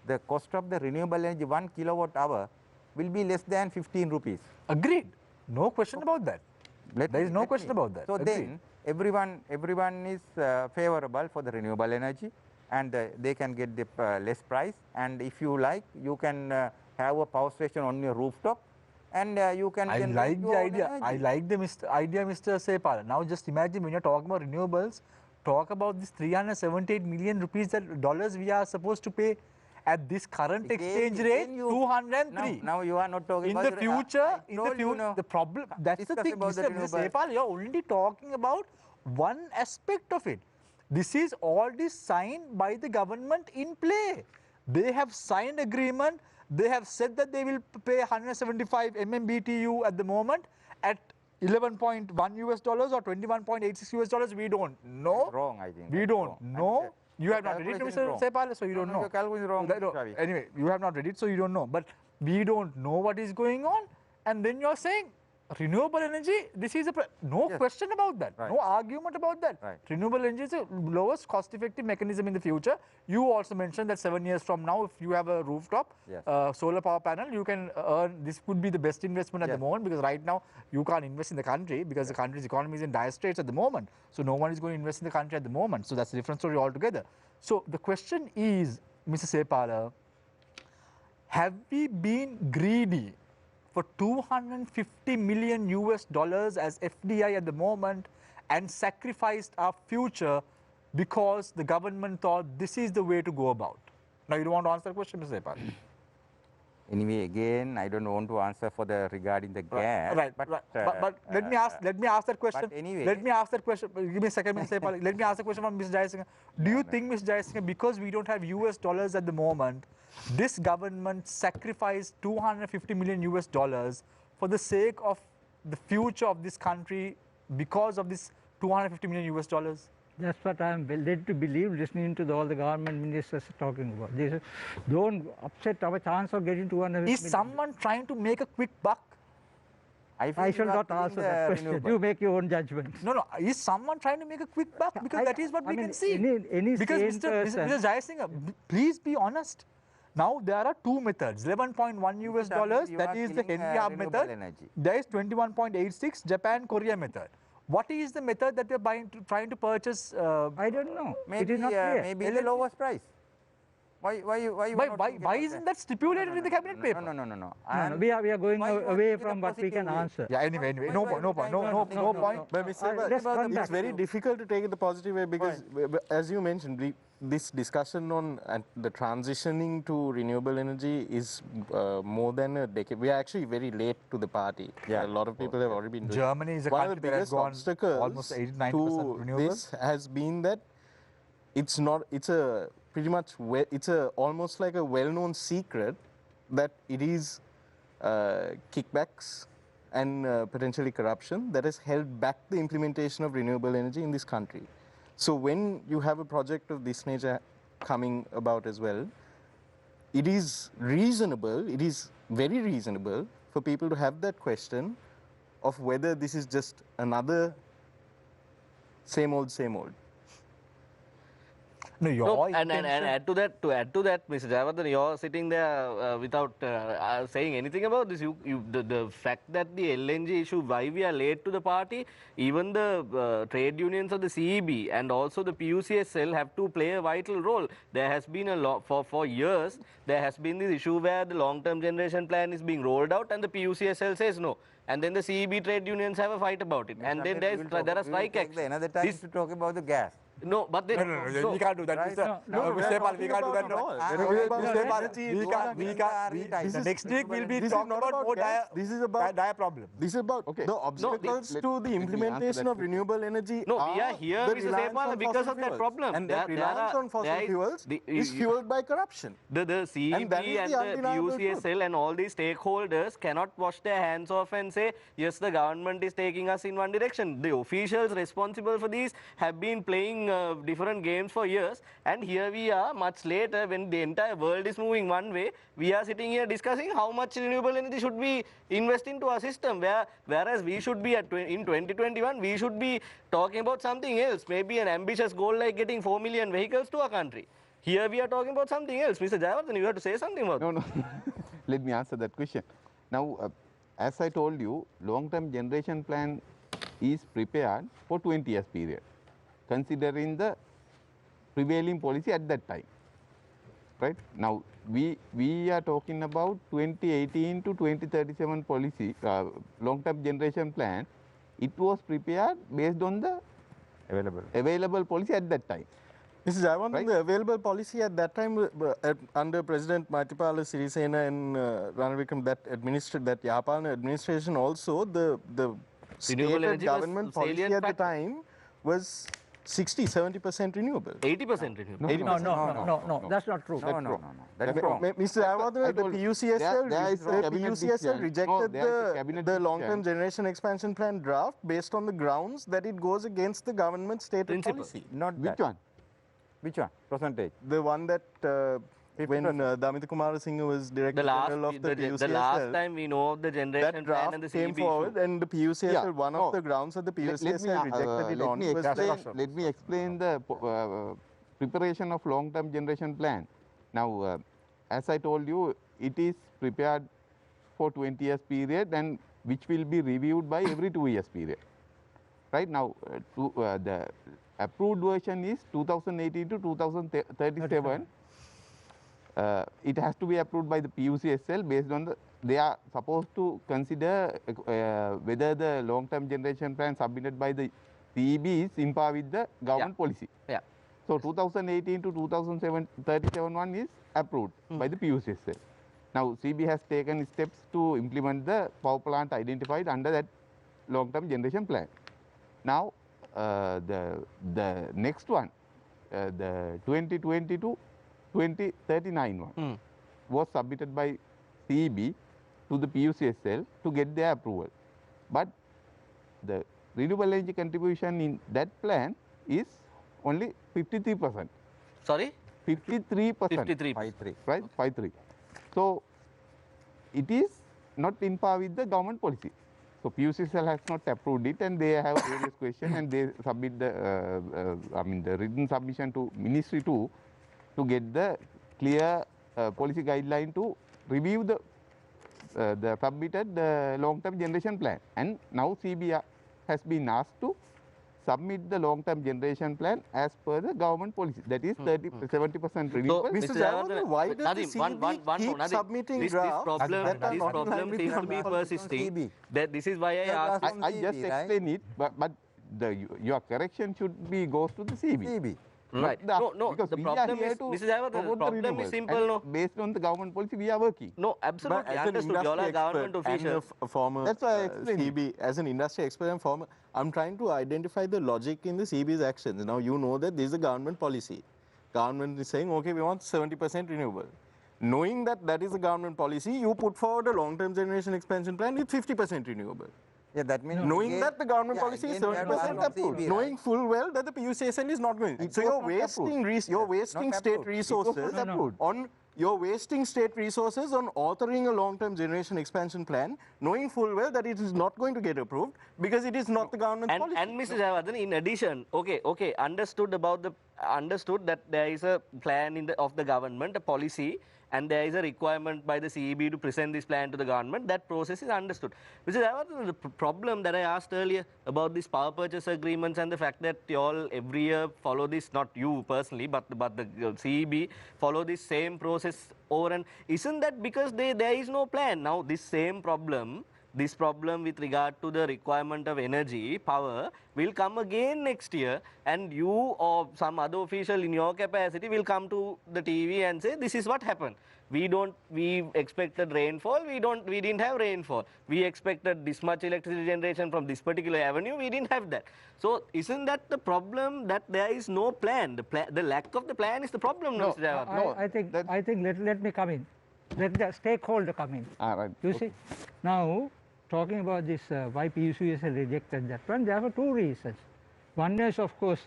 the cost of the renewable energy 1 kilowatt hour will be less than 15 rupees. Agreed. No question about that. There is no question about that. So agreed. Then everyone is favorable for the renewable energy, and they can get the less price. And if you like, you can have a power station on your rooftop, and you can. I like the idea. I like the idea, Mr. Sepal. Now just imagine when you're talking about renewables, talk about this 378 million rupees dollars we are supposed to pay at this current exchange rate, 203. Now you are not talking in about the future. The problem. That's the thing, Mr. Sepal. You're only talking about one aspect of it. This is all this signed by the government in play. They have signed agreement. They have said that they will pay 175 MMBTU at the moment at $11.1 US or $21.86 US. We don't know. That's wrong, I think. We don't know. You have not read it, Mr. Sepal, so you don't know. Your calculation is wrong. Anyway, you have not read it, so you don't know. But we don't know what is going on. And then you're saying renewable energy, this is no question about that. Right. No argument about that. Right. Renewable energy is the lowest cost-effective mechanism in the future. You also mentioned that 7 years from now, if you have a rooftop solar power panel, you can earn. This could be the best investment at the moment, because right now you can't invest in the country because the country's economy is in dire straits at the moment. So no one is going to invest in the country at the moment. So that's a different story altogether. So the question is, Mr. Sepal, have we been greedy for 250 million US dollars as FDI at the moment and sacrificed our future because the government thought this is the way to go about? Now, you don't want to answer the question, Mr. Sepal. Anyway, again, I don't want to answer for the regarding the gas. But let me ask that question. anyway, let me ask that question. Give me a second, Mr. Sepal. Let me ask the question from Ms. Jayasinghe. Do you think, Ms. Jayasinghe, because we don't have US dollars at the moment, this government sacrificed $250 million US dollars for the sake of the future of this country because of this $250 million US dollars? That's what I am led to believe, listening to all the government ministers talking about. They say, don't upset our chance of getting 200 Is million. someone trying to make a quick buck? I shall not answer that question. renewable. You make your own judgment. No. Is someone trying to make a quick buck? Because that is what we can see. Any Because sane person- Mr. Jayasinghe, please be honest. Now there are two methods: 11.1 US dollars, you that are is the killing, Henry Hub renewable method. energy. There is 21.86 Japan Korea method. What is the method that we are trying to purchase? I don't know. Maybe, it is not clear. maybe the lowest price. Why isn't that stipulated in the cabinet paper? No. No, we are going why you want away to be the from what we can positive way? answer. Yeah. Anyway. No point. But Mr. let's come it's back very to- difficult to take it the positive way because, as you mentioned, this discussion on the transitioning to renewable energy is more than a decade. We are actually very late to the party. Yeah. A lot of people have already been doing Germany is a One of country the that has biggest gone obstacles almost 89% to renewable. this has been that it's not. It's a pretty much. It's a almost like a well-known secret that it is kickbacks and potentially corruption that has held back the implementation of renewable energy in this country. So when you have a project of this nature coming about as well, it is reasonable, it is very reasonable for people to have that question of whether this is just another same old, No, No, and add to that, Mr. Jayawardene, you're sitting there without saying anything about this. The fact that the LNG issue, why we are late to the party, even the trade unions of the CEB and also the PUCSL have to play a vital role. There has been a lot, for years, there has been this issue where the long-term generation plan is being rolled out and the PUCSL says no. And then the CEB trade unions have a fight about it. And then there are strike acts. Another time to talk about the gas. No, but they, No, we can't do that. Right? Mr. Sepal, we can't do that. all. Next week we'll be This is talking not about about more gas. This is about dire problem. This is about Okay. the obstacles to the implementation of renewable energy. No, we are here, the Mr. reliance Sepal, on because fossil of that fuels. problem. And There- that there reliance are- on fossil there is- fuels the- is fueled by corruption. The CEB And and, that is the the undeniable PUCSL and all these stakeholders cannot wash their hands off and say, yes, the government is taking us in one direction. The officials responsible for these have been playing different games for years. And here we are much later when the entire world is moving one way. We are sitting here discussing how much renewable energy should we invest into our system. Whereas we should be in 2021, we should be talking about something else. Maybe an ambitious goal like getting 4 million vehicles to our country. Here we are talking about something else. Mr. Jayawardene, you have to say something about No. Let me answer that question. Now, as I told you, long-term generation plan is prepared for 20 years period, considering the prevailing policy at that time. Right? Now, we are talking about 2018 to 2037 policy, long-term generation plan. It was prepared based on the available policy at that time. Mrs. Jayawardene, Right? the available policy at that time under President Maithripala Sirisena and Ranil Wickremesinghe, that administered, that Yapalana administration also, the stated energy was government policy salient at the factor. time was 60-70% renewable. 80% renewable. 80%. No, that's not true. No. That's wrong. Mr. Jayawardene, the PUCSL rejected the long-term generation expansion plan draft based on the grounds that it goes against the government stated Principle. policy. Not Which that. one? Which one? Percentage. The one that when 50%. Damita Kumarasinghe was Director General of the PUCSL, the last time we know of the generation that plan draft and the came CEB forward issue. and the PUCSL, Yeah, one of the grounds that the PUCSL rejected it on was let me explain the preparation of long-term generation plan. Now, as I told you, it is prepared for 20 years period and which will be reviewed by every 2 years period. Right now, the approved version is 2018 to 2037. It has to be approved by the PUCSL based on they are supposed to consider whether the long-term generation plan submitted by the CEB is in par with the government policy. Yeah. So 2018 to 2037 one is approved by the PUCSL. Now, CB has taken steps to implement the power plant identified under that long-term generation plan. Now, the next one, the 2020-2039 one, was submitted by CEB to the PUCSL to get their approval. But the renewable energy contribution in that plan is only 53%. Sorry? 53%. 53. 5.3. Right? 5.3. So, it is not in par with the government policy. So, PUCSL has not approved it, and they have various questions, and they submit the, the written submission to Ministry to get the clear policy guideline to review the submitted long-term generation plan. And now CB has been asked to submit the long-term generation plan as per the government policy. That is 70% renewable. Mr. Jayawardena, why does the CB keep submitting drafts that are this not in line problem with seems to the be government persisting. CB. That this is why I asked. I just explain it, but your correction should be goes to the CB. CB. Right. No, because the we problem are here is, to Mr. Jayawardena, the promote problem renewables, is simple, and no? based on the government policy, we are working. No, But absolutely as an understood. You all industry are government expert and officials. a former That's why I explained it. CB, as an industry expert and former, I'm trying to identify the logic in the CB's actions. Now, you know that this is a government policy. Government is saying, okay, we want 70% renewable. Knowing that that is a government policy, you put forward a long-term generation expansion plan with 50% renewable. Yeah, that means Knowing again- that the government yeah, policy is again we have to 70% ask approved, CB, knowing right? full well that the PUCSL is not going. It So was you're not wasting, approved. you're wasting Not state approved. resources not approved. on you're wasting state resources on authoring a long-term generation expansion plan, knowing full well that it is not going to get approved because it is not the government's policy. And Mr. Jayawardena, in addition, okay, understood that there is a plan of the government, a policy, and there is a requirement by the CEB to present this plan to the government. That process is understood. Mr. Jayawardena, the problem that I asked earlier about these power purchase agreements and the fact that you all every year follow this, not you personally, but the CEB follow this same process over, and isn't that because there is no plan? Now this same problem, with regard to the requirement of energy, power, will come again next year, and you or some other official in your capacity will come to the TV and say, this is what happened. We expected rainfall, we didn't have rainfall. We expected this much electricity generation from this particular avenue, we didn't have that. So isn't that the problem, that there is no plan? The lack of the plan is the problem, No, Mr. Jayawardena. I think let me come in. Let the stakeholder come in. Right. You see, now talking about this why PUCSL rejected that one, there are two reasons. One is, of course,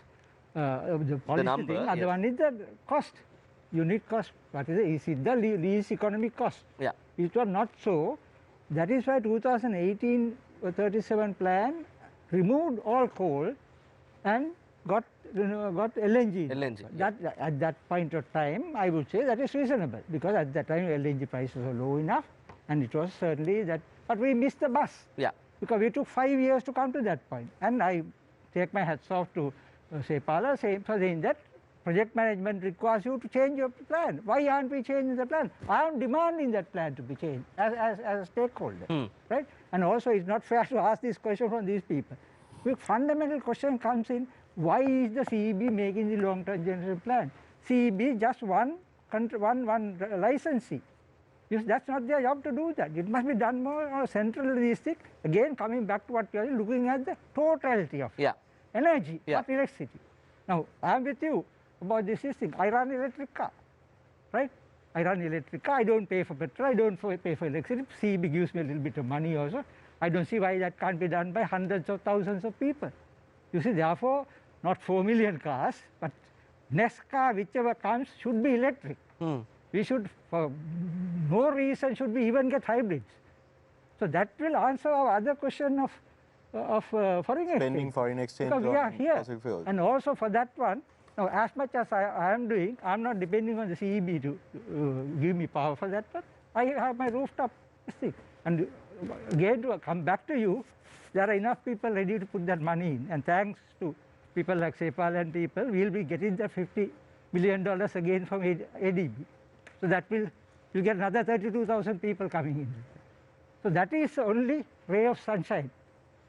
the policy number, thing. Other yes. one is the cost, unit cost. What is it? Is it the least economic cost? Yeah. It was not so. That is why 2018 37 plan removed all coal and got LNG. LNG, That at that point of time, I would say that is reasonable, because at that time LNG prices were low enough, and it was certainly that. But we missed the bus. Yeah. Because we took 5 years to come to that point. And I take my hats off to Sepala for saying that project management requires you to change your plan. Why aren't we changing the plan? I am demanding that plan to be changed as a stakeholder, right? And also, it's not fair to ask this question from these people. The fundamental question comes in, why is the CEB making the long-term generation plan? CEB just one licensee. That's not their job to do that. It must be done more on a centralistic. Again, coming back to what you are looking at, the totality of energy, not electricity. Now, I am with you about this thing. I run electric car, right? I run electric car. I don't pay for petrol. I don't pay for electricity. CEB gives me a little bit of money also. I don't see why that can't be done by hundreds of thousands of people. You see, therefore, not 4 million cars, but next car, whichever comes, should be electric. We should, for no reason, should we even get hybrids. So that will answer our other question of foreign exchange. Spending foreign exchange because we are on here. fossil fuels. And also for that one, now as much as I am doing, I am not depending on the CEB to give me power for that one. I have my rooftop thing. And again, to come back to you, there are enough people ready to put that money in. And thanks to people like Sepal and people, we will be getting the $50 million again from ADB. So that will get another 32,000 people coming in. So that is the only ray of sunshine.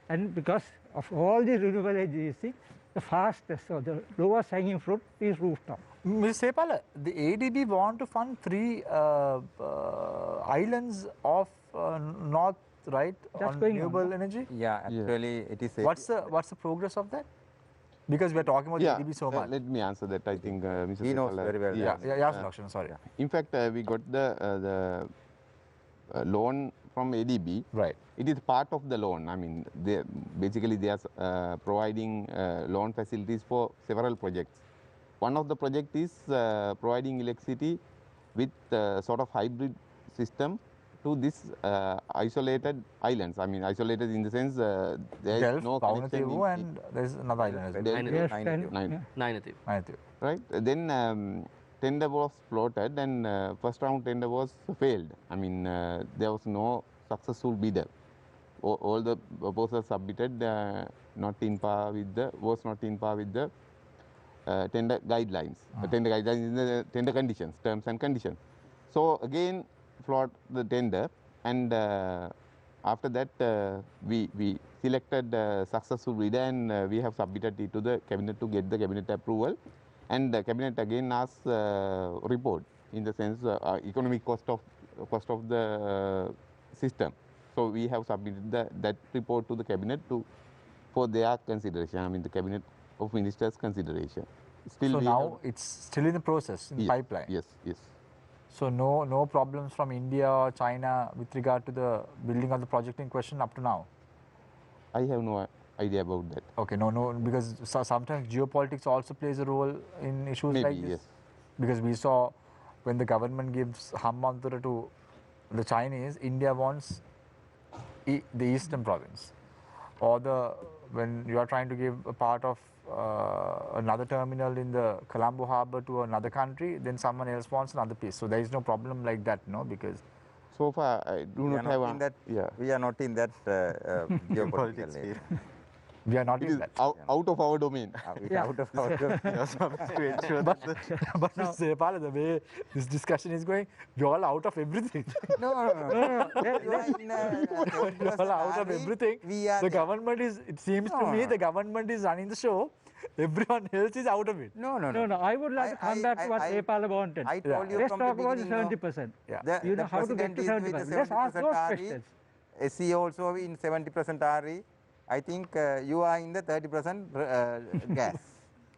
And because of all the renewable energy things, the fastest or the lowest hanging fruit is rooftop. Ms. Sepala, the ADB want to fund 3 islands of north, right, That's on going on, renewable no? energy? Yeah, actually it is. What's the progress of that? Because we are talking about Yeah, the ADB so much. let me answer that. I think Mr. He knows Sepala- very well. Yeah, Lakshan, sorry. In fact, we got the loan from ADB. Right. It is part of the loan. I mean, basically they are providing loan facilities for several projects. One of the project is providing electricity with sort of hybrid system to this isolated islands. I mean, isolated in the sense there is Delft, no connection. Paunathevu, and there's another island as well. Delft, Yes, Nine then, to- Nine. yeah. Nainativ. Manatee. Right. Then tender was floated, and first round tender was failed. I mean, there was no successful bidder. All the proposals submitted not in par with the tender guidelines. The tender guidelines in the tender conditions, terms and conditions. So again, float the tender, and after that we selected successful bidder, and we have submitted it to the cabinet to get the cabinet approval. And the cabinet again asks report in the sense economic cost of the system. So we have submitted that report to the cabinet for their consideration. I mean, the cabinet of ministers consideration. Still So we now it's still in the process, in the have, pipeline. Yes, yes. So no problems from India or China with regard to the building of the project in question up to now. I have no idea about that. Okay, no, because sometimes geopolitics also plays a role in issues Maybe, like this. yes. Because we saw when the government gives Hambantota to the Chinese, India wants the eastern province. Or when you are trying to give a part of another terminal in the Colombo harbour to another country, then someone else wants another piece. So there is no problem like that, no, because So far, I do We not are have not in that. yeah. We are not in that geopolitical area. we are not It in is that. out of our domain. We are Yeah. out of our But Mr. Sepala, the way this discussion is going, we all out of everything. No. You are in We all out of everything. We are The there. government is, it seems to No, me, no. the government is running the show. Everyone else is out of it. No. No, I would like to come back to what Nepal wanted. I told you Let's from talk the about the beginning. 70%. Yeah. You know how to get to 70%. Let's ask those questions. SE also in 70% RE. I think you are in the 30% gas.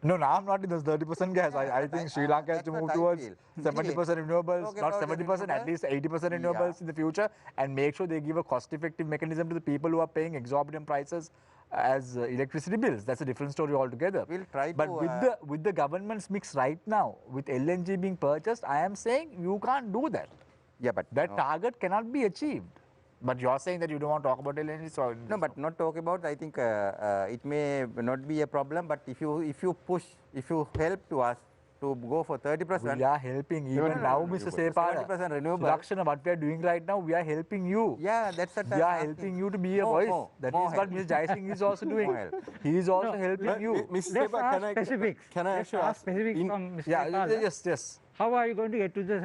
No, I'm not in this 30% gas. I think Sri Lanka has that's to what move I towards feel. 70% renewables, Talk not about 70%, at renewable. least 80% Yeah. renewables in the future, and make sure they give a cost-effective mechanism to the people who are paying exorbitant prices as electricity bills. That's a different story altogether. We'll try But to, with the government's mix right now, with LNG being purchased, I am saying you can't do that. Yeah, but That no. target cannot be achieved. But you're saying that you don't want to talk about LNG, so No, but not talk about. I think it may not be a problem. But if you push, if you help to us to go for 30%, we are helping even now, Mr. Sepala. 70% renewable. Lakshana, what we are doing right now, we are helping you. Yeah, that's what We I'm are asking. helping you to be a More, voice. more, That more is what help. Ms. Jai Singh is also doing. More help. He is also helping you. Mr. Let's Sepala, ask specifics. can I Let's actually ask specifics in- from Mr. Yeah, Nepal. yes. How are you going to get to the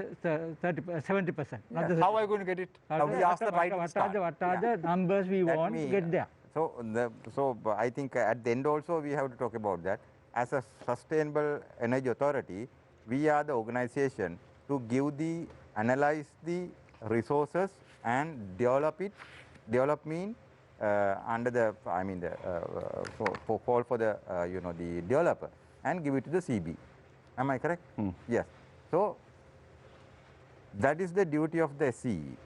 70%? Not the How are you going to get it? Now we asked the right what start. are the numbers we Let want me- to get there? So I think at the end also we have to talk about that. As a sustainable energy authority, we are the organization to analyze the resources and develop it. Develop mean under the, I mean the call for the the developer and give it to the CB. Am I correct? Yes. So that is the duty of the SCE.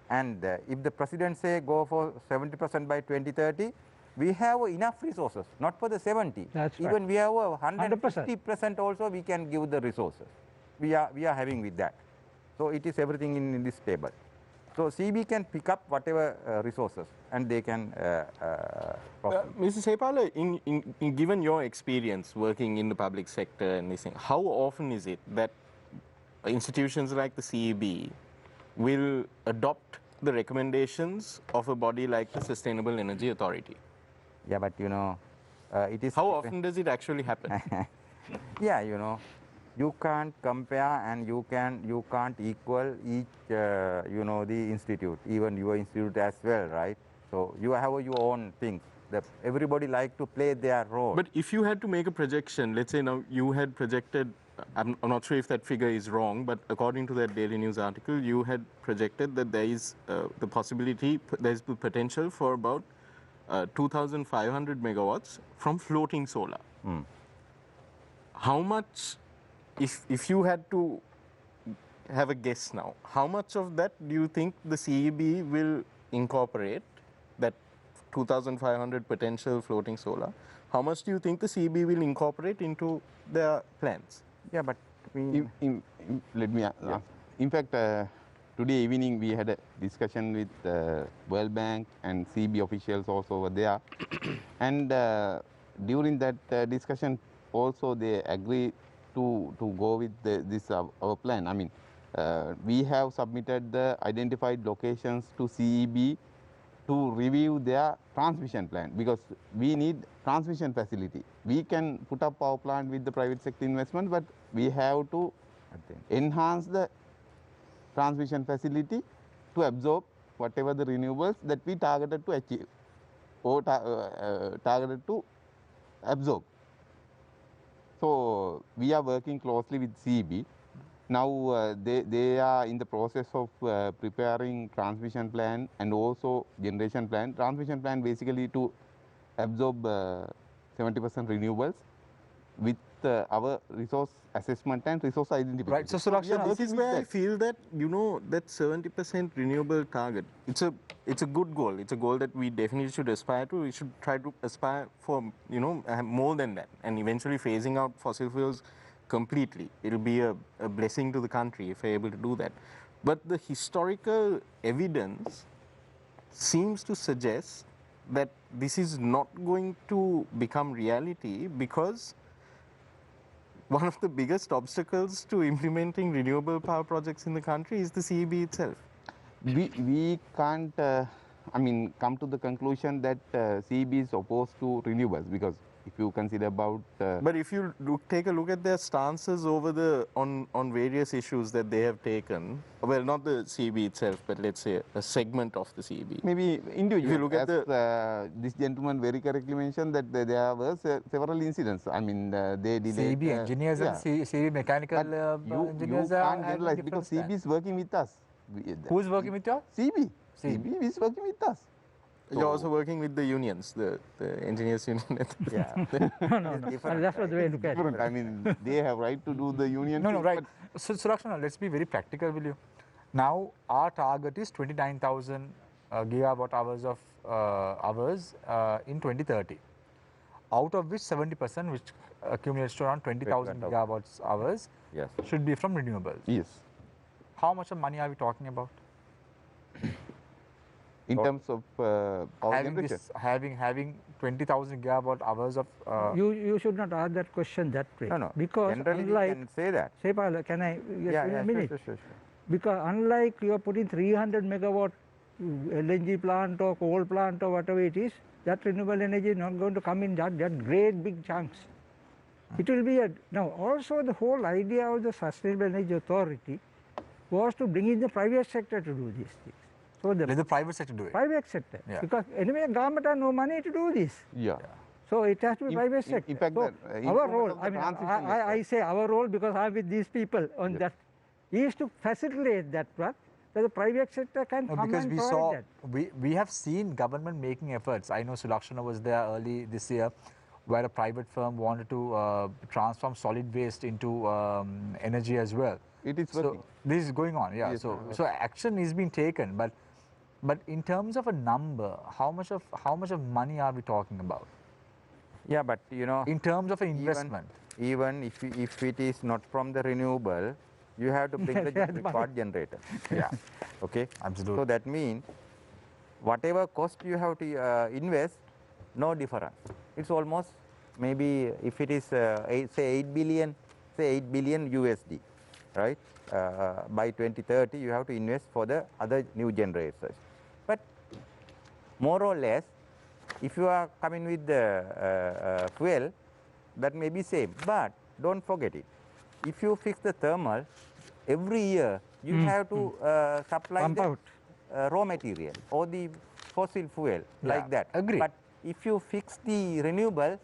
And if the president say go for 70% by 2030, we have enough resources, not for the 70. That's right. Even we have 150% also we can give the resources. We are having with that. So it is everything in this table. So CB can pick up whatever resources and they can profit. Mr. Sepala, in given your experience working in the public sector and this thing, how often is it that institutions like the CEB will adopt the recommendations of a body like the Sustainable Energy Authority? Yeah, but it is. How often does it actually happen? Yeah, you can't compare and you can't equal each the institute, even your institute as well, right? So you have your own things. Everybody like to play their role. But if you had to make a projection, let's say now you had projected, I'm not sure if that figure is wrong, but according to that Daily News article, you had projected that there is the possibility, there's the potential for about 2,500 megawatts from floating solar. How much, if you had to have a guess now, how much of that do you think the CEB will incorporate, that 2,500 potential floating solar? How much do you think the CEB will incorporate into their plans? Yeah, but Let me in fact, today evening we had a discussion with World Bank and CB officials also over there. And during that discussion also they agreed to go with this our plan. I mean, we have submitted the identified locations to CEB to review their transmission plan, because we need transmission facility. We can put up our plant with the private sector investment, but we have to enhance the transmission facility to absorb whatever the renewables that we targeted to achieve or targeted to absorb. So we are working closely with CEB. Now they are in the process of preparing transmission plan and also generation plan. Transmission plan basically to absorb 70% renewables with our resource assessment and resource identification. Right. So Surakshan, This is where I feel that, you know, that 70% renewable target, it's a good goal. It's a goal that we definitely should aspire to. We should try to aspire for, you know, more than that, and eventually phasing out fossil fuels completely. It'll be a blessing to the country if we're able to do that. But the historical evidence seems to suggest that this is not going to become reality, because one of the biggest obstacles to implementing renewable power projects in the country is the CEB itself. We can't, I mean, come to the conclusion that CEB is opposed to renewables, because if you consider about... But if you take a look at their stances over on various issues that they have taken, well, not the CEB itself, but let's say a segment of the CEB. Maybe individual. If you look at this gentleman very correctly mentioned that there were several incidents. I mean, they delayed... CEB engineers and CEB mechanical engineers you are can't generalize, because CEB is working with us. Who is working with you? CEB. CEB is working with us. You're also working with the unions, the engineers union. Yeah. No. That's not the way to look at it. I mean, they have right to do the union. No, thing, right. So Surakshan, let's be very practical, will you? Now, our target is 29,000 gigawatt hours of hours in 2030. Out of which 70%, which accumulates to around 20,000 gigawatts hours, Yes. should be from renewables. Yes. How much of money are we talking about? In terms of power generation. Having 20,000 gigawatt hours of... You should not ask that question that way. No. Because Generally, unlike... we can say that. Sepala, can I get a minute? Sure. Because unlike you are putting 300 megawatt LNG plant or coal plant or whatever it is, that renewable energy is not going to come in that great big chunks. It will be now also the whole idea of the Sustainable Energy Authority was to bring in the private sector to do these things. So let the private sector do it. Private sector, because anyway government has no money to do this. Yeah. So it has to be private sector. In fact, so our role, I mean, I say our role because I'm with these people on that, is to facilitate that work, that the private sector can come because and we provide saw, that. we have seen government making efforts. I know Sulakshana was there early this year, where a private firm wanted to transform solid waste into energy as well. It is working. So this is going on, yeah. Yes, So action is being taken, but in terms of a number, how much of money are we talking about? Yeah, but you know, In terms of an investment, even if it is not from the renewable, you have to bring the required generator. yeah, Okay. absolutely. So that means whatever cost you have to invest, no difference. It's almost maybe if it is say 8 billion USD, right? By 2030, you have to invest for the other new generators. But more or less, if you are coming with the fuel, that may be same. But don't forget it. If you fix the thermal, every year you have to supply Pump the out. raw material or the fossil fuel like that. Agree. But if you fix the renewable,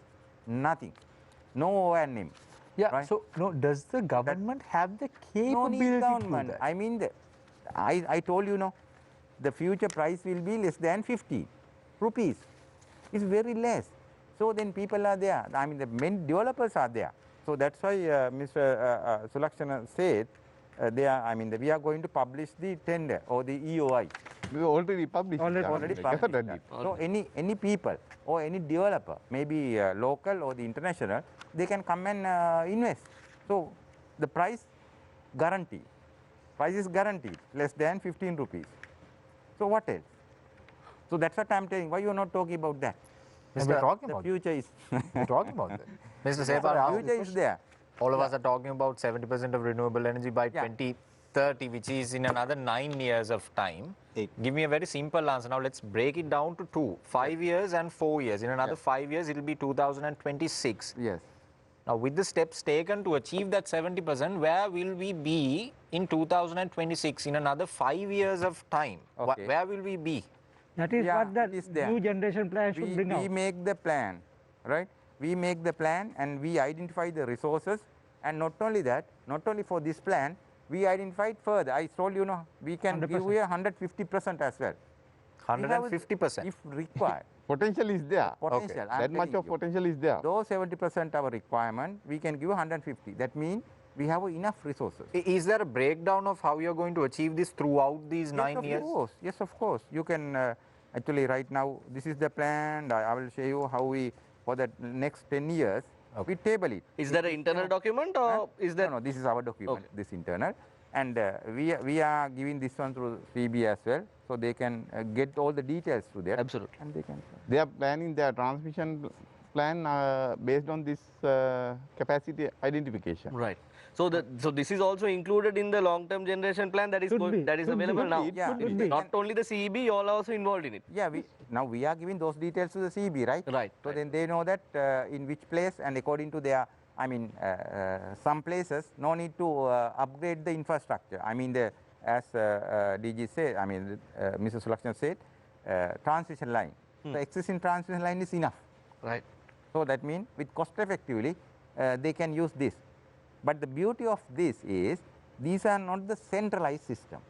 nothing, no O&M. Yeah, right? so no, does the government have the No capability need to do government. that? I mean, I told you, no, the future price will be less than 50 rupees. It's very less. So then people are there. I mean, the main developers are there. So that's why Mr. Sulakshana said, we are going to publish the tender or the EOI. We already published. Already published. Definitely. So any people or any developer, maybe local or the international, they can come and invest. So the price guarantee. Price is guaranteed, less than 15 rupees. So what else? So that's what I'm telling. Why you are not talking about that? And we're talking The about future is. we're talking about that. Mr. The Sepal, future is there. all of us are talking about 70% of renewable energy by 2030, which is in another 9 years of time. Give me a very simple answer. Now let's break it down to two, 5 years and 4 years. In another 5 years, it will be 2026. Yes. Now, with the steps taken to achieve that 70%, where will we be in 2026 in another 5 years of time? Okay. Where will we be? That is Yeah, what the it is there. new generation plan should bring out. We make the plan, right? We make the plan and we identify the resources, and not only that, not only for this plan, we identified further. I told you, no, we can 100%. give you 150% as well. We have 150%. if required. Potential is there. Potential. I'm That much telling of you. potential is there. Though 70% our requirement, we can give 150. That means we have enough resources. Is there a breakdown of how you're going to achieve this throughout these 9 years? Yes, of course. You can actually right now, this is the plan. I will show you how we, for the next 10 years, we table it. Is there an internal document or is there? No, this is our document, Okay. this internal. And we are giving this one through CB as well, so they can get all the details to that. Absolutely. And they can. They are planning their transmission plan based on this capacity identification. Right. So this is also included in the long-term generation plan that is Should be. that is Should be. available now. Yeah, Should be. Not only the CEB, you all are also involved in it. Yeah, now we are giving those details to the CB, right? Right, So right. then they know that in which place and according to their, some places no need to upgrade the infrastructure. As DG said, Mr. Sulakshana said, transmission line. The existing transmission line is enough. Right. So that means with cost effectively, they can use this. But the beauty of this is, these are not the centralized system,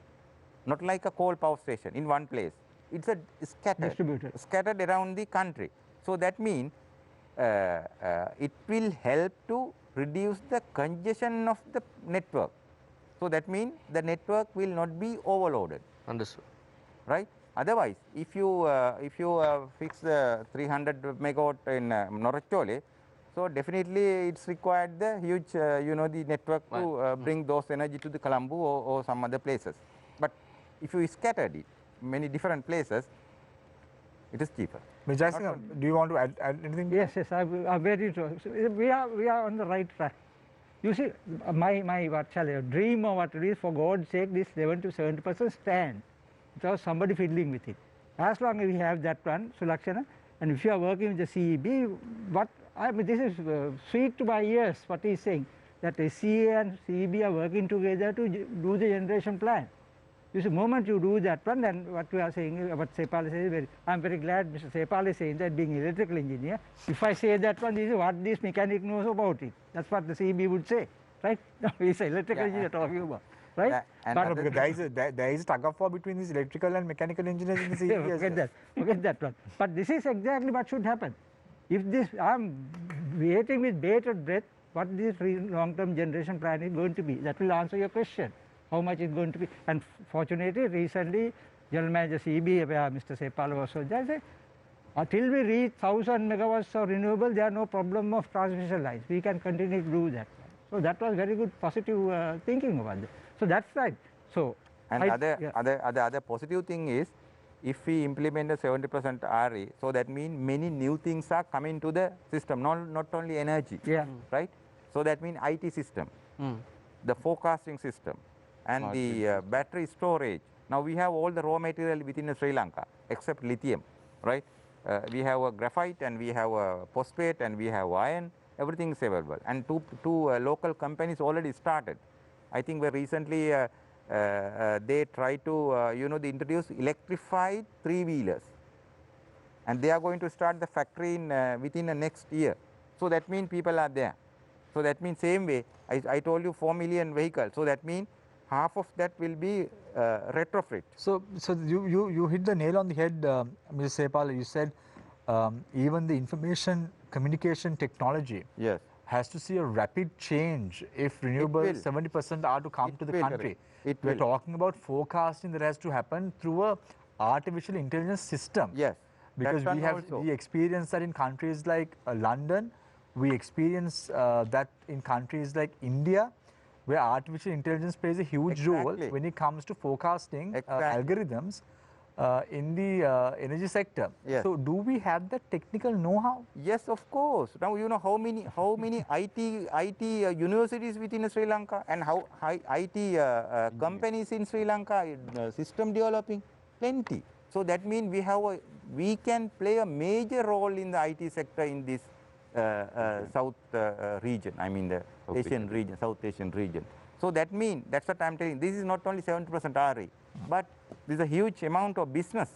not like a coal power station in one place. It's a scattered around the country. So that means it will help to reduce the congestion of the network. So that means the network will not be overloaded. Understood. Right? Otherwise, if you fix the 300 megawatt in Norachole, so definitely it's required the huge, the network to bring those energy to the Colombo or some other places. But if you scattered it many different places, it is cheaper. Mr. Jaisingh, do you want to add anything? Yes, I'm very true. So we are on the right track. You see, my what shall I dream or what it is, for God's sake, this 70 to 70% stand without somebody fiddling with it. As long as we have that one, Sulakshana, and if you are working with the CEB, this is sweet to my ears, what he is saying, that SCA and CEB are working together to do the generation plan. You see, the moment you do that one, then what we are saying, what Sepal says, I'm very glad Mr. Sepal is saying that, being an electrical engineer, if I say that one, this is what this mechanic knows about it. That's what the CEB would say, right? No, he's an electrical engineer talking about, right? Yeah, and But because there is a tug of war between these electrical and mechanical engineers in the city. Forget that one. But this is exactly what should happen. If this, I'm waiting with bated breath what this long-term generation plan is going to be. That will answer your question, how much is going to be. And fortunately, recently, General Manager CB, Mr. Sepal was so there, said, until we reach 1,000 megawatts of renewable, there are no problem of transmission lines. We can continue to do that. So that was very good, positive thinking about it. So that's right. So and other positive thing is, if we implement the 70% RE, so that means many new things are coming to the system, not only energy, right? So that means IT system, the forecasting system, and the battery storage. Now we have all the raw material within Sri Lanka, except lithium, right? We have a graphite, and we have a phosphate, and we have iron. Everything is available, and two local companies already started. I think we recently they try to they introduce electrified three-wheelers, and they are going to start the factory in, within the next year. So that means people are there. So that means same way, I told you 4 million vehicles. So that means half of that will be retrofit. So you hit the nail on the head, Mr. Sepal. You said even the information communication technology Yes. has to see a rapid change if renewables 70% are to come to the country. We're talking about forecasting that has to happen through a artificial intelligence system. Yes. Because we experience that in countries like London, we experience that in countries like India, where artificial intelligence plays a huge role when it comes to forecasting algorithms in the energy sector. Yes. So do we have that technical know-how? Yes, of course. Now you know how many IT universities within Sri Lanka, and how IT companies in Sri Lanka system developing plenty. So that means we can play a major role in the IT sector in this South region. I mean the Asian region, South Asian region. So that means, that's what I'm telling. This is not only 70% RE, but this is a huge amount of business,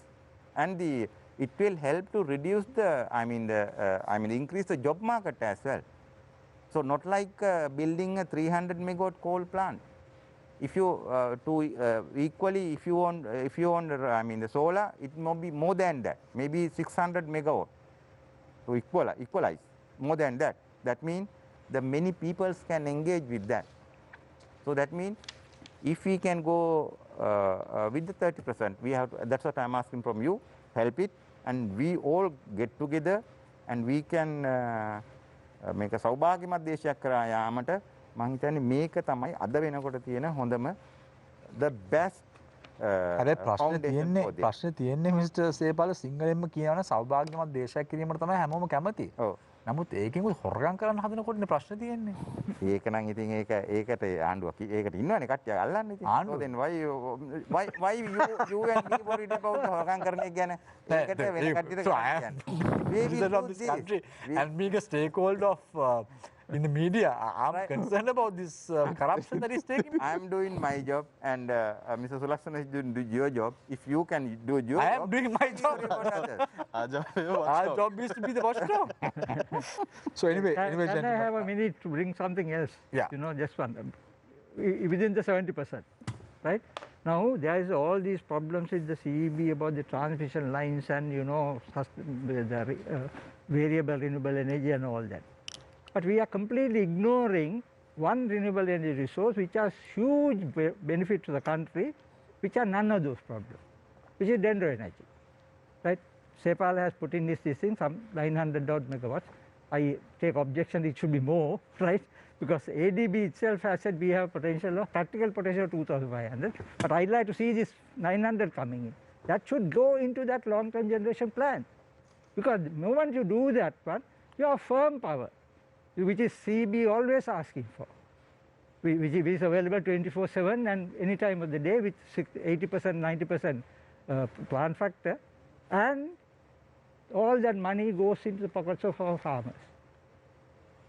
and it will help to reduce the, increase the job market as well. So not like building a 300 megawatt coal plant. If you equally, if you want the solar, it may be more than that, maybe 600 megawatt to equalize more than that. That means the many people can engage with that. So that means if we can go with the 30%, we have to, that's what I'm asking from you, help it, and we all get together and we can make a සෞභාග්‍යමත් දේශයක් කරා යාමට මම හිතන්නේ මේක තමයි අද වෙනකොට තියෙන හොඳම the best ප්‍රශ්නේ තියෙන්නේ මිස්ටර් සේපාල සිංහලෙන්ම කියනවනේ සෞභාග්‍යමත් දේශයක් කිරීමට තමයි හැමෝම කැමති. ඔව්. නමුත් ඒකෙන් හොරගම් කරන්න හදනකොටනේ ප්‍රශ්නේ තියෙන්නේ. ඒක නම් ඉතින් ඒකට ආණ්ඩුවක් ඒකට ඉන්නවනේ කට්ටිය අල්ලන්නේ ඉතින්. ආණ්ඩුව then why you and me worried about හොරගම් කරන එක ගැන ඒකට වෙන කට්ටියට country and being a stakeholder of in the media, I'm concerned about this corruption that is taking place. I'm doing my job, and Mr. Sulaksana is doing your job. If you can do your job, I am doing my job. Our job is to be the watchdog. So anyway, can I have a minute to bring something else? Yeah. You know, just one. Within the 70%, right? Now there is all these problems with the CEB about the transmission lines and the variable renewable energy and all that. But we are completely ignoring one renewable energy resource which has huge benefit to the country, which are none of those problems, which is dendro energy, right? Sepal has put in this thing, some 900 odd megawatts. I take objection, it should be more, right? Because ADB itself has said we have practical potential of 2,500, but I'd like to see this 900 coming in. That should go into that long-term generation plan, because the moment you do that one, you have firm power, which is CB always asking for, which is available 24/7 and any time of the day with 80%, 90% plant factor, and all that money goes into the pockets of our farmers.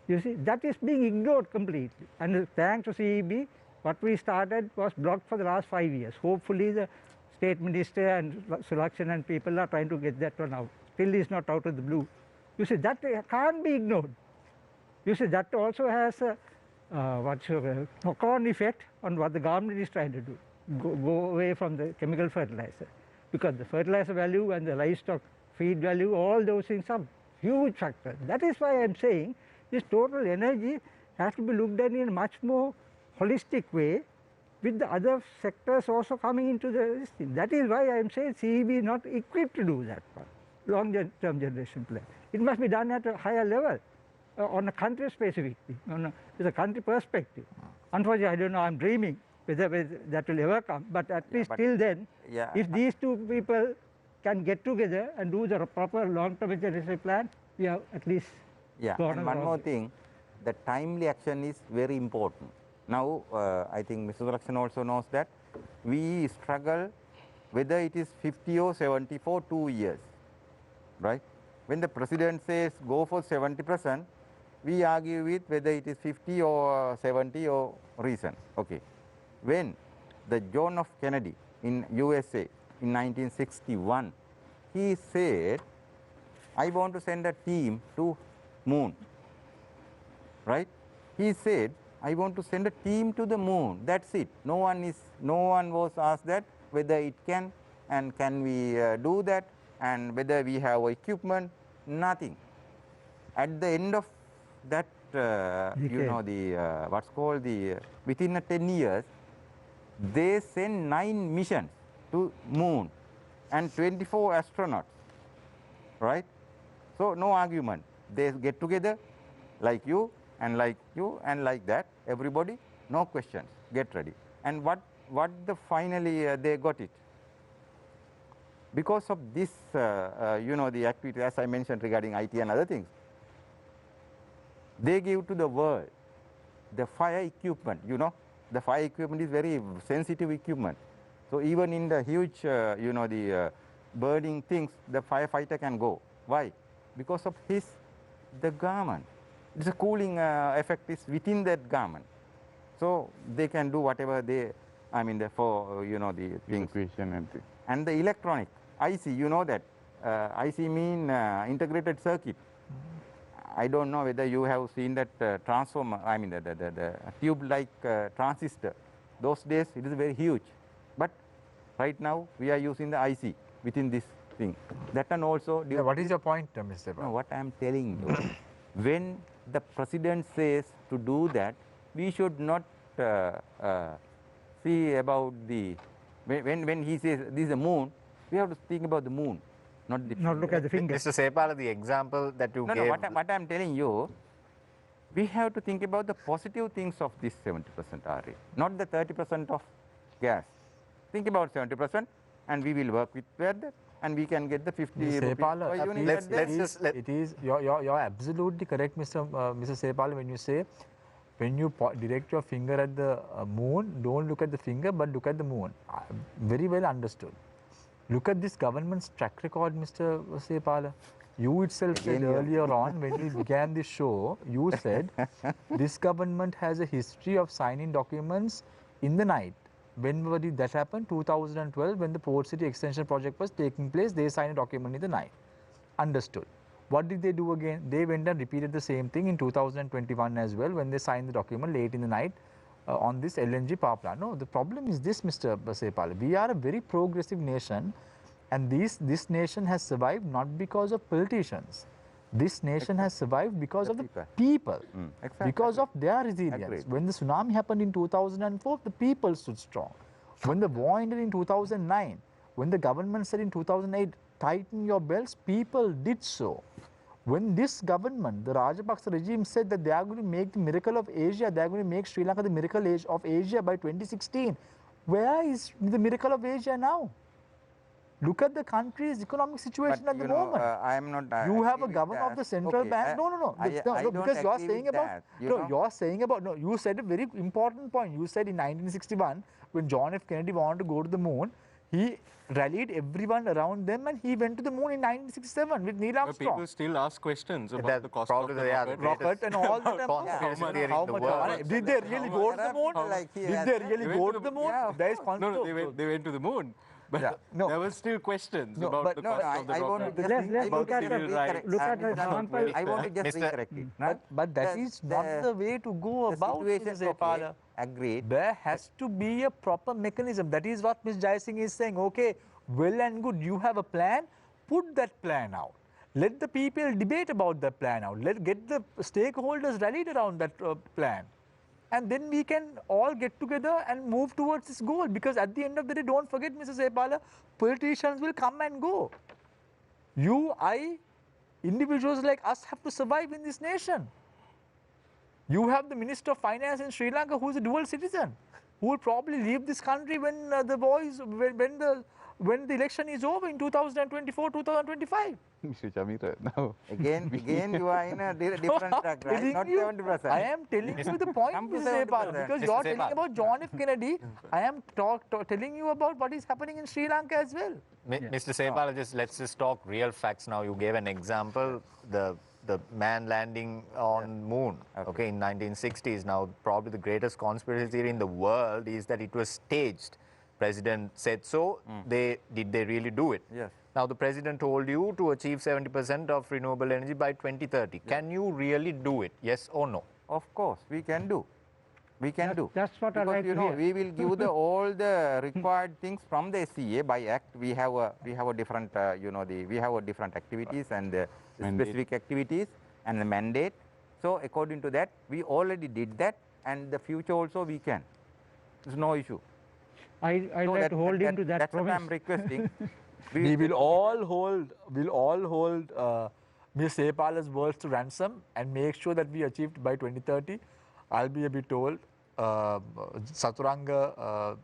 You see, that is being ignored completely, and thanks to CEB, what we started was blocked for the last 5 years. Hopefully the State Minister and Sulaksana and people are trying to get that one out. Still is not out of the blue. You see, that can't be ignored. You see, that also has a knock-on effect on what the government is trying to do, go away from the chemical fertilizer, because the fertilizer value and the livestock feed value, all those things are huge factors. That is why I am saying this total energy has to be looked at in a much more holistic way, with the other sectors also coming into this thing. That is why I am saying CEB is not equipped to do that part, long-term generation plan. It must be done at a higher level. On a country specific thing, with a country perspective. Unfortunately, I don't know, I'm dreaming whether that will ever come, but at least till then, if these two people can get together and do the proper long-term generation plan, we have at least gone and one more thing, the timely action is very important. Now, I think Mr. Sulaksana also knows that we struggle whether it is 50 or 70 for 2 years, right? When the president says go for 70%, we argue with whether it is 50 or 70 or reason. Okay. When the John F. Kennedy in USA in 1961, he said I want to send a team to moon, right? He said, I want to send a team to the moon. That's it. No one was asked that whether it can and can we do that and whether we have equipment. Nothing. At the end of that, you know, the what's called the within 10 years, they send 9 missions to moon and 24 astronauts, right? So no argument. They get together like you and like you and like that, everybody, no questions, get ready. And what the finally they got it. Because of this, you know, the activity, as I mentioned regarding IT and other things, they give to the world the fire equipment, you know. The fire equipment is very sensitive equipment. So even in the huge, you know, the burning things, the firefighter can go. Why? Because of the garment. It's a cooling effect is within that garment. So they can do whatever they, I mean, for, you know, the things. And the electronic, IC, you know that. IC mean integrated circuit. I don't know whether you have seen that transformer, I mean the tube-like transistor. Those days it is very huge. But right now we are using the IC within this thing. That one also. Yeah, what is your point, Mr. No, what I am telling you, when the president says to do that, we should not see about the, when he says this is the moon, we have to think about the moon. Not look at the finger. Mr. Sepala, the example that you gave. No, what I'm telling you, we have to think about the positive things of this 70% RE, not the 30% of gas. Think about 70% and we will work with that and we can get the 50 rupees per unit. It is, you're absolutely correct, Mr. Sepala, when you say, when you direct your finger at the moon, don't look at the finger but look at the moon. Very well understood. Look at this government's track record, Mr. Sepala. You itself said earlier on when we began this show, you said this government has a history of signing documents in the night. When did that happen? 2012, when the Port City Extension project was taking place, they signed a document in the night. Understood. What did they do again? They went and repeated the same thing in 2021 as well, when they signed the document late in the night on this LNG power plant. No, the problem is this, Mr. Sepala. We are a very progressive nation, and this nation has survived not because of politicians. This nation has survived because of the people, because of their resilience. Agreed. When the tsunami happened in 2004, the people stood strong. When the war ended in 2009, when the government said in 2008, tighten your belts, people did so. When this government, the Rajapaksa regime, said that they are going to make the miracle of Asia, they are going to make Sri Lanka the miracle of Asia by 2016, where is the miracle of Asia now? Look at the country's economic situation at the moment. I am not. You have a governor of the central bank. No, because you are saying about. You are saying about. No, you said a very important point. You said in 1961, when John F. Kennedy wanted to go to the moon, he rallied everyone around them and he went to the moon in 1967 with Neil Armstrong. People still ask questions about the cost of the rocket and all that. How much? Did they really go to the moon? Did they really go to the moon? There is no, they went to the moon. But there were still questions about the cost of the rocket. Let's look at the example. I want to just recorrect it. But that is not the way to go about it. Agreed. There has to be a proper mechanism. That is what Ms. Jai Singh is saying. Okay, well and good. You have a plan. Put that plan out. Let the people debate about that plan out. Get the stakeholders rallied around that plan. And then we can all get together and move towards this goal. Because at the end of the day, don't forget, Mr. Sepala, politicians will come and go. You, I, individuals like us have to survive in this nation. You have the Minister of Finance in Sri Lanka who is a dual citizen, who will probably leave this country when when the election is over in 2024, 2025. Mr. Chamita, now again you are in a different track, right? Not 70%. I am telling you the point, Mr. Sepala, because you are telling about John F. Kennedy. I am telling you about what is happening in Sri Lanka as well. Mr. Sepala, let's just talk real facts now. You gave an example, the man landing on moon, okay, in 1960s. Now, probably the greatest conspiracy theory in the world is that it was staged. President said so. Did they really do it? Yes. Now, the president told you to achieve 70% of renewable energy by 2030. Can you really do it? Yes or no? Of course, we can do. We can do. That's what I because like you to know hear. we will give the all the required things from the SCA by act. We have a different we have a different activities and the specific activities and the mandate. So according to that, we already did that, and the future also we can. There's no issue. I So like to hold him to that that's promise. what I'm requesting. We will all hold Ms. Sepala's words to ransom and make sure that we achieved by 2030. I'll be a bit told. Saturanga,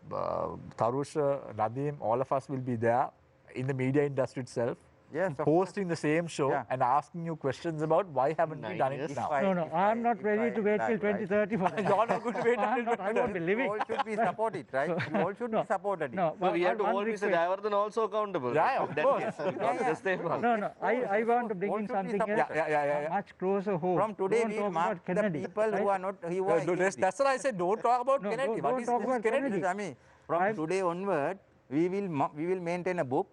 Tarusha, Nadeem, all of us will be there in the media industry itself, Yes, of hosting the same show Yeah. and asking you questions about why haven't we done it years. now. If No, I'm not ready to wait till 2030 for that. You're not going to wait until I won't be You living. all should be supported, right? You all should be supported. No, So we have to one hold Mr. request. Jayawardhan also accountable. Yeah, of That course. case, not just Sepal. No, I want to bring All in should be something supported. else, Yeah. much closer home. From today, Don't we talk will mark about the Kennedy, people right? who are not who are against That's what I said. Don't talk about No, Kennedy. don't What is talk this about Kennedy? Kennedy. From today onward, we will maintain a book,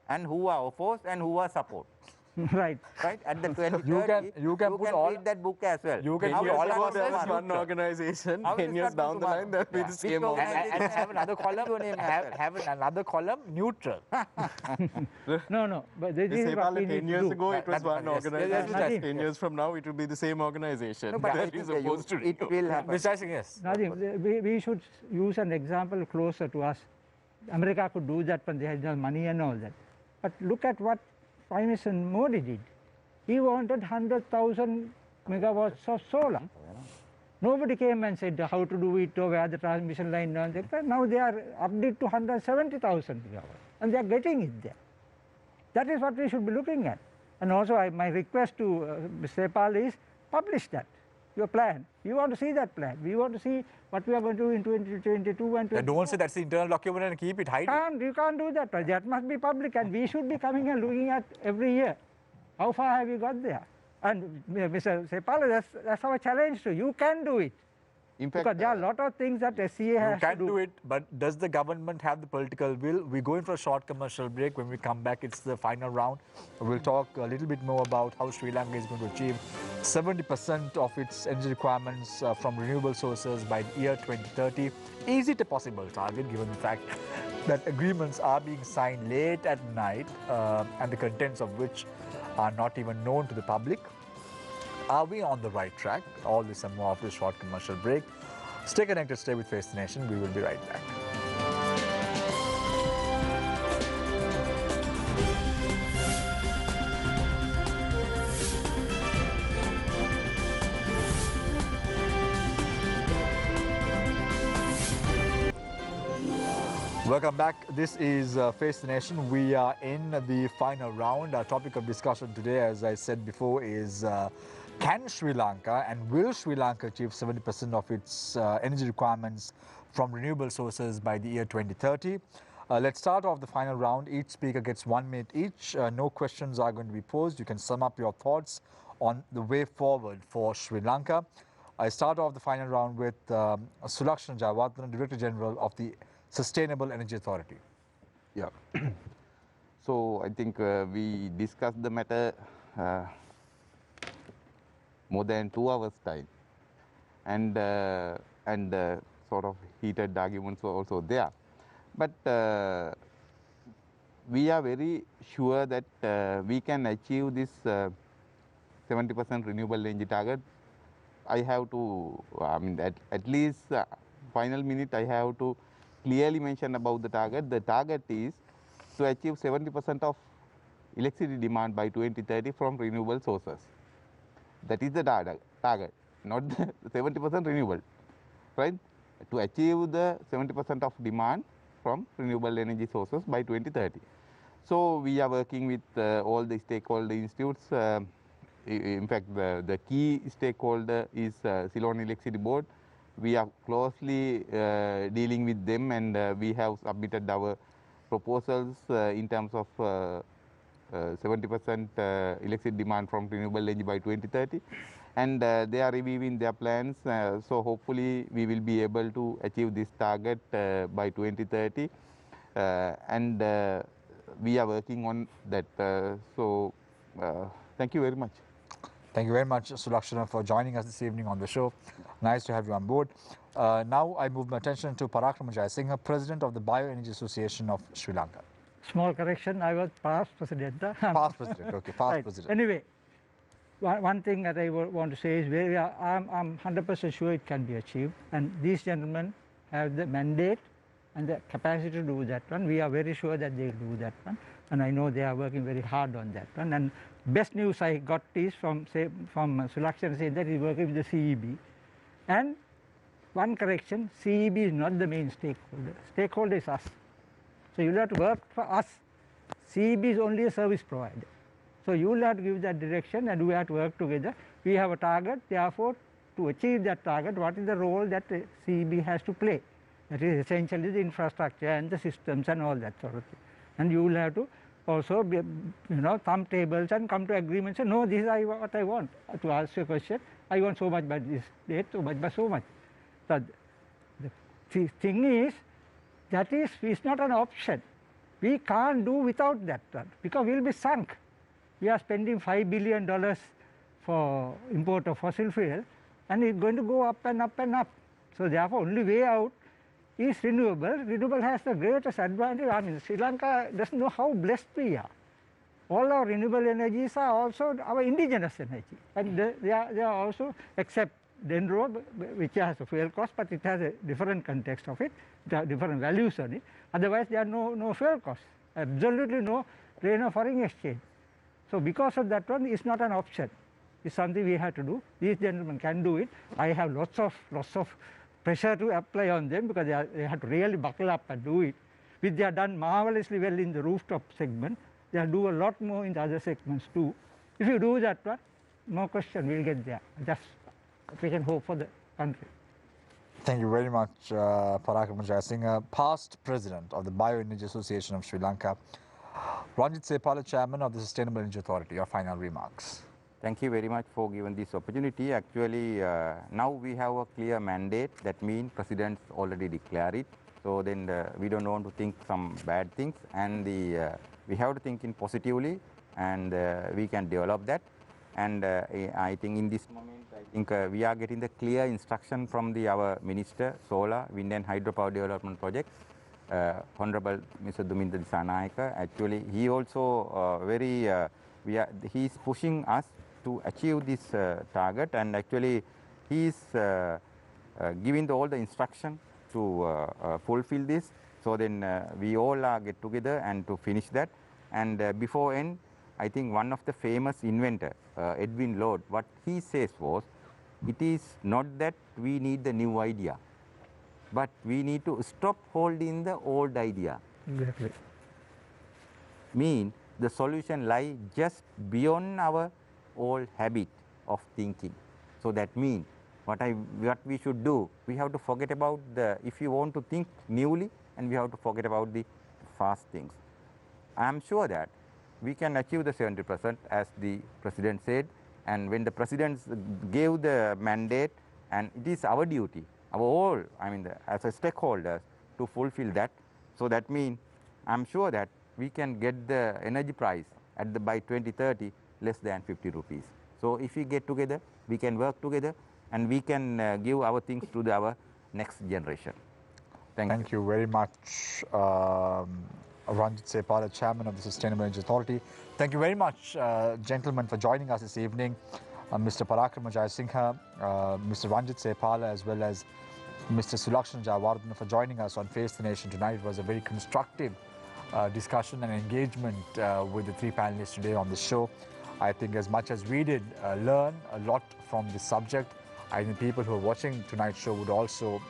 and who are opposed and who are support. Right. Right at the 2030, you can put all- read that book as well. You can How put is all that of going us to as work? one organization, How is 10 it years start down the tomorrow? line, there'll be Yeah. the Which same organization and have another column. your name as well. Have another column neutral. No, but this is what Sepal, we 10 need to years do. ago, it was That- one yes, yes, organization. yes, yes. 10 years from now, it will be the same organization. No, but I that think is opposed to it will happen. Mr. Singh, yes. Nadeem, we should use an example closer to us. America could do that when they had the money and all that. But look at what Prime Minister Modi did. He wanted 100,000 megawatts of solar. Nobody came and said how to do it or where the transmission line is. Now they are updated to 170,000 megawatts, and they are getting it there. That is what we should be looking at. And also my request to Mr. Sepal is publish that, your plan. We want to see that plan. We want to see what we are going to do in 2022 and 2024. Don't say that's the internal document and keep it hidden. You can't do that. That must be public, and we should be coming and looking at every year. How far have you got there? And Mr. Sepal, that's our challenge to you. You can do it. In fact, Because there are a lot of things that SCA You has can to do it, but does the government have the political will? We're going for a short commercial break. When we come back, it's the final round. We'll talk a little bit more about how Sri Lanka is going to achieve 70% of its energy requirements from renewable sources by the year 2030. Is it a possible target given the fact that agreements are being signed late at night and the contents of which are not even known to the public? Are we on the right track? All this and more after a short commercial break. Stay connected, stay with Face the Nation. We will be right back. Welcome back. This is Face the Nation. We are in the final round. Our topic of discussion today, as I said before, is can Sri Lanka and will Sri Lanka achieve 70% of its energy requirements from renewable sources by the year 2030? Let's start off the final round. Each speaker gets 1 minute each. No questions are going to be posed. You can sum up your thoughts on the way forward for Sri Lanka. I start off the final round with Sulakshan Jayawardhan, Director General of the Sustainable Energy Authority. Yeah. So I think we discussed the matter more than 2 hours time, and sort of heated arguments were also there. But we are very sure that we can achieve this 70% renewable energy target. I have to, I mean, at least final minute I have to clearly mention about the target. The target is to achieve 70% of electricity demand by 2030 from renewable sources. That is the target, not the 70% renewable, right? To achieve the 70% of demand from renewable energy sources by 2030. So we are working with all the stakeholder institutes. In fact, the key stakeholder is Ceylon Electricity Board. We are closely dealing with them, and we have submitted our proposals in terms of 70% electricity demand from renewable energy by 2030, and they are reviewing their plans. So hopefully we will be able to achieve this target by 2030, and we are working on that. Thank you very much. Thank you very much, Sulakshana, for joining us this evening on the show. Nice to have you on board. Now I move my attention to Parakrama Jayasinghe, President of the Bioenergy Association of Sri Lanka. Small correction, I was past president. Past president, okay, past right. president. Anyway, one thing that I want to say is I'm 100% sure it can be achieved, and these gentlemen have the mandate and the capacity to do that one. We are very sure that they will do that one, and I know they are working very hard on that one. And best news I got is from Sulakshana saying that he's working with the CEB. And one correction, CEB is not the main stakeholder. Stakeholder is us. So you will have to work for us. CEB is only a service provider. So you will have to give that direction and we have to work together. We have a target, therefore to achieve that target, what is the role that the CEB has to play? That is essentially the infrastructure and the systems and all that sort of thing. And you will have to also be, thumb tables and come to agreements and no, this is what I want. To ask you a question, I want so much by this date, so much by so much. So the thing is, that is not an option. We can't do without that one because we will be sunk. We are spending $5 billion for import of fossil fuel and it's going to go up and up and up. So therefore, only way out is renewable. Renewable has the greatest advantage. I mean, Sri Lanka doesn't know how blessed we are. All our renewable energies are also our indigenous energy, and they are also, except Dendro, which has a fuel cost, but it has a different context of it. It has different values on it. Otherwise, there are no fuel costs, absolutely no drain of foreign exchange. So because of that one, it's not an option. It's something we have to do. These gentlemen can do it. I have lots of pressure to apply on them because they have to really buckle up and do it. Which they have done marvelously well in the rooftop segment. They'll do a lot more in the other segments too. If you do that one, no question, we'll get there. Just we can hope for the country. Thank you very much, Parakrama Jayasinghe, past president of the Bioenergy Association of Sri Lanka. Ranjit Sepala, chairman of the Sustainable Energy Authority, your final remarks. Thank you very much for giving this opportunity. Actually, now we have a clear mandate. That means presidents already declared it. So then we don't want to think some bad things, and we have to think in positively, and we can develop that. And I think in this moment, I think we are getting the clear instruction from our Minister, Solar, Wind and Hydropower Development Projects, Honorable Mr. Duminda Disanayaka. Actually, he also he is pushing us to achieve this target, and actually he is giving all the instruction to fulfill this. So then we all get together and to finish that. And before end, I think one of the famous inventor, Edwin Lord, what he says was, it is not that we need the new idea, but we need to stop holding the old idea. Exactly. Mean the solution lies just beyond our old habit of thinking. So that means what we should do, we have to forget about if you want to think newly, and we have to forget about the fast things. I am sure that we can achieve the 70% as the President said, and when the President gave the mandate, and it is our duty, our all, I mean as a stakeholders, to fulfill that. So that means I am sure that we can get the energy price by 2030 less than 50 rupees. So if we get together, we can work together, and we can give our things to our next generation. Thank you very much, Ranjit Sepala, chairman of the Sustainable Energy Authority. Thank you very much, gentlemen, for joining us this evening. Mr. Parakrama Jayasinghe, Mr. Ranjit Sepala, as well as Mr. Sulakshana Jayawardena for joining us on Face the Nation tonight. It was a very constructive discussion and engagement with the three panelists today on the show. I think as much as we did learn a lot from this subject, I think people who are watching tonight's show would also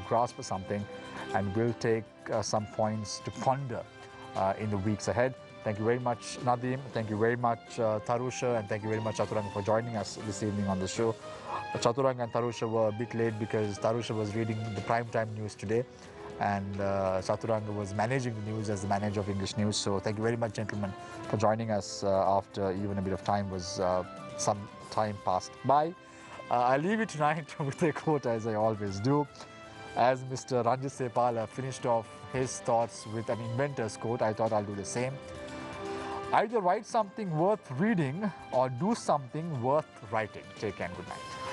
grasp something and will take some points to ponder in the weeks ahead. Thank you very much, Nadeem. Thank you very much, Tarusha, and thank you very much, Chaturanga, for joining us this evening on the show. Chaturanga and Tarusha were a bit late because Tarusha was reading the primetime news today, and Chaturanga was managing the news as the manager of English News. So thank you very much, gentlemen, for joining us after even a bit of time was some time passed by. I'll leave you tonight with a quote, as I always do. As Mr. Ranjit Sepala finished off his thoughts with an inventor's quote, I thought I'll do the same. Either write something worth reading or do something worth writing. Take care and good night.